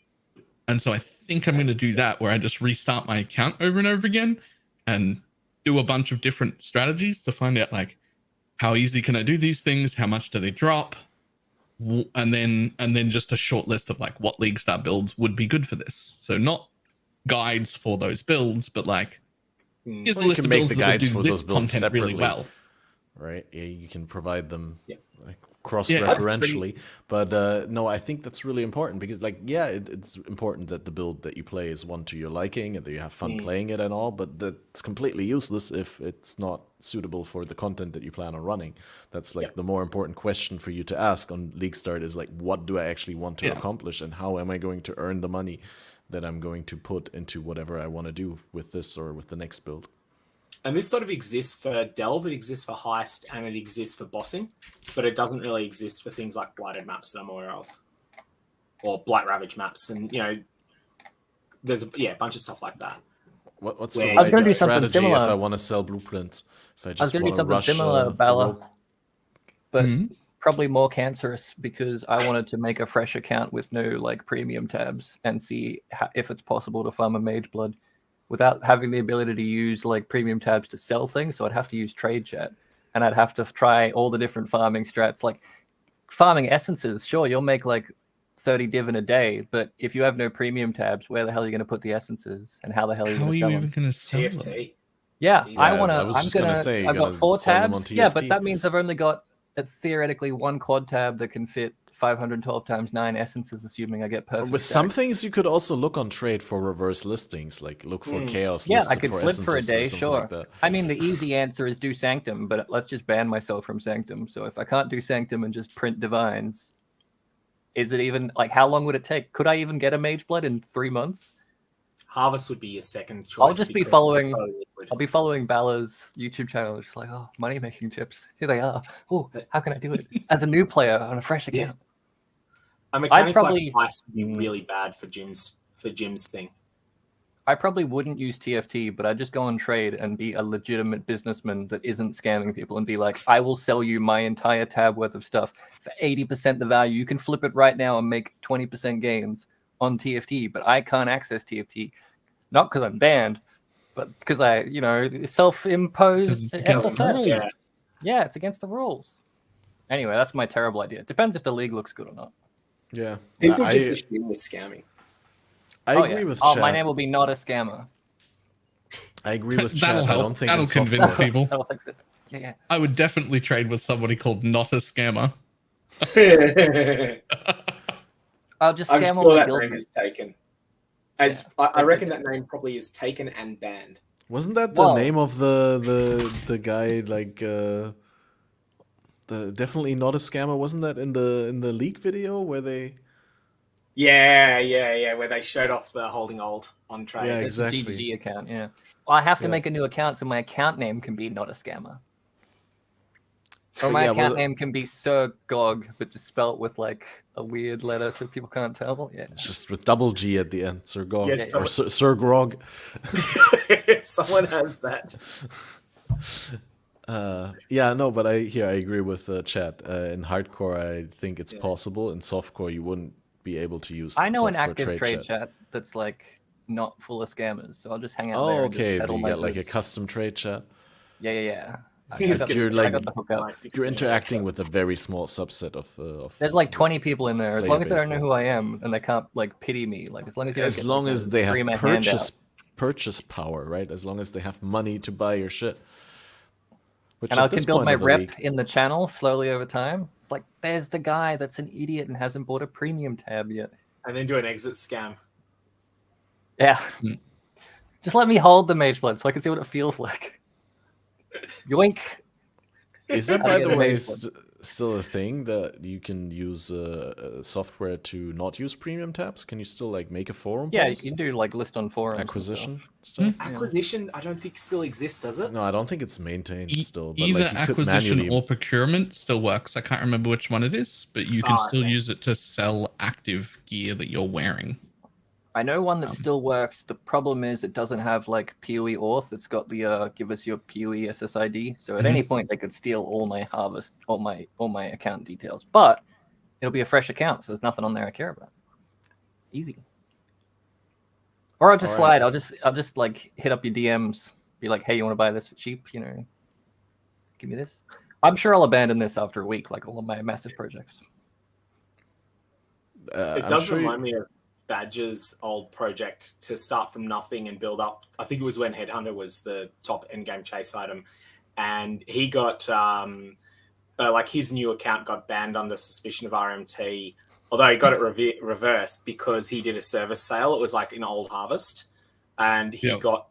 And so I think I'm going to do that, where I just restart my account over and over again and do a bunch of different strategies to find out like, how easy can I do these things? How much do they drop? And then just a short list of like what league start builds would be good for this. So not guides for those builds, but like here's a list of builds that do this content really well. Right? Yeah, you can provide them like cross-referentially. But no, I think that's really important because like, it's important that the build that you play is one to your liking and that you have fun playing it and all, but that's completely useless if it's not suitable for the content that you plan on running. That's like the more important question for you to ask on League Start is like, what do I actually want to accomplish and how am I going to earn the money that I'm going to put into whatever I want to do with this or with the next build. And this sort of exists for Delve, it exists for Heist, and it exists for bossing, but it doesn't really exist for things like Blighted maps that I'm aware of, or Blight Ravage maps, and there's a bunch of stuff like that. What's the right strategy if I want to sell blueprints? If I just want to rush similar, Bala, but probably more cancerous because I wanted to make a fresh account with no like premium tabs and see if it's possible to farm a Mage Blood without having the ability to use like premium tabs to sell things. So I'd have to use trade chat and I'd have to try all the different farming strats, like farming essences. Sure, you'll make like 30 div in a day, but if you have no premium tabs, where the hell are you going to put the essences and how the hell are you going to sell them? Even going to sell TFT. them? Yeah, I've got 4 tabs. Yeah, but that means I've only got theoretically one quad tab that can fit 512 times 9 essences, assuming I get perfect. With stacks. some things, you could also look on trade for reverse listings, like look for chaos. Yeah, I listed could for flip for a essences or day, something sure. like that. I mean, the easy answer is do Sanctum, but let's just ban myself from Sanctum. So if I can't do Sanctum and just print Divines, is it even, like, how long would it take? Could I even get a Mage Blood in 3 months? Harvest would be your second choice. I'll just be following. it's so liquid. I'll be following Balor's YouTube channel, just like, oh, money making tips. Here they are. Oh, how can I do it as a new player on a fresh account? A mechanic probably- like Ice would be really bad for Jim's thing. I probably wouldn't use TFT, but I'd just go on trade and be a legitimate businessman that isn't scamming people and be like, I will sell you my entire tab worth of stuff for 80% the value. You can flip it right now and make 20% gains on TFT, but I can't access TFT. Not because I'm banned, but because I, self-imposed SSL. Yeah, it's against the rules. Anyway, that's my terrible idea. Depends if the league looks good or not. Yeah. People just assume we're scamming. I agree with Oh, Chad. my name will be not a scammer. I agree with That'll Chad. help. I don't think That'll it's convince software. people. That'll fix it. Yeah. I would definitely trade with somebody called Not a Scammer. I'll just I'm scam all sure my that guild name mates. is taken. I reckon that name probably is taken and banned. Wasn't that the name of the guy like the definitely not a scammer? Wasn't that in the leak video where they? Yeah. Where they showed off the holding old on trade. Yeah, It's a exactly. GGG account, yeah. Well, I have to make a new account, so my account name can be not a scammer. Or my account name can be sirgog, but just spelt with like a weird letter so people can't tell. Yeah. It's just with double G at the end. Sirgog. Yes, Or Sirgrog. Someone has that. But I agree with Chad. In hardcore, I think it's possible. In softcore, you wouldn't be able to use. I know an softcore active trade chat that's like not full of scammers, so I'll just hang out Oh, there. And okay. just You my get like a goods. custom trade chat. Yeah. I You're got the hookup. You're interacting with a very small subset of There's like 20 people in there. As long as they don't know database who I am and they can't like pity me, like as long as you as don't long get, as they have scream a handout. purchase power, right? As long as they have money to buy your shit. Which And at I can this build point my of the rep league- in the channel slowly over time. It's like, there's the guy that's an idiot and hasn't bought a premium tab yet. And then do an exit scam. Yeah. Just let me hold the Mage Blood so I can see what it feels like. Yoink. Is that, How to by get the a way, Mage Blood. still a thing that you can use software to not use premium tabs? Can you still like make a forum Yeah, you post? can do like list on forums. and Acquisition stuff. stuff? Acquisition, I don't think still exists, does it? No, I don't think it's maintained still. But Either like you could acquisition manually... or procurement still works. I can't remember which one it is, but you can still use it to sell active gear that you're wearing. I know one that still works. The problem is it doesn't have like PoE auth. It's got the give us your PoE SSID. So at any point they could steal all my harvest, all my account details. But it'll be a fresh account, so there's nothing on there I care about. Easy. Or I'll just slide. I'll just like hit up your DMs. Be like, hey, you want to buy this for cheap? You know, give me this. I'm sure I'll abandon this after a week, like all of my massive projects. It does remind me of Badger's old project to start from nothing and build up. I think it was when Headhunter was the top endgame chase item, and he got like his new account got banned under suspicion of RMT, although he got it reversed because he did a service sale. It was like an old harvest, and he got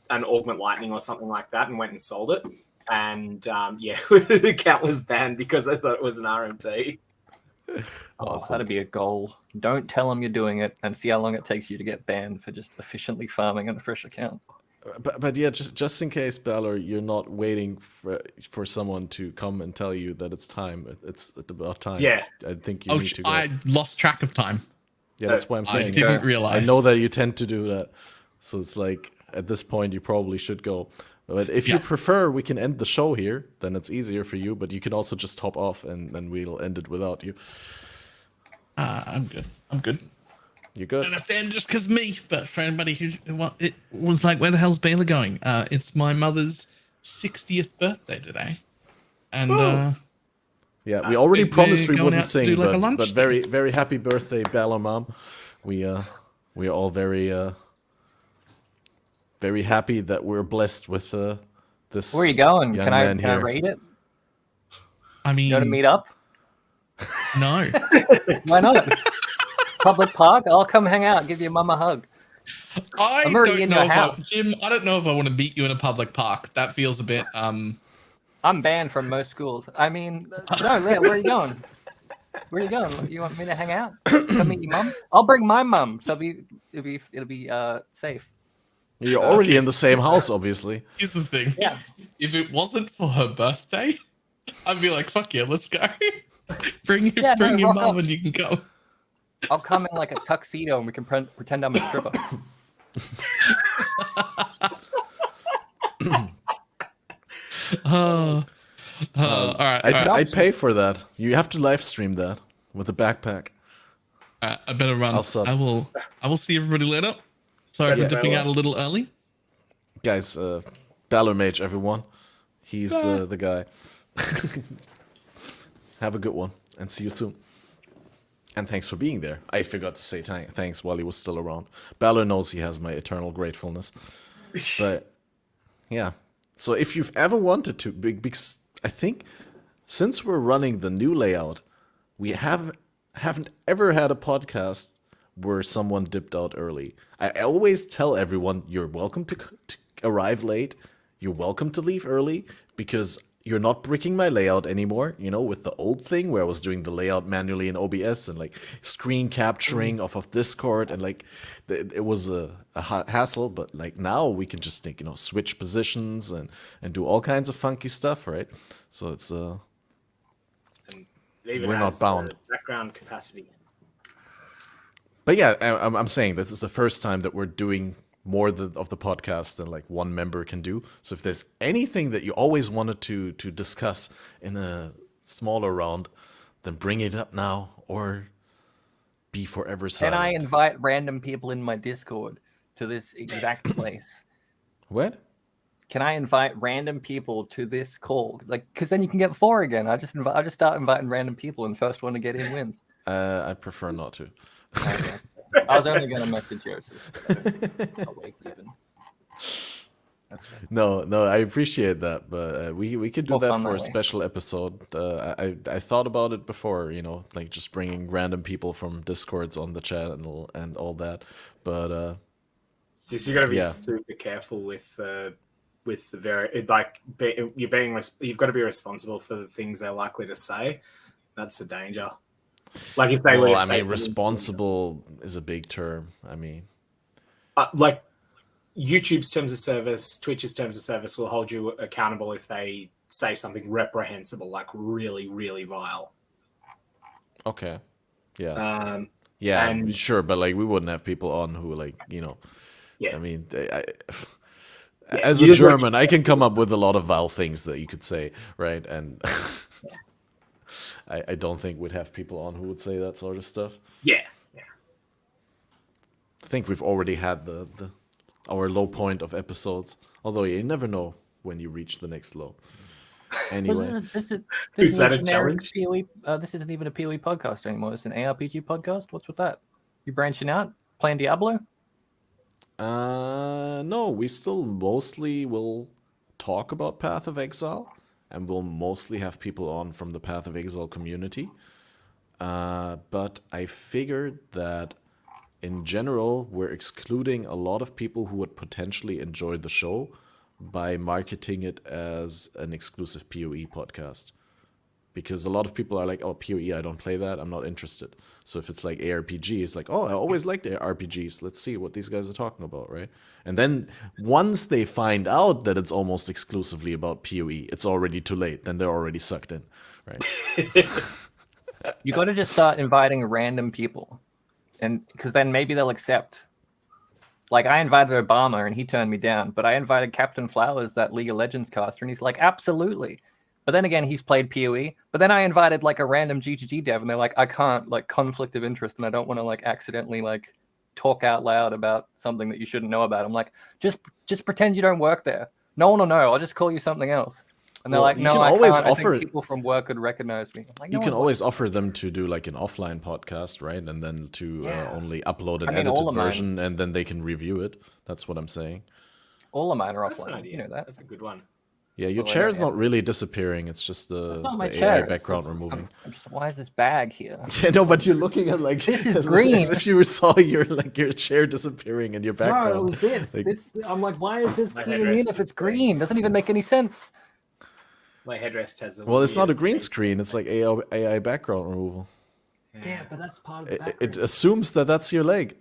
an augment lightning or something like that and went and sold it. And the account was banned because I thought it was an RMT. Awesome. That'd be a goal. Don't tell them you're doing it and see how long it takes you to get banned for just efficiently farming on a fresh account. But yeah, just in case, Balor, you're not waiting for someone to come and tell you that it's time. It's about time. Yeah. I think you need to go. I lost track of time. Yeah, that's why I'm saying. I didn't realize. I know that you tend to do that. So it's like, at this point, you probably should go. But if you prefer, we can end the show here. Then it's easier for you. But you can also just hop off and we'll end it without you. I'm good. You're good. I don't have to end just because me. But for anybody who it was like, where the hell's Baylor going? It's my mother's 60th birthday today. And yeah, we already promised we going wouldn't out to sing, do like a but lunch very, very happy birthday, Balor Mom. We are all very very happy that we're blessed with this. Where are you going? young Can I man here. rate it? I mean, You want to meet up? no. Why not? Public park? I'll come hang out, give your mum a hug. I'm already in your house. Jim, I don't know if I want to meet you in a public park. That feels a bit I'm banned from most schools. I mean, no, Leah, where are you going? Where are you going? You want me to hang out? Come meet your mum? I'll bring my mum, so it'll be safe. You're already in the same house, obviously. Here's the thing. Yeah. If it wasn't for her birthday, I'd be like, fuck yeah, let's go. bring your mum and you can go. I'll come in like a tuxedo and we can pretend I'm a stripper. All right. I'd pay for that. You have to live stream that with a backpack. I better run. I'll sub. I will see everybody later. Sorry for dipping out a little early. Guys, BalorMage, everyone. He's the guy. Have a good one and see you soon. And thanks for being there. I forgot to say thanks while he was still around. Balor knows he has my eternal gratefulness. But yeah. So if you've ever wanted to, because I think since we're running the new layout, we haven't ever had a podcast where someone dipped out early. I always tell everyone, you're welcome to arrive late. You're welcome to leave early because you're not bricking my layout anymore, you know, with the old thing where I was doing the layout manually in OBS and like screen capturing off of Discord and like it was a hassle, but like now we can just think, you know, switch positions and do all kinds of funky stuff, right? So it's we're not bound. Background capacity. But yeah, I'm saying this is the first time that we're doing more of the podcast than like one member can do. So if there's anything that you always wanted to discuss in a smaller round, then bring it up now or be forever silent. Can I invite random people in my Discord to this exact place? What? Can I invite random people to this call? Like, because then you can get 4 again. I just start inviting random people, and first one to get in wins. I prefer not to. Okay. I was only going to message Joseph. No, I appreciate that, but we could do that for a special episode. I thought about it before, you know, like just bringing random people from Discords on the channel and all that. But it's just you got to be super careful with the very like you've got to be responsible for the things they're likely to say. That's the danger. Like if they were, I mean, responsible is a big term. I mean, like YouTube's terms of service, Twitch's terms of service will hold you accountable if they say something reprehensible, like really, really vile. Okay. Yeah. Yeah, sure, but like we wouldn't have people on who like, you know. Yeah. I mean, as a German, I can come up with a lot of vile things that you could say, right? And I don't think we'd have people on who would say that sort of stuff. Yeah. I think we've already had our low point of episodes. Although you never know when you reach the next low. Anyway, this is that a challenge? PoE, this isn't even a PoE podcast anymore. It's an ARPG podcast. What's with that? You branching out, playing Diablo? No, we still mostly will talk about Path of Exile. And we'll mostly have people on from the Path of Exile community. But I figured that in general, we're excluding a lot of people who would potentially enjoy the show by marketing it as an exclusive PoE podcast. Because a lot of people are like, oh, PoE, I don't play that, I'm not interested. So if it's like ARPG, it's like, oh, I always liked RPGs. Let's see what these guys are talking about, right? And then once they find out that it's almost exclusively about PoE, it's already too late. Then they're already sucked in, right? You got to just start inviting random people. And because then maybe they'll accept. Like I invited Obama and he turned me down, but I invited Captain Flowers, that League of Legends caster, and he's like, absolutely. But then again, he's played PoE. But then I invited like a random GGG dev, and they're like, I can't, like conflict of interest, and I don't want to like accidentally like talk out loud about something that you shouldn't know about. I'm like, just pretend you don't work there. No one will know. I'll just call you something else. And they're like, no, I can't. I think people from work could recognize me. I'm like, you can always offer them to do like an offline podcast, right? And then to only upload an edited version, and then they can review it. That's what I'm saying. All of mine are offline. You know that. That's a good one. Yeah, your Well, chair is not really disappearing. It's just the not my AI chair. background removing. I'm just, why is this bag here? Yeah, no, but you're looking at like This is as green. if you saw your chair disappearing in your background. No, it was this. Like- This. I'm like, why is this My keying headrest in if is it's green? Doesn't even make any sense. My headrest has the. Well, it's not a weirdest green green screen. It's like AI background removal. Yeah, but that's part of the It background. assumes that that's your leg.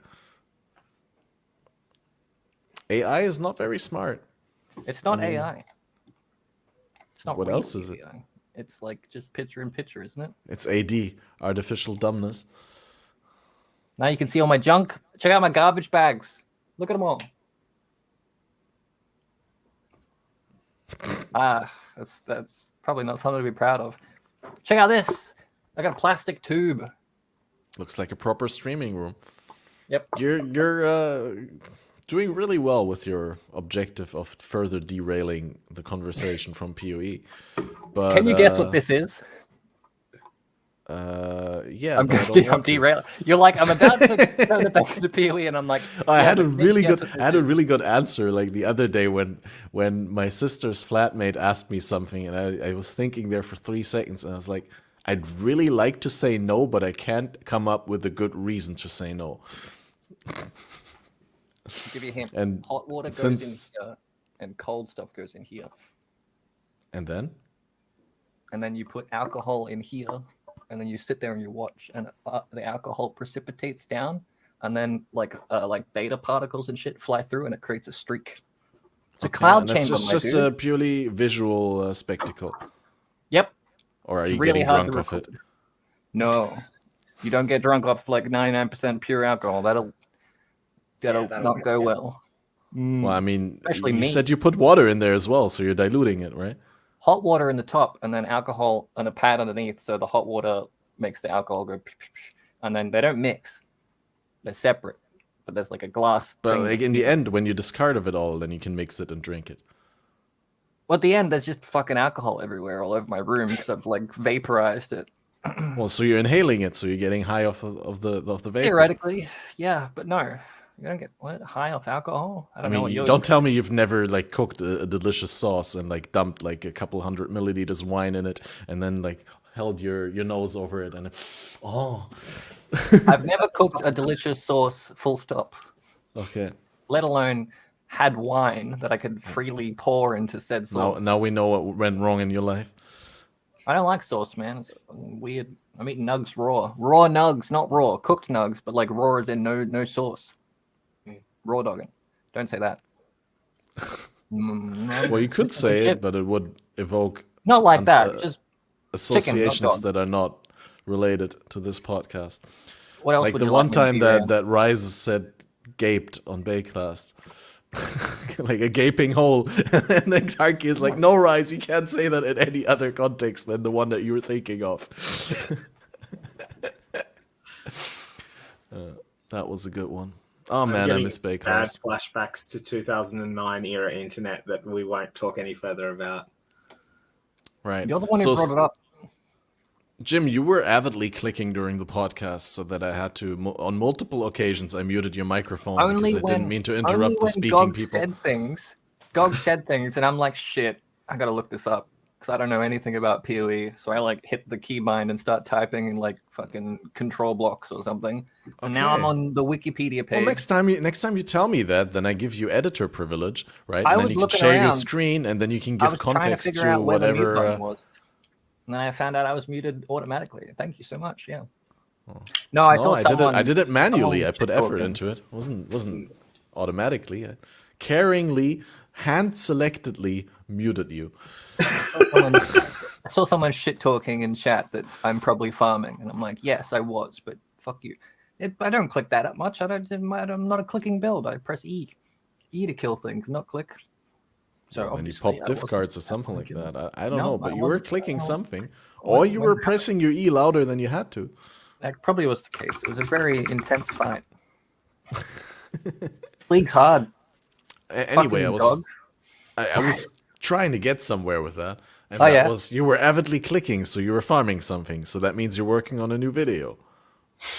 AI is not very smart. It's not AI. It's not. What really else is it? AI. It's like just picture in picture, isn't it? It's AD, artificial dumbness. Now you can see all my junk. Check out my garbage bags. Look at them all. That's probably not something to be proud of. Check out this. I got a plastic tube. Looks like a proper streaming room. Yep. You're doing really well with your objective of further derailing the conversation from PoE. But Can you guess what this is? Yeah, I'm but I don't want to. derailing. You're like, I'm about to turn it back to PoE, and I'm like, I yeah, had a but can really you guess good what I had this a is? really good answer like the other day when my sister's flatmate asked me something, and I was thinking there for 3 seconds, and I was like, I'd really like to say no, but I can't come up with a good reason to say no. I'll give you a hint. And Hot water goes since- in here, and cold stuff goes in here, And then and then you put alcohol in here, and then you sit there and you watch, and the alcohol precipitates down, and then like beta particles and shit fly through, and it creates a streak. It's a cloud and that's chamber, my just dude. a purely visual spectacle. Yep. Or are It's you really getting hard drunk to off it? record. No, you don't get drunk off like 99% pure alcohol. That'll that'll not mess go you up. well. Well, I mean, Especially you me. said you put water in there as well, so you're diluting it, right? Hot water in the top, and then alcohol and a pad underneath. So the hot water makes the alcohol go, psh, psh, psh, and then they don't mix. They're separate, but there's like a glass. But thing. like in the end, when you discard of it all, then you can mix it and drink it. Well, at the end, there's just fucking alcohol everywhere, all over my room, because I've like vaporized it. Well, so you're inhaling it, so you're getting high off of the vapor. Theoretically, yeah, but no, you don't get high off alcohol. I I don't know mean, what you you're. don't tell me you've never like cooked a delicious sauce and like dumped like a couple 100 milliliters wine in it, and then like held your nose over it, and oh, I've never cooked a delicious sauce. Full stop. okay. Let alone had wine that I could freely pour into said sauce. Now we know what went wrong in your life. I don't like sauce, man. It's weird. I'm eating nugs raw. Raw nugs, not raw. Cooked nugs, but like raw as in no sauce. Raw dogging. Don't say that. No, Well, you could it's say shit. it, but it would evoke Not like that. uh, Just associations dog. that are not related to this podcast. what else Like would the you one like me to time be that around? that Rise said gaped on Baycast. Like a gaping hole. And then Karki is like, no, Rise, you can't say that in any other context than the one that you were thinking of. That was a good one. Oh I'm man, I getting miss bad Baycast. flashbacks to 2009 era internet that we won't talk any further about. Right. You're the one who So, brought it up. Jim, you were avidly clicking during the podcast, so that I had to, on multiple occasions, I muted your microphone Only because I when, didn't mean to only interrupt the when speaking Gog people. said things. Gog said things, and I'm like, shit, I gotta look this up because I don't know anything about PoE. So I like hit the keybind and start typing in like fucking control blocks or something. And now I'm Okay. on the Wikipedia page. Well, next time you tell me that, then I give you editor privilege, right? I And then was you can looking share your around. screen, and then you can I give was trying to context figure to out where the mute whatever. button was. And then I found out I was muted automatically. Thank you so much. Yeah. No, I saw someone. I did it manually. I someone put effort shit-talking. into it. Wasn't automatically. I caringly, hand selectedly muted you. I saw someone shit talking in chat that I'm probably farming, and I'm like, yes, I was, but fuck you. I don't click that up much. I'm not a clicking build. I press E to kill things, not click. So And you obviously, pop I diff wasn't cards or something like clicking. that. I don't No, know, but I you were wasn't- clicking I don't- something, or you were pressing your E louder than you had to. That probably was the case. It was a very intense fight. This league's hard. Anyway, Fucking dog. I was trying to get somewhere with that. And Oh, that yeah? was you were avidly clicking, so you were farming something. So that means you're working on a new video.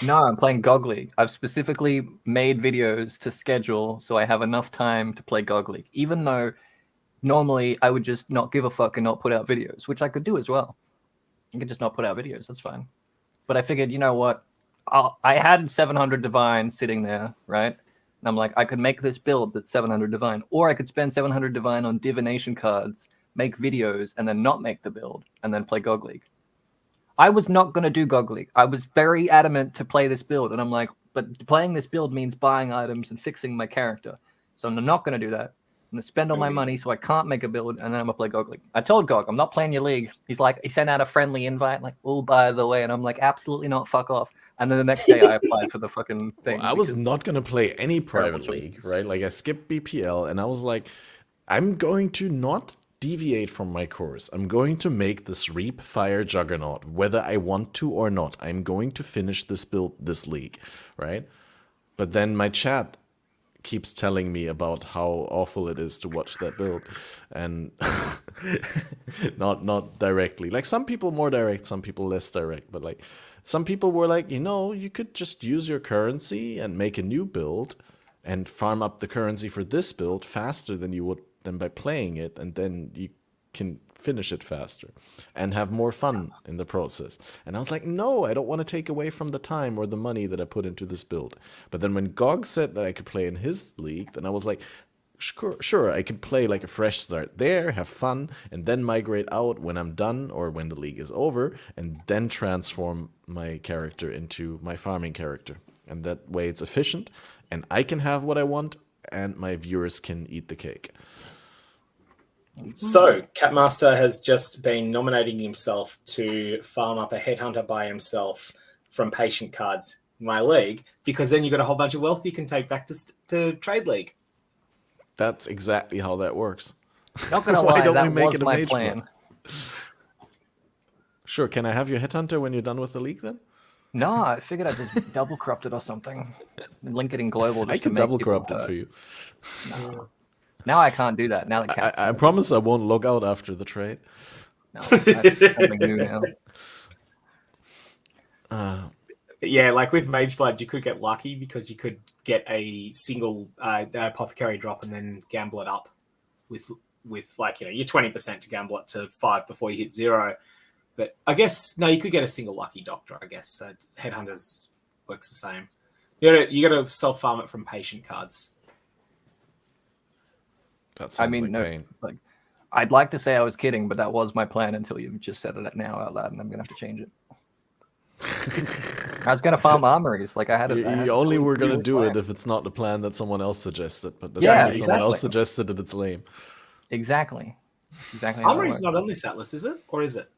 No, I'm playing GOG League. I've specifically made videos to schedule so I have enough time to play GOG League. Even though normally I would just not give a fuck and not put out videos, which I could do as well. I could just not put out videos. That's fine. But I figured, you know what? I had 700 divine sitting there, right? And I'm like, I could make this build that's 700 divine, or I could spend 700 divine on divination cards, make videos, and then not make the build, and then play GOG League. I was not going to do GOG League. I was very adamant to play this build, and I'm like, but playing this build means buying items and fixing my character. So I'm not going to do that. I'm going to spend all my money so I can't make a build, and then I'm going to play GOG League. I told GOG, I'm not playing your league. He sent out a friendly invite, like, oh, by the way, and I'm like, absolutely not, fuck off. And then the next day I applied for the fucking thing. Well, I was not going to play any private league, right? Like, I skipped BPL, and I was like, I'm going to not deviate from my course. I'm going to make this Reap Fire Juggernaut, whether I want to or not. I'm going to finish this build, this league, right? But then my chat keeps telling me about how awful it is to watch that build, and not directly. Like, some people more direct, some people less direct, but like some people were like, you know, you could just use your currency and make a new build and farm up the currency for this build faster than you would than by playing it, and then you can finish it faster and have more fun in the process. And I was like, no, I don't want to take away from the time or the money that I put into this build. But then when GOG said that I could play in his league, then I was like, sure, I can play like a fresh start there, have fun, and then migrate out when I'm done or when the league is over, and then transform my character into my farming character. And that way it's efficient, and I can have what I want, and my viewers can eat the cake. So, Catmaster has just been nominating himself to farm up a headhunter by himself from patient cards in my league, because then you've got a whole bunch of wealth you can take back to Trade League. That's exactly how that works. Not gonna lie, that was my plan. Sure, can I have your headhunter when you're done with the league then? No, I figured I'd just double corrupt it or something. Link it in global just I can to make double people corrupt it hurt. for you. No. Now I can't do that. Now the cat's I promise I won't log out after the trade. No, that's something new now. Yeah, like with Mage Blood, you could get lucky because you could get a single apothecary drop and then gamble it up with like, you know, you're 20% to gamble it to 5 before you hit 0. But I guess no, you could get a single lucky doctor. I guess so. Headhunters works the same. You got to self farm it from patient cards. That sounds pain. Like, I'd like to say I was kidding, but that was my plan until you just said it now out loud, and I'm gonna have to change it. I was gonna farm armories, like I had. You only were gonna do it if it's not the plan that someone else suggested, but someone else suggested it, it's lame. Exactly. Armory's not on this atlas, is it, or is it?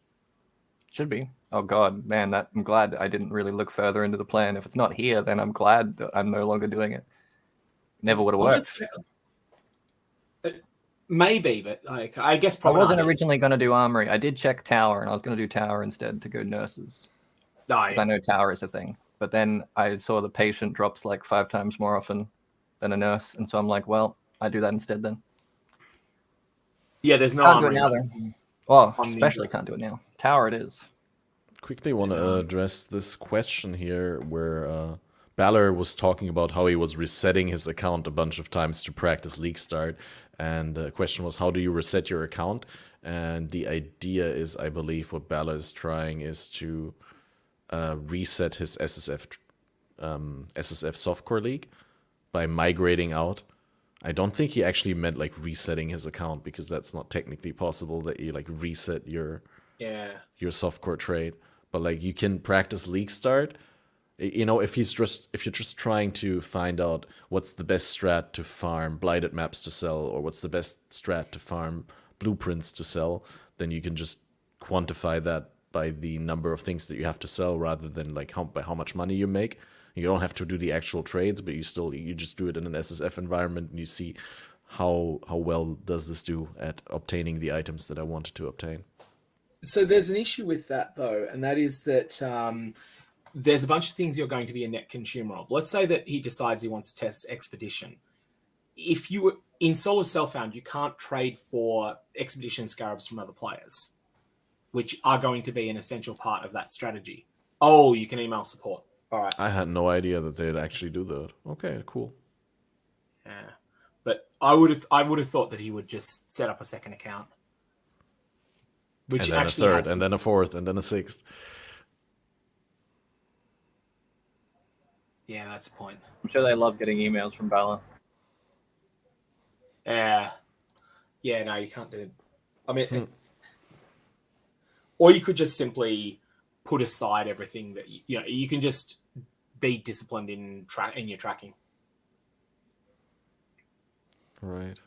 Should be. Oh god, man, I'm glad I didn't really look further into the plan. If it's not here, then I'm glad that I'm no longer doing it. Never would have worked. Maybe, but like I guess probably. I wasn't originally going to do armory. I did check tower, and I was going to do tower instead to go nurses. Because I know tower is a thing. But then I saw the patient drops like 5 times more often than a nurse, and so I'm like, well, I do that instead then. Yeah, there's no armory. Can't do it now, well, especially can't do it now. Tower it is. Quickly want to address this question here where Balor was talking about how he was resetting his account a bunch of times to practice League Start. And the question was, how do you reset your account? And the idea is, I believe, what Balor is trying is to reset his SSF softcore league by migrating out. I don't think he actually meant like resetting his account, because that's not technically possible that you like reset your softcore trade. But like you can practice League Start. You know, if you're just trying to find out what's the best strat to farm blighted maps to sell, or what's the best strat to farm blueprints to sell, then you can just quantify that by the number of things that you have to sell, rather than like by how much money you make. You don't have to do the actual trades, but you just do it in an SSF environment, and you see how well does this do at obtaining the items that I wanted to obtain. So there's an issue with that though, and that is that there's a bunch of things you're going to be a net consumer of. Let's say that he decides he wants to test Expedition. If you were in solo self-found, you can't trade for Expedition scarabs from other players, which are going to be an essential part of that strategy. Oh, you can email support. All right. I had no idea that they'd actually do that. Okay, cool. Yeah. But I would have thought that he would just set up a second account, which And then actually a third, has and then a fourth, and then a sixth. Yeah, that's a point. I'm sure they love getting emails from Balor. Yeah, no, you can't do it. I mean, or you could just simply put aside everything that you can just be disciplined in your tracking. Right.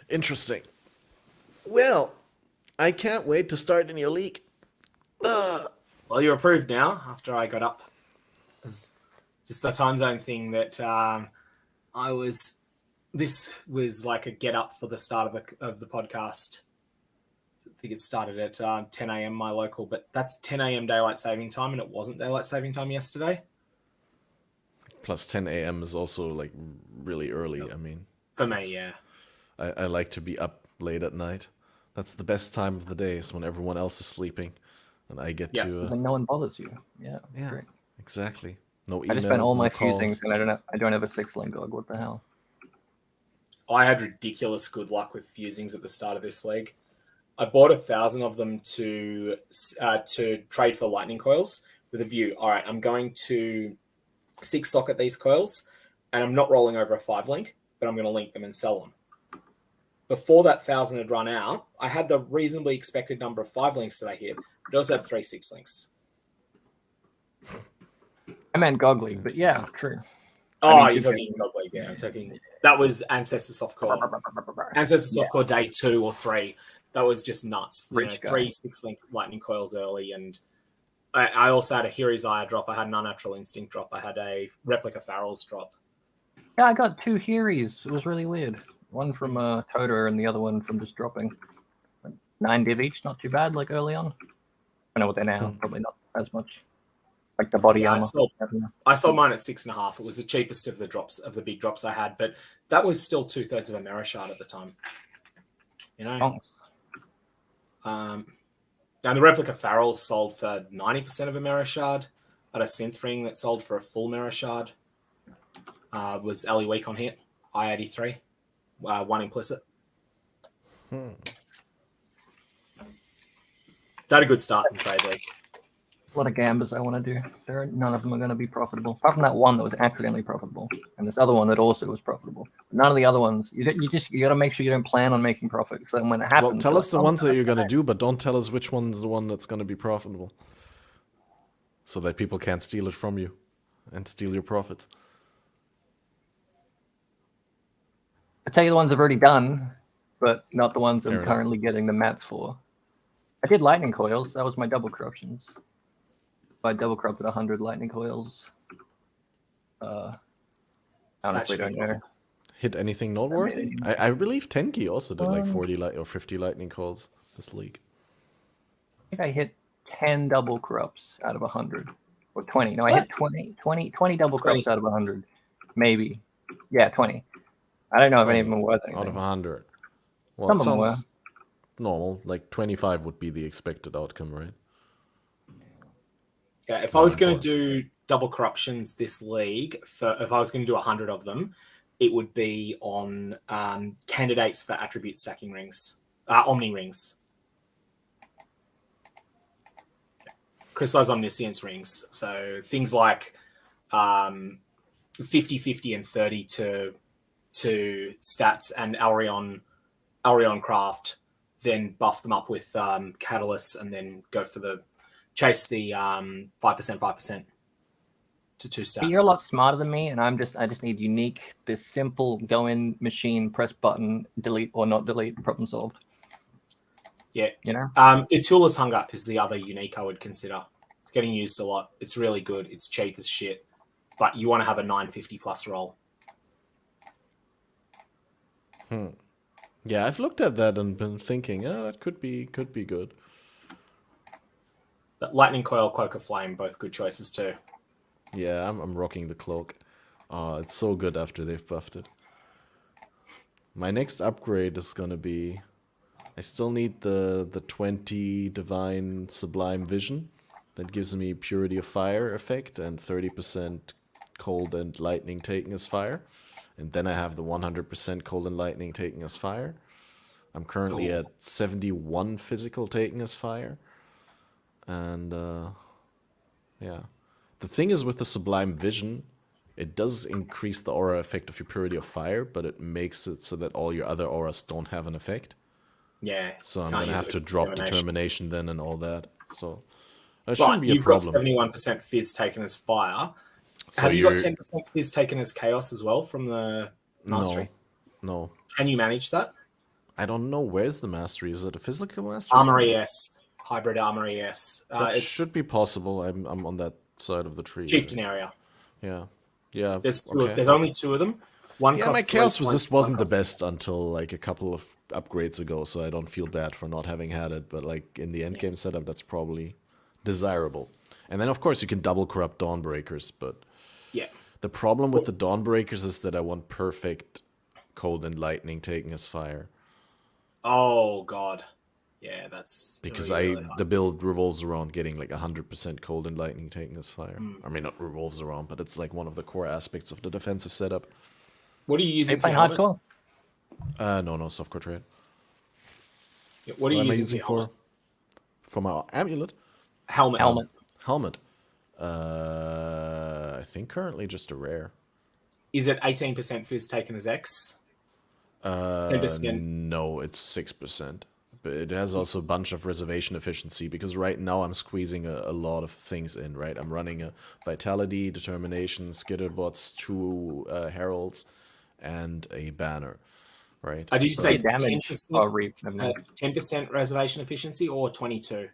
Interesting. Well, I can't wait to start in your league. Well, you're approved now after I got up. It's just the time zone thing that this was like a get up for the start of the podcast. I think it started at 10 a.m. my local, but that's 10 a.m. daylight saving time, and it wasn't daylight saving time yesterday. Plus 10 a.m. is also like really early. I mean, for me, yeah. I like to be up late at night. That's the best time of the day, is when everyone else is sleeping, and I get to. When no one bothers you. Yeah. Great. Exactly. No emails. I just spent all my calls. fusings, and I don't have a 6-link dog. What the hell? I had ridiculous good luck with fusings at the start of this league. I bought 1,000 of them to trade for lightning coils with a view. All right, I'm going to 6-socket these coils, and I'm not rolling over a 5-link, but I'm going to link them and sell them. Before that 1,000 had run out, I had the reasonably expected number of 5-links that I hit, but I also had 3 6-links. I meant GOG League, but yeah, true. Oh, you're talking GOG League, yeah. I'm talking... That was Ancestor Softcore. Ancestor Softcore day 2 or 3. That was just nuts. 3 6-link lightning coils early, and I also had a Hiri's Eye drop. I had an Unnatural Instinct drop. I had a Replica Farrell's drop. Yeah, I got 2 Hiris. It was really weird. One from Toter and the other one from just dropping. 9 div each, not too bad, like early on. I know what they're now, probably not as much. Like the body armor. I sold mine at 6.5. It was the cheapest of the big drops I had, but that was still 2/3 of a Mirror Shard at the time. You know? And the Replica Farrell sold for 90% of a Mirror Shard. I had a Synth Ring that sold for a full Mirror Shard. Was Ellie Weak on hit. I-83. 1 implicit. That a good start in Trade League. A lot of gambas I want to do. None of them are going to be profitable. Apart from that one that was accidentally profitable. And this other one that also was profitable. None of the other ones. You got to make sure you don't plan on making profit. So when it happens... Well, tell us the ones that you're going to do, but don't tell us which one's the one that's going to be profitable. So that people can't steal it from you and steal your profits. I'll tell you the ones I've already done, but not the ones I'm currently getting the mats for. I did lightning coils. That was my double corruptions. I double cropped at 100 lightning coils. Honestly, don't know. Hit anything noteworthy? I believe Tenki also did like 40 or 50 lightning coils this league. I think I hit 10 double corrupts out of 100. Or 20. No, I hit 20 double corrupts out of 100. Maybe. Yeah, 20. I don't know if any of them were anything. Out of 100. Well, some of them were. Normal. Like 25 would be the expected outcome, right? Yeah, if I was going to do double corruptions this league, if I was going to do 100 of them, it would be on candidates for attribute stacking rings, Omni rings. Crystallized Omniscience rings. So things like 50, 50, and 30 to stats and Aurion craft, then buff them up with catalysts and then go for the chase the 5% to 2 stats. But you're a lot smarter than me, and I just need unique, this simple go in machine, press button, delete or not delete, problem solved. Yeah. You know? Atula's Hunger is the other unique I would consider. It's getting used a lot. It's really good. It's cheap as shit. But you want to have a 950 plus roll. Yeah, I've looked at that and been thinking, that could be good. But Lightning Coil, Cloak of Flame, both good choices too. Yeah, I'm rocking the cloak. Oh, it's so good after they've buffed it. My next upgrade is gonna be... I still need the 20 Divine Sublime Vision. That gives me Purity of Fire effect and 30% cold and lightning taken as fire. And then I have the 100% cold and lightning taken as fire. I'm currently at 71 physical taken as fire. And yeah. The thing is with the Sublime Vision, it does increase the aura effect of your Purity of Fire, but it makes it so that all your other auras don't have an effect. Yeah. So I'm going to have to drop Determination then and all that. So that But shouldn't be a you've got problem. 71% Fizz taken as fire. So have you got 10% Fizz taken as Chaos as well from the Mastery? No. Can you manage that? I don't know. Where's the Mastery? Is it a physical Mastery? Armory S. Hybrid Armory S. That should be possible. I'm on that side of the tree. Chieftain area. Yeah. There's only 2 of them. One my Chaos Resist wasn't the best until like a couple of upgrades ago, so I don't feel bad for not having had it. But like in the endgame setup, that's probably desirable. And then of course you can double corrupt Dawnbreakers, but the problem with the Dawnbreakers is that I want perfect cold and lightning taken as fire. Oh god. Yeah, that's because the build revolves around getting like 100% cold and lightning taken as fire. I mean, not revolves around, but it's like one of the core aspects of the defensive setup. What are you using for hardcore? No, softcore trade. Yeah, what are you using for? For my amulet? Helmet. I think currently just a rare. Is it 18% Fizz taken as X? 10%? No, it's 6%. But it has also a bunch of reservation efficiency because right now I'm squeezing a lot of things in, right? I'm running a Vitality, Determination, Skitterbots, 2 Heralds, and a Banner, right? Did you say damage 10% reservation efficiency or 22?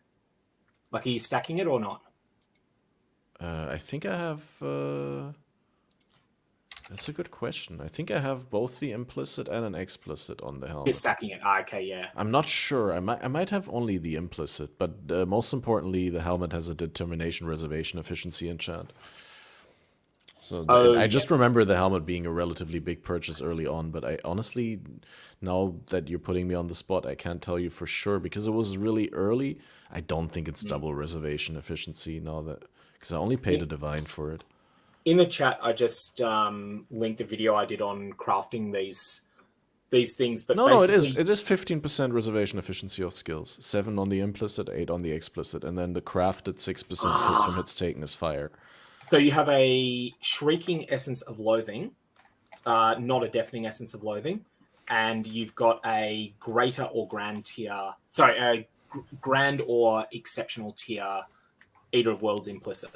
Like, are you stacking it or not? I think I have... That's a good question. I think I have both the implicit and an explicit on the helmet. You're stacking it. Okay, yeah. I'm not sure. I might have only the implicit, but most importantly, the helmet has a determination reservation efficiency enchant. So I just remember the helmet being a relatively big purchase early on, but I honestly, now that you're putting me on the spot, I can't tell you for sure because it was really early. I don't think it's double reservation efficiency now that because I only paid a divine for it. In the chat, I just linked a video I did on crafting these things. But no, it is 15% reservation efficiency of skills, 7 on the implicit, 8 on the explicit, and then the crafted 6% fizz from hits taken as fire. So you have a shrieking essence of loathing, not a deafening essence of loathing, and you've got a greater or grand tier. Sorry, a grand or exceptional tier, Eater of Worlds implicit.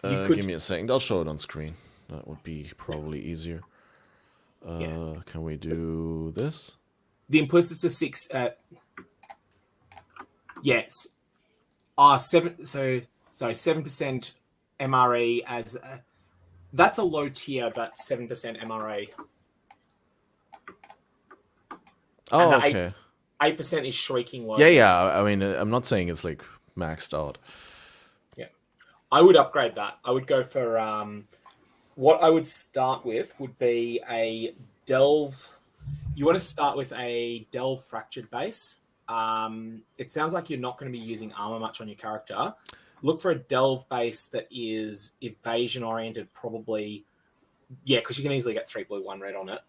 Give me a second. I'll show it on screen. That would be probably easier. Can we do this? The implicit's a 6. Yes. 7. So sorry, 7% MRE as that's a low tier. That 7% MRE. Oh, okay. 8% is shrieking low. Yeah. I mean, I'm not saying it's like maxed out. I would upgrade that. I would go for what I would start with would be a delve. You want to start with a delve fractured base. It sounds like you're not going to be using armor much on your character. Look for a delve base that is evasion oriented, probably. Yeah, because you can easily get 3 blue, 1 red on it.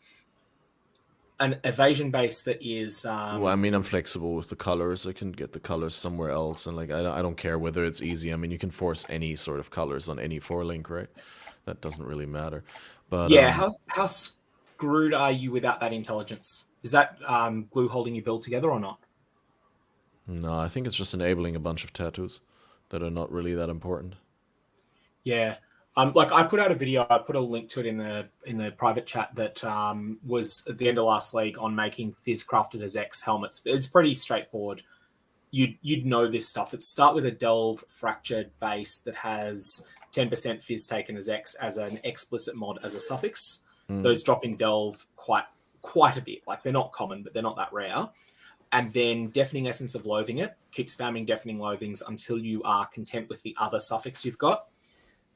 An evasion base that is. Well, I mean, I'm flexible with the colors. I can get the colors somewhere else, and like I don't care whether it's easy. I mean, you can force any sort of colors on any 4-link, right? That doesn't really matter. But yeah, how screwed are you without that intelligence? Is that glue holding your build together or not? No, I think it's just enabling a bunch of tattoos that are not really that important. Yeah. Like I put out a video, I put a link to it in the private chat that was at the end of last league on making Fizz crafted as X helmets. It's pretty straightforward. You'd know this stuff. It's start with a delve fractured base that has 10% Fizz taken as X as an explicit mod as a suffix. Those drop in delve quite a bit. Like they're not common, but they're not that rare. And then Deafening Essence of Loathing it. Keep spamming Deafening Loathings until you are content with the other suffix you've got.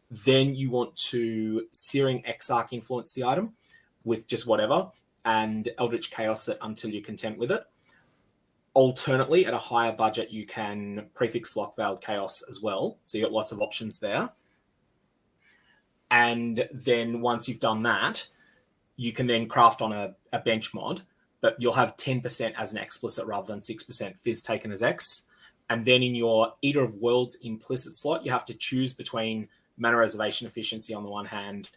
Then you want to Searing Exarch influence the item with just whatever, and Eldritch Chaos it until you're content with it. Alternately, at a higher budget, you can prefix Lock Veiled Chaos as well. So you got lots of options there. And then once you've done that, you can then craft on a bench mod, but you'll have 10% as an explicit rather than 6% fizz taken as X. And then in your Eater of Worlds implicit slot, you have to choose between mana reservation efficiency on the one hand,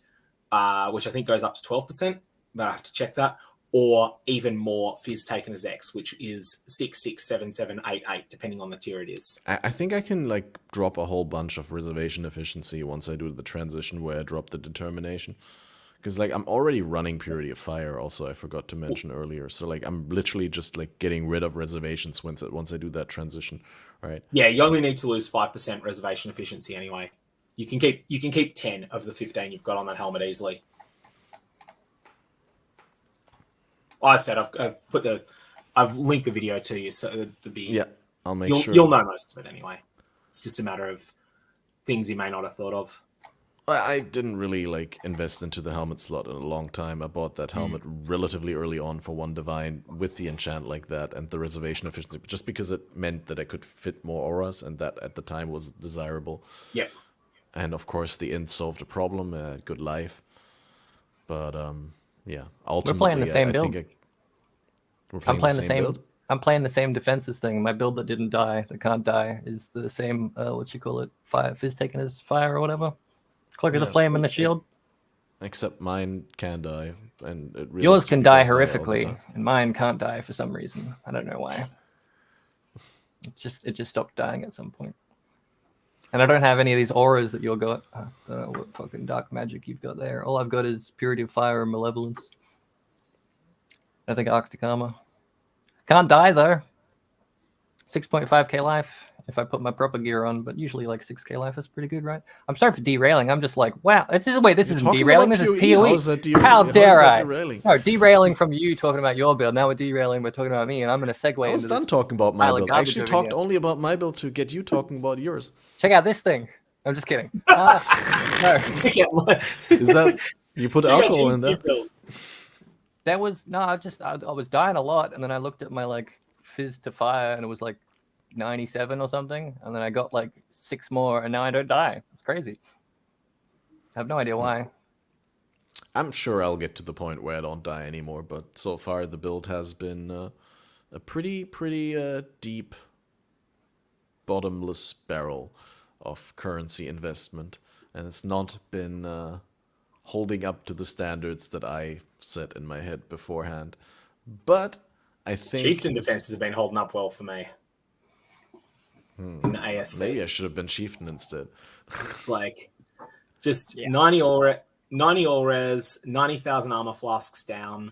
which I think goes up to 12%, but I have to check that, or even more fizz taken as X, which is 6, 6, 7, 7, 8, 8, depending on the tier it is. I think I can like drop a whole bunch of reservation efficiency once I do the transition where I drop the determination. Because like I'm already running Purity of Fire also, I forgot to mention earlier. So like I'm literally just like getting rid of reservations once I do that transition, right? Yeah, you only need to lose 5% reservation efficiency anyway. You can keep 10 of the 15 you've got on that helmet easily. I said I've linked the video to you, so it'll be I'll make sure you'll know most of it anyway. It's just a matter of things you may not have thought of. I didn't really like invest into the helmet slot in a long time. I bought that helmet relatively early on for one divine with the enchant like that and the reservation efficiency, just because it meant that I could fit more auras, and that at the time was desirable. Yeah. And of course the int solved the problem, good life. But yeah, ultimately We're playing the same I build. think I'm playing the same build. I'm playing the same defenses thing. My build that didn't die, that can't die, is the same. What you call it? Fire, fizz taken as fire or whatever. Cloak of the Flame and the shield. Except mine can die, and it really Yours can die all the horrifically, time. and mine can't die for some reason. I don't know why. It just stopped dying at some point. And I don't have any of these auras that you've got. I don't know what fucking dark magic you've got there. All I've got is Purity of Fire and Malevolence. I think Arctic Armor. Can't die though. 6.5k life if I put my proper gear on, but usually like 6k life is pretty good, right? I'm sorry for derailing. I'm just like, wow. This isn't derailing. This is PoE. How dare I? No, derailing from you talking about your build. Now we're derailing. We're talking about me, and I'm going to segue I was into done this talking about my pile of build. I garbage actually over talked here. only about my build to get you talking about yours. Check out this thing. I'm just kidding. No. Check out Is that you put alcohol in there? That was no. I was dying a lot, and then I looked at my like fizz to fire, and it was like 97 or something, and then I got like 6 more, and now I don't die. It's crazy. I have no idea why. I'm sure I'll get to the point where I don't die anymore, but so far the build has been a pretty deep, bottomless barrel of currency investment, and it's not been holding up to the standards that I set in my head beforehand. But I think Chieftain defenses have been holding up well for me. In ASC. Maybe I should have been Chieftain instead. It's like just 90 all res, 90,000 armor flasks down.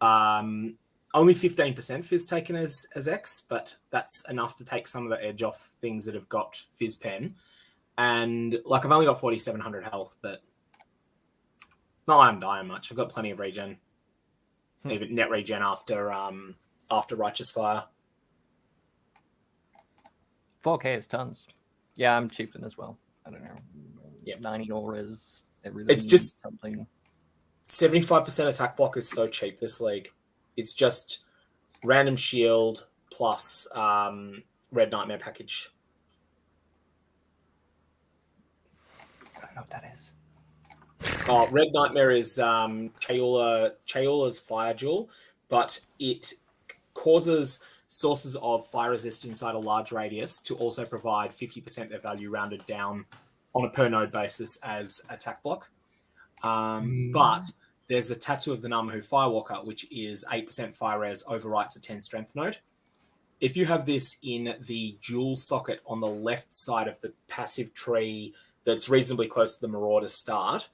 Only 15% fizz taken as X, but that's enough to take some of the edge off things that have got fizz pen. And like I've only got 4,700 health, but not like I'm dying much. I've got plenty of regen, even net regen after Righteous Fire. 4k is tons. Yeah, I'm chieftain as well. I don't know. Yep. 90 auras. Everything. It's just something. 75% attack block is so cheap this league. It's just random shield plus Red Nightmare package. I don't know what that is. Oh, Red Nightmare is Chayula's Fire Jewel, but it causes sources of fire resist inside a large radius to also provide 50% their value rounded down on a per node basis as attack block. But there's a Tattoo of the Namahu Firewalker, which is 8% fire res, overwrites a 10 strength node. If you have this in the jewel socket on the left side of the passive tree that's reasonably close to the Marauder start,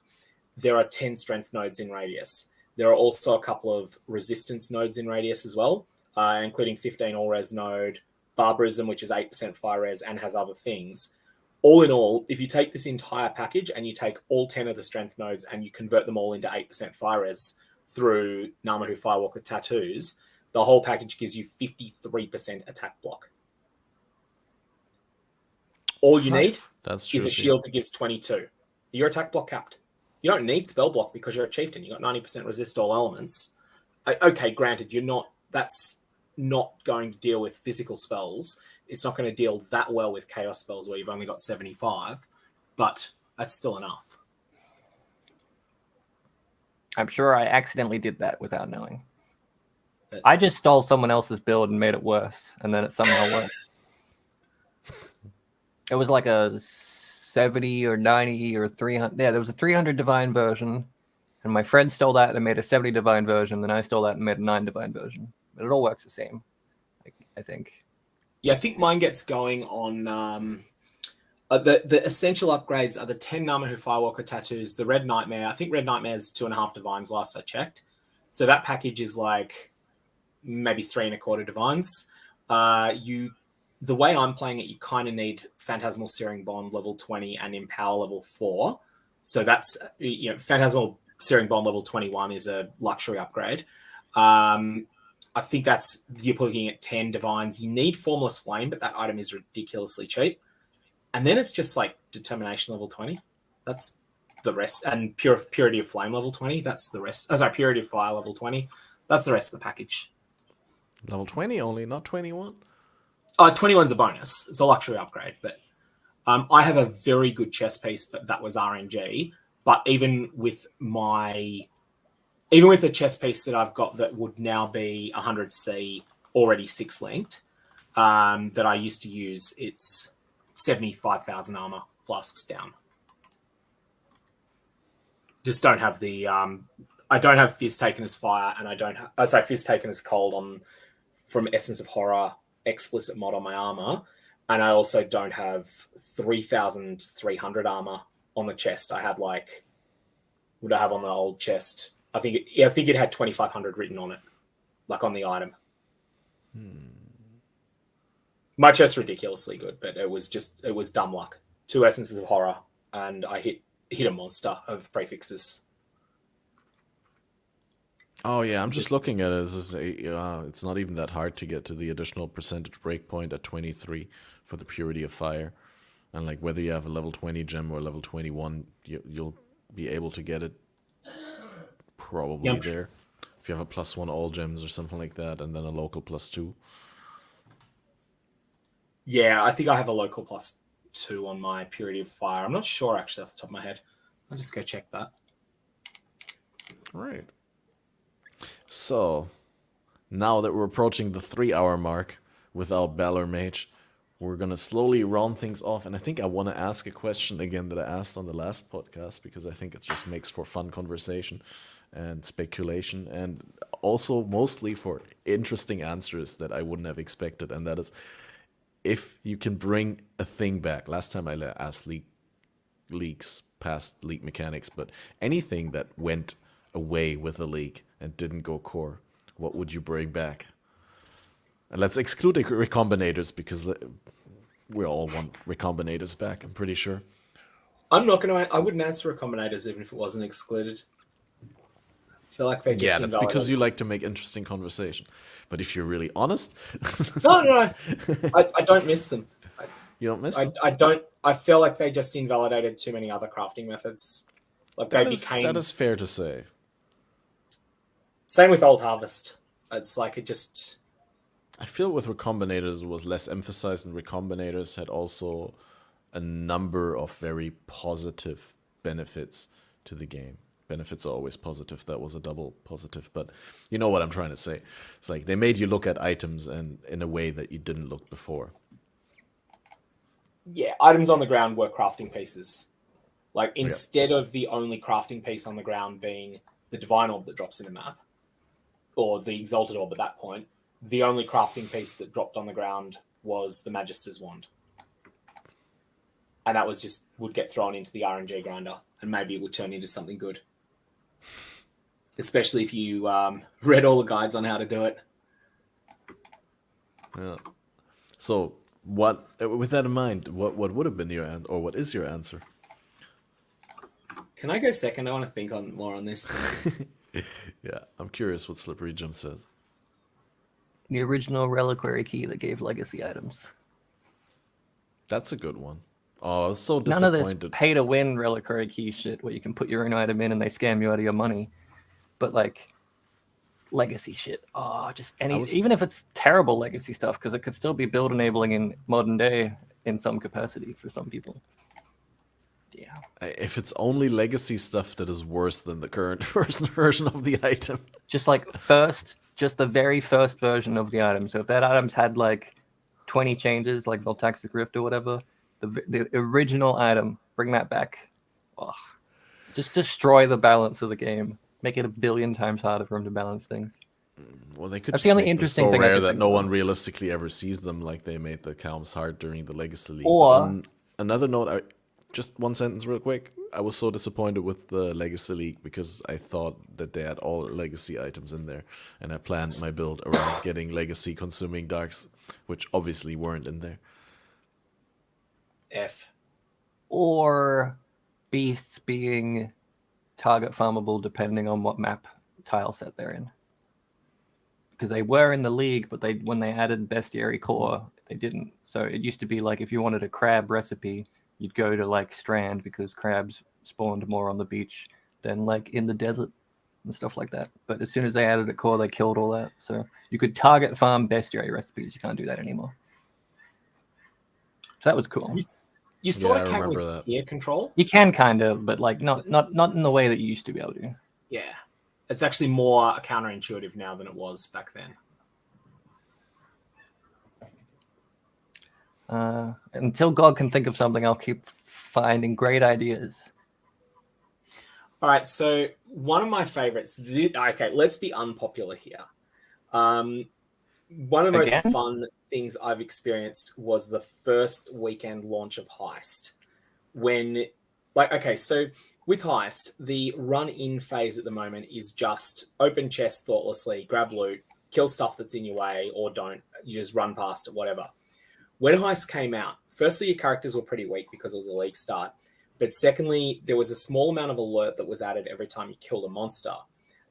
there are 10 strength nodes in radius. There are also a couple of resistance nodes in radius as well, including 15 all-res node, Barbarism, which is 8% fire res and has other things. All in all, if you take this entire package and you take all 10 of the strength nodes and you convert them all into 8% fire res through Namahu Firewalker tattoos, the whole package gives you 53% attack block. All you need is a shield that gives 22. You're attack block capped. You don't need spell block because you're a chieftain. You got 90% resist all elements. Okay, granted, that's not going to deal with physical spells. It's not going to deal that well with chaos spells where you've only got 75, but that's still enough. I'm sure I accidentally did that without knowing. I just stole someone else's build and made it worse, and then it somehow worked. It was like a 70 or 90 or 300. Yeah, there was a 300 divine version, and my friend stole that and made a 70 divine version. Then I stole that and made a 9 divine version. But it all works the same, I think. Yeah, I think mine gets going on the essential upgrades are the 10 Namahu Firewalker tattoos, the Red Nightmare. I think Red Nightmare is 2.5 divines last I checked. So that package is like maybe 3.25 divines. The way I'm playing it, you kind of need Phantasmal Searing Bond level 20 and Empower level 4. So that's, Phantasmal Searing Bond level 21 is a luxury upgrade. I think that's, you're looking at 10 divines. You need Formless Flame, but that item is ridiculously cheap. And then it's just like Determination level 20. That's the rest. And Purity of Flame level 20. That's the rest. Purity of Fire level 20. That's the rest of the package. Level 20 only, not 21? 21's a bonus. It's a luxury upgrade. But I have a very good chess piece, but that was RNG. But even with the chess piece that I've got that would now be 100C, already 6-linked, that I used to use, it's 75,000 armor flasks down. Just don't have the I don't have Fizz taken as fire, and I don't have, I'd say Fizz taken as cold from Essence of Horror explicit mod on my armor, and I also don't have 3,300 armor on the chest. I had what I have on the old chest? I think it had 2,500 written on it, like on the item. My chest's ridiculously good, but it was dumb luck. 2 Essences of Horror, and I hit a monster of prefixes. Oh yeah, I'm just looking at it. It's not even that hard to get to the additional percentage breakpoint at 23 for the Purity of Fire, and like whether you have a level 20 gem or a level 21, you'll be able to get it probably there. If you have a +1 all gems or something like that, and then a local +2. Yeah, I think I have a local +2 on my Purity of Fire. I'm not sure actually off the top of my head. I'll just go check that. Right. So, now that we're approaching the 3-hour mark without BalorMage, we're going to slowly round things off. And I think I want to ask a question again that I asked on the last podcast, because I think it just makes for fun conversation and speculation, and also mostly for interesting answers that I wouldn't have expected. And that is, if you can bring a thing back. Last time I asked leaks, past leak mechanics, but anything that went away with a leak and didn't go core, what would you bring back? And let's exclude the recombinators, because we all want recombinators back, I'm pretty sure. I wouldn't answer recombinators even if it wasn't excluded. I feel like they just that's because you like to make interesting conversation. But if you're really honest... No. I don't miss them. You don't miss them? I feel like they just invalidated too many other crafting methods. That is fair to say. Same with Old Harvest. It's like it just... I feel with recombinators was less emphasized, and recombinators had also a number of very positive benefits to the game. Benefits are always positive. That was a double positive, but you know what I'm trying to say. It's like they made you look at items and in a way that you didn't look before. Yeah, items on the ground were crafting pieces. Like instead of the only crafting piece on the ground being the Divine Orb that drops in a map, or the Exalted Orb at that point, the only crafting piece that dropped on the ground was the Magister's Wand. And that would get thrown into the RNG grinder, and maybe it would turn into something good. Especially if you read all the guides on how to do it. Yeah. So, with that in mind, what would have been your answer, or what is your answer? Can I go second? I want to think more on this. Yeah, I'm curious what Slipperyjim says. The original reliquary key that gave legacy items. That's a good one. Oh, I was so None disappointed. of this pay-to-win reliquary key shit where you can put your own item in and they scam you out of your money. But like legacy shit. Oh, even if it's terrible legacy stuff, because it could still be build enabling in modern day in some capacity for some people. Yeah. If it's only legacy stuff that is worse than the current version of the item. Just like just the very first version of the item. So if that item's had like 20 changes, like Voltaxic Rift or whatever, the original item, bring that back. Oh, just destroy the balance of the game. Make it 1 billion times harder for him to balance things. Well, they could That's just the only make interesting them so thing I rare could that think no of. one realistically ever sees them, like they made the Calms hard during the Legacy League. Or- On another note, just one sentence real quick. I was so disappointed with the Legacy League because I thought that they had all legacy items in there, and I planned my build around getting legacy consuming darks, which obviously weren't in there. F. Or beasts being target farmable depending on what map tile set they're in. Because they were in the league, but when they added bestiary core, they didn't. So it used to be like if you wanted a crab recipe, you'd go to like Strand because crabs spawned more on the beach than like in the desert and stuff like that. But as soon as they added a core, they killed all that. So you could target farm bestiary recipes. You can't do that anymore. So that was cool. You sort Yeah, of I can remember with that. tier control. You can kind of, but like not in the way that you used to be able to. Yeah. It's actually more counterintuitive now than it was back then. Until God can think of something, I'll keep finding great ideas. All right, so one of my favorites. Okay, let's be unpopular here. One of the most Again? fun things I've experienced was the first weekend launch of Heist. So with Heist, the run-in phase at the moment is just open chest thoughtlessly, grab loot, kill stuff that's in your way, or don't. You just run past it, whatever. When Heist came out, firstly, your characters were pretty weak because it was a league start. But secondly, there was a small amount of alert that was added every time you killed a monster,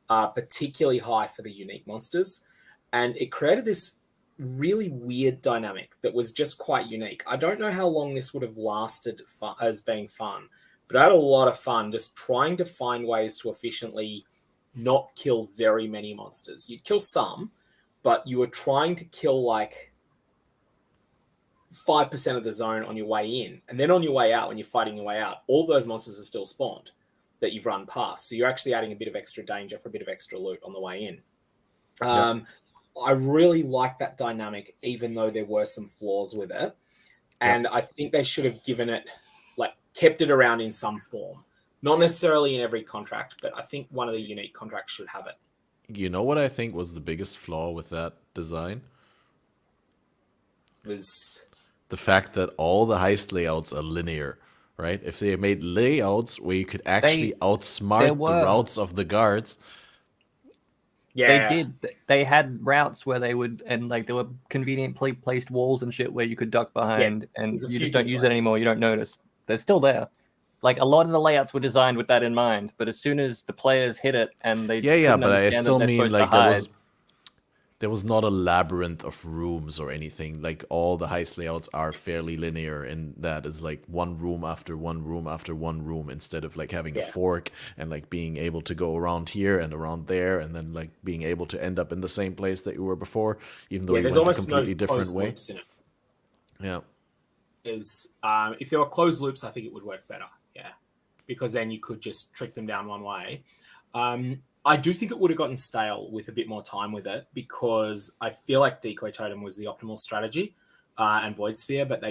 particularly high for the unique monsters. And it created this really weird dynamic that was just quite unique. I don't know how long this would have lasted as being fun, but I had a lot of fun just trying to find ways to efficiently not kill very many monsters. You'd kill some, but you were trying to kill like 5% of the zone on your way in. And then on your way out, when you're fighting your way out, all those monsters are still spawned that you've run past. So you're actually adding a bit of extra danger for a bit of extra loot on the way in. I really like that dynamic, even though there were some flaws with it. And I think they should have given it, like, kept it around in some form. Not necessarily in every contract, but I think one of the unique contracts should have it. You know what I think was the biggest flaw with that design? Was the fact that all the heist layouts are linear, right? If they made layouts where you could actually outsmart the routes of the guards. Yeah, they did. They had routes where they would, and like there were conveniently placed walls and shit where you could duck behind, and you just don't use it anymore. You don't notice. They're still there. Like a lot of the layouts were designed with that in mind, but as soon as the players hit it and they but I still mean like there was not a labyrinth of rooms or anything. Like all the heist layouts are fairly linear, and that is like one room after one room after one room, instead of like having a fork and like being able to go around here and around there, and then like being able to end up in the same place that you were before, even though you went a completely different way. Loops in it. Yeah. If there were closed loops, I think it would work better. Yeah, because then you could just trick them down one way. I do think it would have gotten stale with a bit more time with it, because I feel like Decoy Totem was the optimal strategy and Void Sphere, but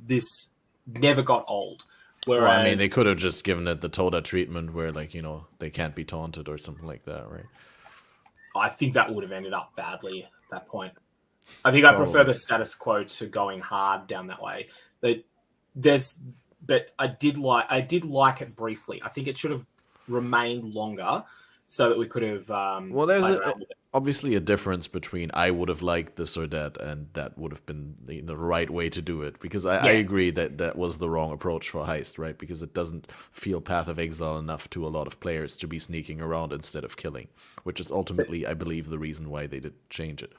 this never got old. Whereas, well, I mean, they could have just given it the Toda treatment where, like, you know, they can't be taunted or something like that, right? I think that would have ended up badly at that point. I think I prefer the status quo to going hard down that way. But I did like it briefly. I think it should have remained longer, so that we could have. Well, there's obviously a difference between I would have liked this or that, and that would have been the right way to do it. Because I agree that was the wrong approach for Heist, right? Because it doesn't feel Path of Exile enough to a lot of players to be sneaking around instead of killing, which is ultimately, I believe, the reason why they did change it.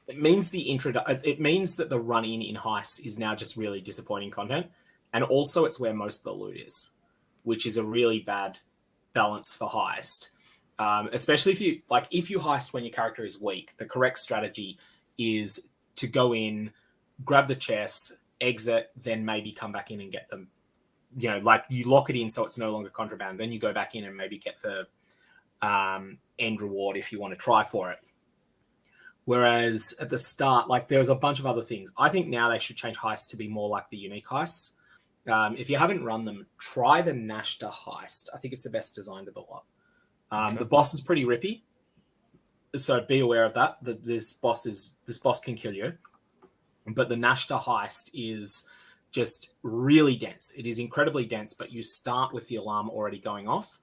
It means It means that the run-in Heist is now just really disappointing content, and also it's where most of the loot is, which is a really bad balance for Heist. Especially if you heist when your character is weak, the correct strategy is to go in, grab the chests, exit, then maybe come back in and get them like you lock it in so it's no longer contraband. Then you go back in and maybe get the end reward if you want to try for it. Whereas at the start, like there's a bunch of other things. I think now they should change heists to be more like the unique heists. If you haven't run them, try the Nashta heist. I think it's the best designed of the lot. The boss is pretty rippy, so be aware of that. This boss can kill you. But the Nashta heist is just really dense. It is incredibly dense, but you start with the alarm already going off,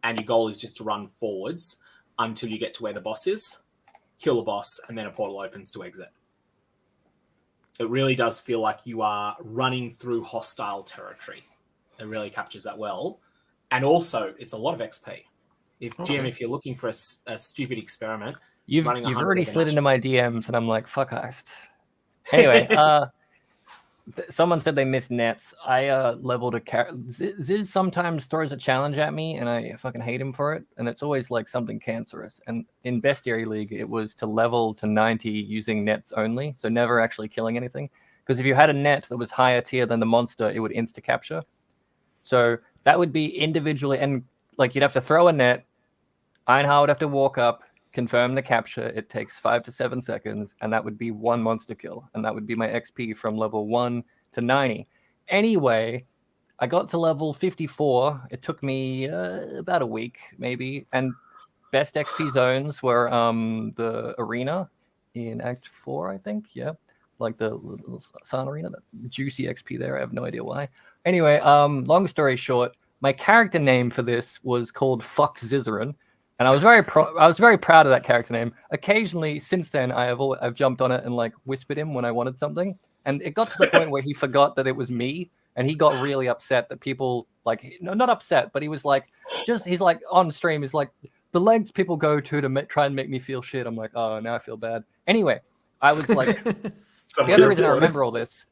and your goal is just to run forwards until you get to where the boss is, kill the boss, and then a portal opens to exit. It really does feel like you are running through hostile territory. It really captures that well. And also, it's a lot of XP. Jim, if you're looking for a stupid experiment, you've already slid into my DMs, and I'm like, fuck heist. Anyway, someone said they missed nets. I leveled a character. Ziz sometimes throws a challenge at me, and I fucking hate him for it. And it's always like something cancerous. And in Bestiary League, it was to level to 90 using nets only, so never actually killing anything. Because if you had a net that was higher tier than the monster, it would insta capture. So that would be individually, and like you'd have to throw a net. Einhard would have to walk up, confirm the capture. It takes 5 to 7 seconds, and that would be one monster kill, and that would be my XP from level 1 to 90. Anyway, I got to level 54. It took me about a week, maybe, and best XP zones were the arena in Act 4, I think. Yeah, like the little Sun Arena, that juicy XP there. I have no idea why. Anyway, long story short, my character name for this was called Fuck Zizaran. And I was very proud of that character name. Occasionally, since then, I've jumped on it and like whispered him when I wanted something. And it got to the point where he forgot that it was me, and he got really upset that people like not upset, but he was like, he's like on stream, he's like, the lengths people go to try and make me feel shit. I'm like, oh, now I feel bad. Anyway, I was like, the other reason I remember all this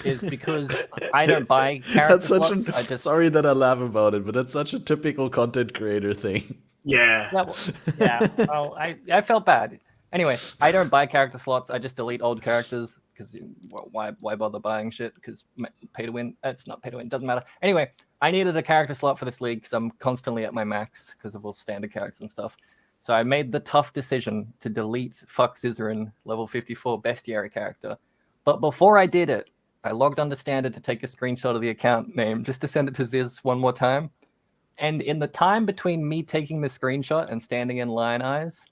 is because I don't buy character slots. Sorry that I laugh about it, but that's such a typical content creator thing. Yeah. Well, I felt bad. Anyway, I don't buy character slots. I just delete old characters because why bother buying shit? Because pay to win. It's not pay to win. Doesn't matter. Anyway, I needed a character slot for this league because I'm constantly at my max because of all standard characters and stuff. So I made the tough decision to delete Fuck Zizaran, level 54 bestiary character. But before I did it, I logged onto standard to take a screenshot of the account name just to send it to Ziz one more time. And in the time between me taking the screenshot and standing in Lion Eyes,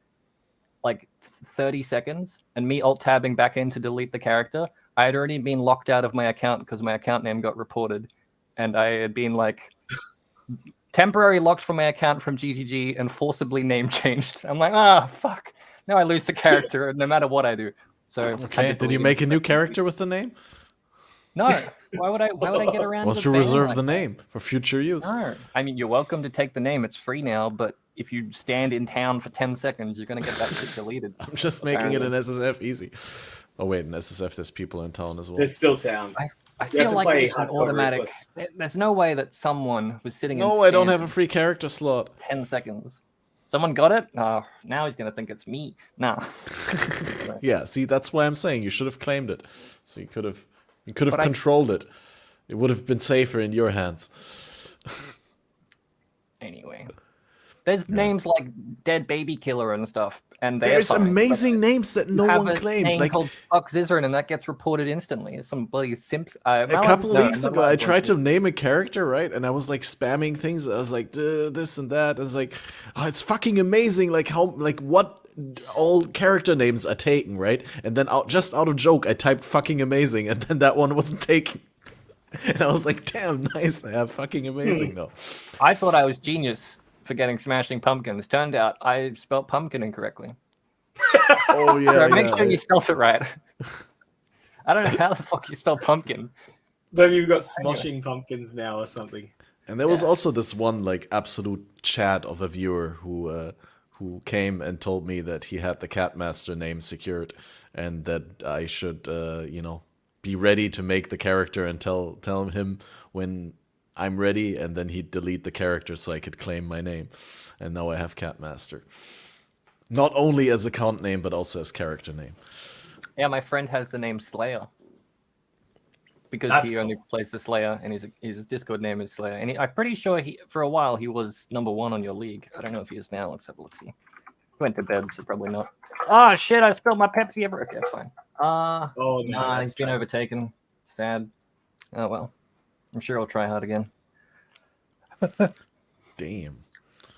like 30 seconds, and me alt-tabbing back in to delete the character, I had already been locked out of my account because my account name got reported. And I had been like temporarily locked from my account from GGG and forcibly name changed. I'm like, fuck. Now I lose the character no matter what I do. So okay, did you make a new character with the name? No. Why would I get around to you reserve the name for future use? No. I mean, you're welcome to take the name. It's free now, but if you stand in town for 10 seconds, you're going to get that shit deleted. I'm just making it an SSF easy. Oh, wait, in SSF, there's people in town as well. There's still towns. I feel like it's an automatic. Ruthless. There's no way that someone was sitting in I don't have a free character slot. 10 seconds. Someone got it? Oh, now he's going to think it's me. No. Yeah, see, that's why I'm saying you should have claimed it. So you could have controlled it. It would have been safer in your hands. Anyway. There's names like Dead Baby Killer and stuff. And there's amazing names that no one claimed. Name like called Fuck Zizaran, and that gets reported instantly. It's some bloody simps. A couple of weeks ago, I tried to name a character, right? And I was like spamming things. I was like, this and that. I was like, oh, it's fucking amazing. Like what all character names are taken, right? And then just out of joke, I typed fucking amazing, and then that one wasn't taken. And I was like, damn, nice. I have fucking amazing though. I thought I was genius for getting Smashing Pumpkins. Turned out I spelled pumpkin incorrectly. Oh yeah. So make sure you spelled it right. I don't know how the fuck you spell pumpkin. So you've got Smoshing Pumpkins now or something. And there was also this one like absolute chat of a viewer who came and told me that he had the Catmaster name secured and that I should be ready to make the character and tell him when I'm ready, and then he'd delete the character so I could claim my name. And now I have Catmaster. Not only as account name, but also as character name. Yeah, my friend has the name Slayer. because That's he only plays the Slayer, and his Discord name is Slayer. And I'm pretty sure for a while he was #1 on your league. I don't know if he is now. Let's have a look. See, he went to bed, so probably not. Oh shit! I spilled my Pepsi everywhere. Okay, fine. oh no, Nah, that's he's been overtaken. Sad. Oh well. I'm sure I'll try hard again. Damn.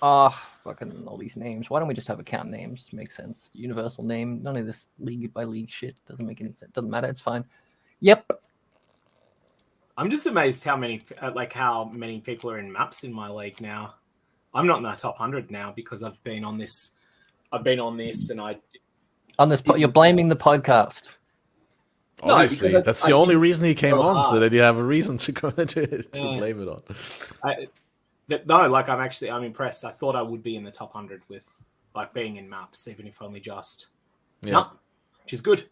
Fucking all these names. Why don't we just have account names? Makes sense. Universal name. None of this league by league shit doesn't make any sense. Doesn't matter. It's fine. Yep. I'm just amazed how many people are in maps in my league now. I'm not in the top 100 now because I've been on this, and you're blaming the podcast. No, Obviously, because that's the only reason he came on, so hard. that you have a reason to go to blame it on. I'm impressed. I thought I would be in the top 100 with like being in maps, even if only just. Yeah. No, which is good.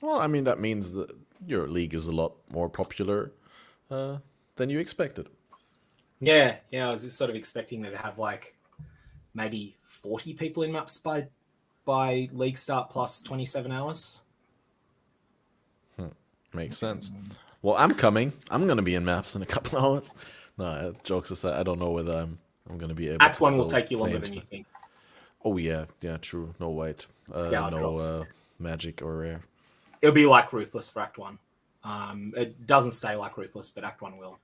Well, I mean, that means that your league is a lot more popular than you expected. Yeah, I was just sort of expecting to have like maybe 40 people in maps by league start plus 27 hours. Makes sense. Well, I'm coming. I'm going to be in maps in a couple hours. No, jokes aside, I don't know whether I'm going to be able Act to 1 will still take you play longer into than you it. think. Oh, yeah, true. No white. Scour drops. No magic or rare. It'll be like Ruthless for Act 1. It doesn't stay like Ruthless, but Act 1 will.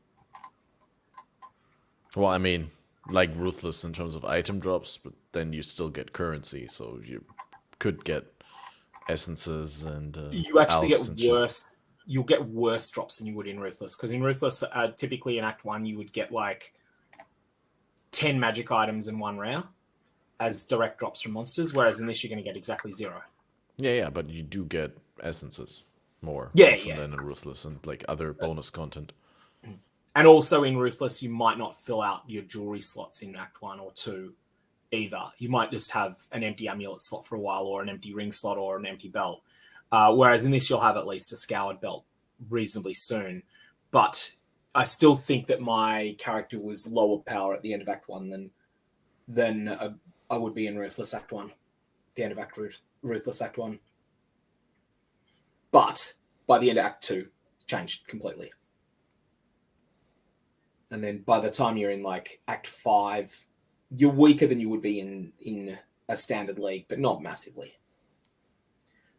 Well, I mean, like Ruthless in terms of item drops, but then you still get currency, so you could get essences and you actually alchs get and worse. Shit. You'll get worse drops than you would in Ruthless, because in Ruthless, typically in Act 1, you would get like 10 magic items and 1 rare as direct drops from monsters, whereas in this you're going to get exactly 0. Yeah, but you do get essences more often than in Ruthless and like other bonus content. And also in Ruthless, you might not fill out your jewelry slots in Act 1 or 2 either. You might just have an empty amulet slot for a while, or an empty ring slot, or an empty belt. Whereas in this, you'll have at least a scoured belt reasonably soon. But I still think that my character was lower power at the end of Act 1 than I would be in Ruthless Act 1. The end of Ruthless Act 1. But by the end of Act 2, changed completely. And then by the time you're in like Act 5, you're weaker than you would be in a standard league, but not massively.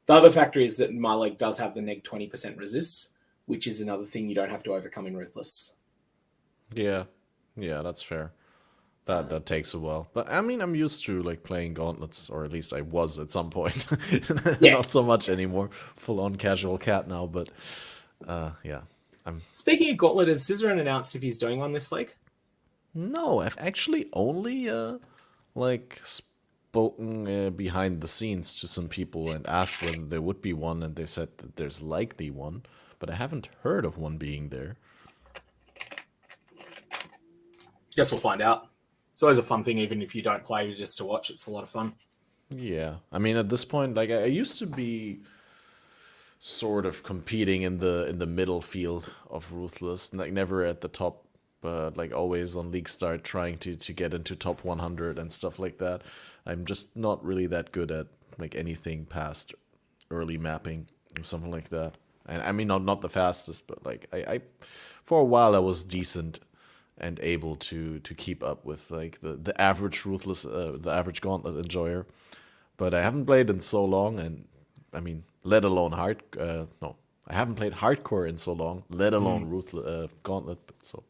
The other factor is that my league does have the neg 20% resists, which is another thing you don't have to overcome in Ruthless. Yeah, that's fair. That takes a while. But I mean, I'm used to like playing gauntlets, or at least I was at some point. Not so much anymore. Full on casual cat now, but yeah. Speaking of gauntlet, has Scissorin announced if he's doing one this league? No, I've actually only spoken behind the scenes to some people and asked whether there would be one, and they said that there's likely one, but I haven't heard of one being there. Guess we'll find out. It's always a fun thing, even if you don't play, just to watch. It's a lot of fun. Yeah, I mean, at this point, like I used to be sort of competing in the middle field of Ruthless, like never at the top, but like always on League Start trying to get into top 100 and stuff like that. I'm just not really that good at like anything past early mapping or something like that. And I mean, not the fastest, but like I for a while I was decent and able to keep up with like the average Ruthless, the average Gauntlet enjoyer. But I haven't played in so long, and I mean, let alone I haven't played hardcore in so long, let alone Ruthless Gauntlet. So,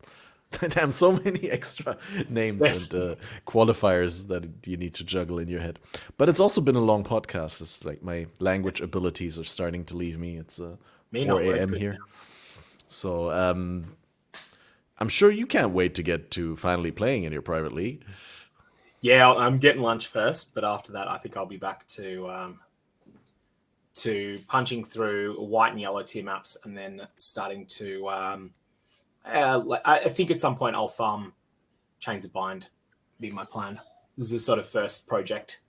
damn, so many extra names and qualifiers that you need to juggle in your head. But it's also been a long podcast. It's like my language abilities are starting to leave me. It's 4 a.m. here. Now. So, I'm sure you can't wait to get to finally playing in your private league. Yeah, I'm getting lunch first, but after that, I think I'll be back to punching through white and yellow tier maps, and then starting to. I think at some point I'll farm Chains of Bind. Be my plan. This is the sort of first project.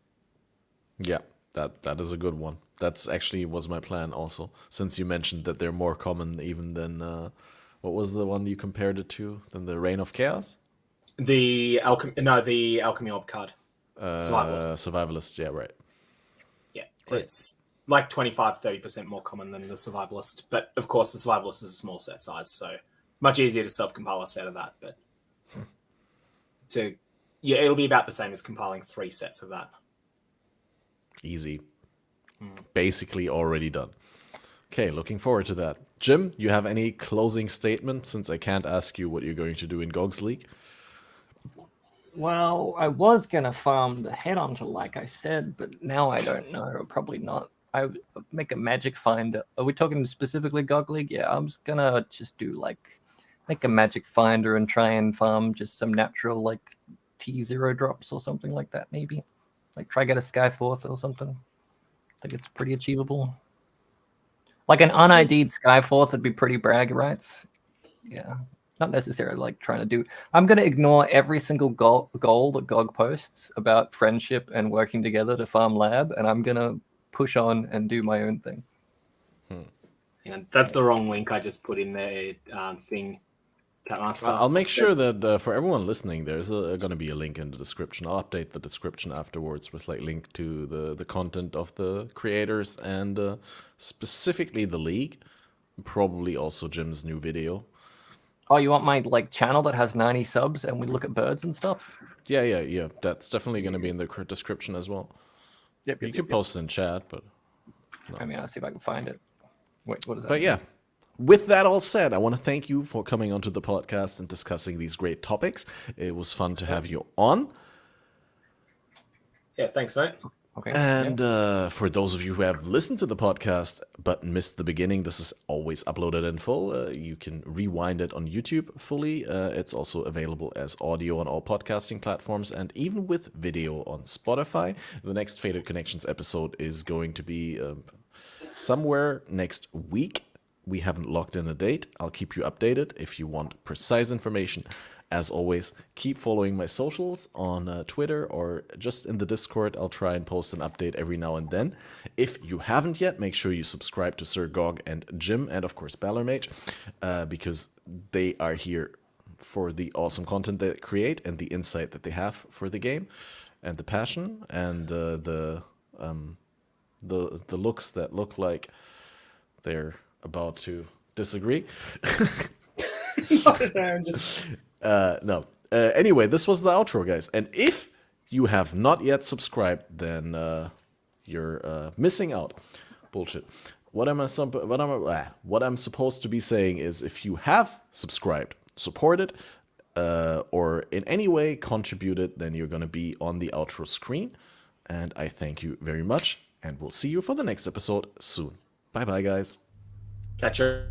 Yeah, that is a good one. That's actually was my plan also. Since you mentioned that they're more common even than what was the one you compared it to? Than the Reign of Chaos? The Alchemy Orb card. Survivalist. Yeah, right. Yeah, Great. it's like 25-30% more common than the survivalist. But of course, the survivalist is a small set size, so much easier to self-compile a set of that. But it'll be about the same as compiling 3 sets of that. Easy. Basically already done. Okay, looking forward to that. Jim, you have any closing statement, since I can't ask you what you're going to do in GOG's League? Well, I was gonna farm the headhunter, like I said, but now I don't know. Probably not. I would make a magic finder. Are we talking specifically GOG League? Yeah, I'm just gonna do make a magic finder and try and farm just some natural like T0 drops or something like that. Maybe like try get a Skyforce or something. I think it's pretty achievable. Like an un-ID'd Skyforce would be pretty brag rights. Yeah. Not necessarily like trying to do. I'm going to ignore every single goal that GOG posts about friendship and working together to farm lab, and I'm going to push on and do my own thing. Yeah, that's the wrong link I just put in there thing. Catmaster. I'll make sure that for everyone listening, there's going to be a link in the description. I'll update the description afterwards with like link to the content of the creators and specifically the league. Probably also Jim's new video. Oh, you want my like channel that has 90 subs and we look at birds and stuff? Yeah. That's definitely going to be in the description as well. Yep. You can post it in chat, but no. I mean, I'll see if I can find it. Wait, what is that? But yeah, with that all said, I want to thank you for coming onto the podcast and discussing these great topics. It was fun to have you on. Yeah, thanks, mate. Okay. And for those of you who have listened to the podcast but missed the beginning, this is always uploaded in full. You can rewind it on YouTube fully. It's also available as audio on all podcasting platforms and even with video on Spotify. The next Fated Connections episode is going to be somewhere next week. We haven't locked in a date. I'll keep you updated if you want precise information. As always, keep following my socials on Twitter or just in the Discord. I'll try and post an update every now and then. If you haven't yet, make sure you subscribe to sirgog and Jim and, of course, BalorMage because they are here for the awesome content they create and the insight that they have for the game and the passion and the looks that look like they're about to disagree. I'm just... No. Anyway, this was the outro, guys. And if you have not yet subscribed, then you're missing out. Bullshit. What I'm supposed to be saying is, if you have subscribed, supported, or in any way contributed, then you're gonna be on the outro screen. And I thank you very much, and we'll see you for the next episode soon. Bye, guys. Catch you.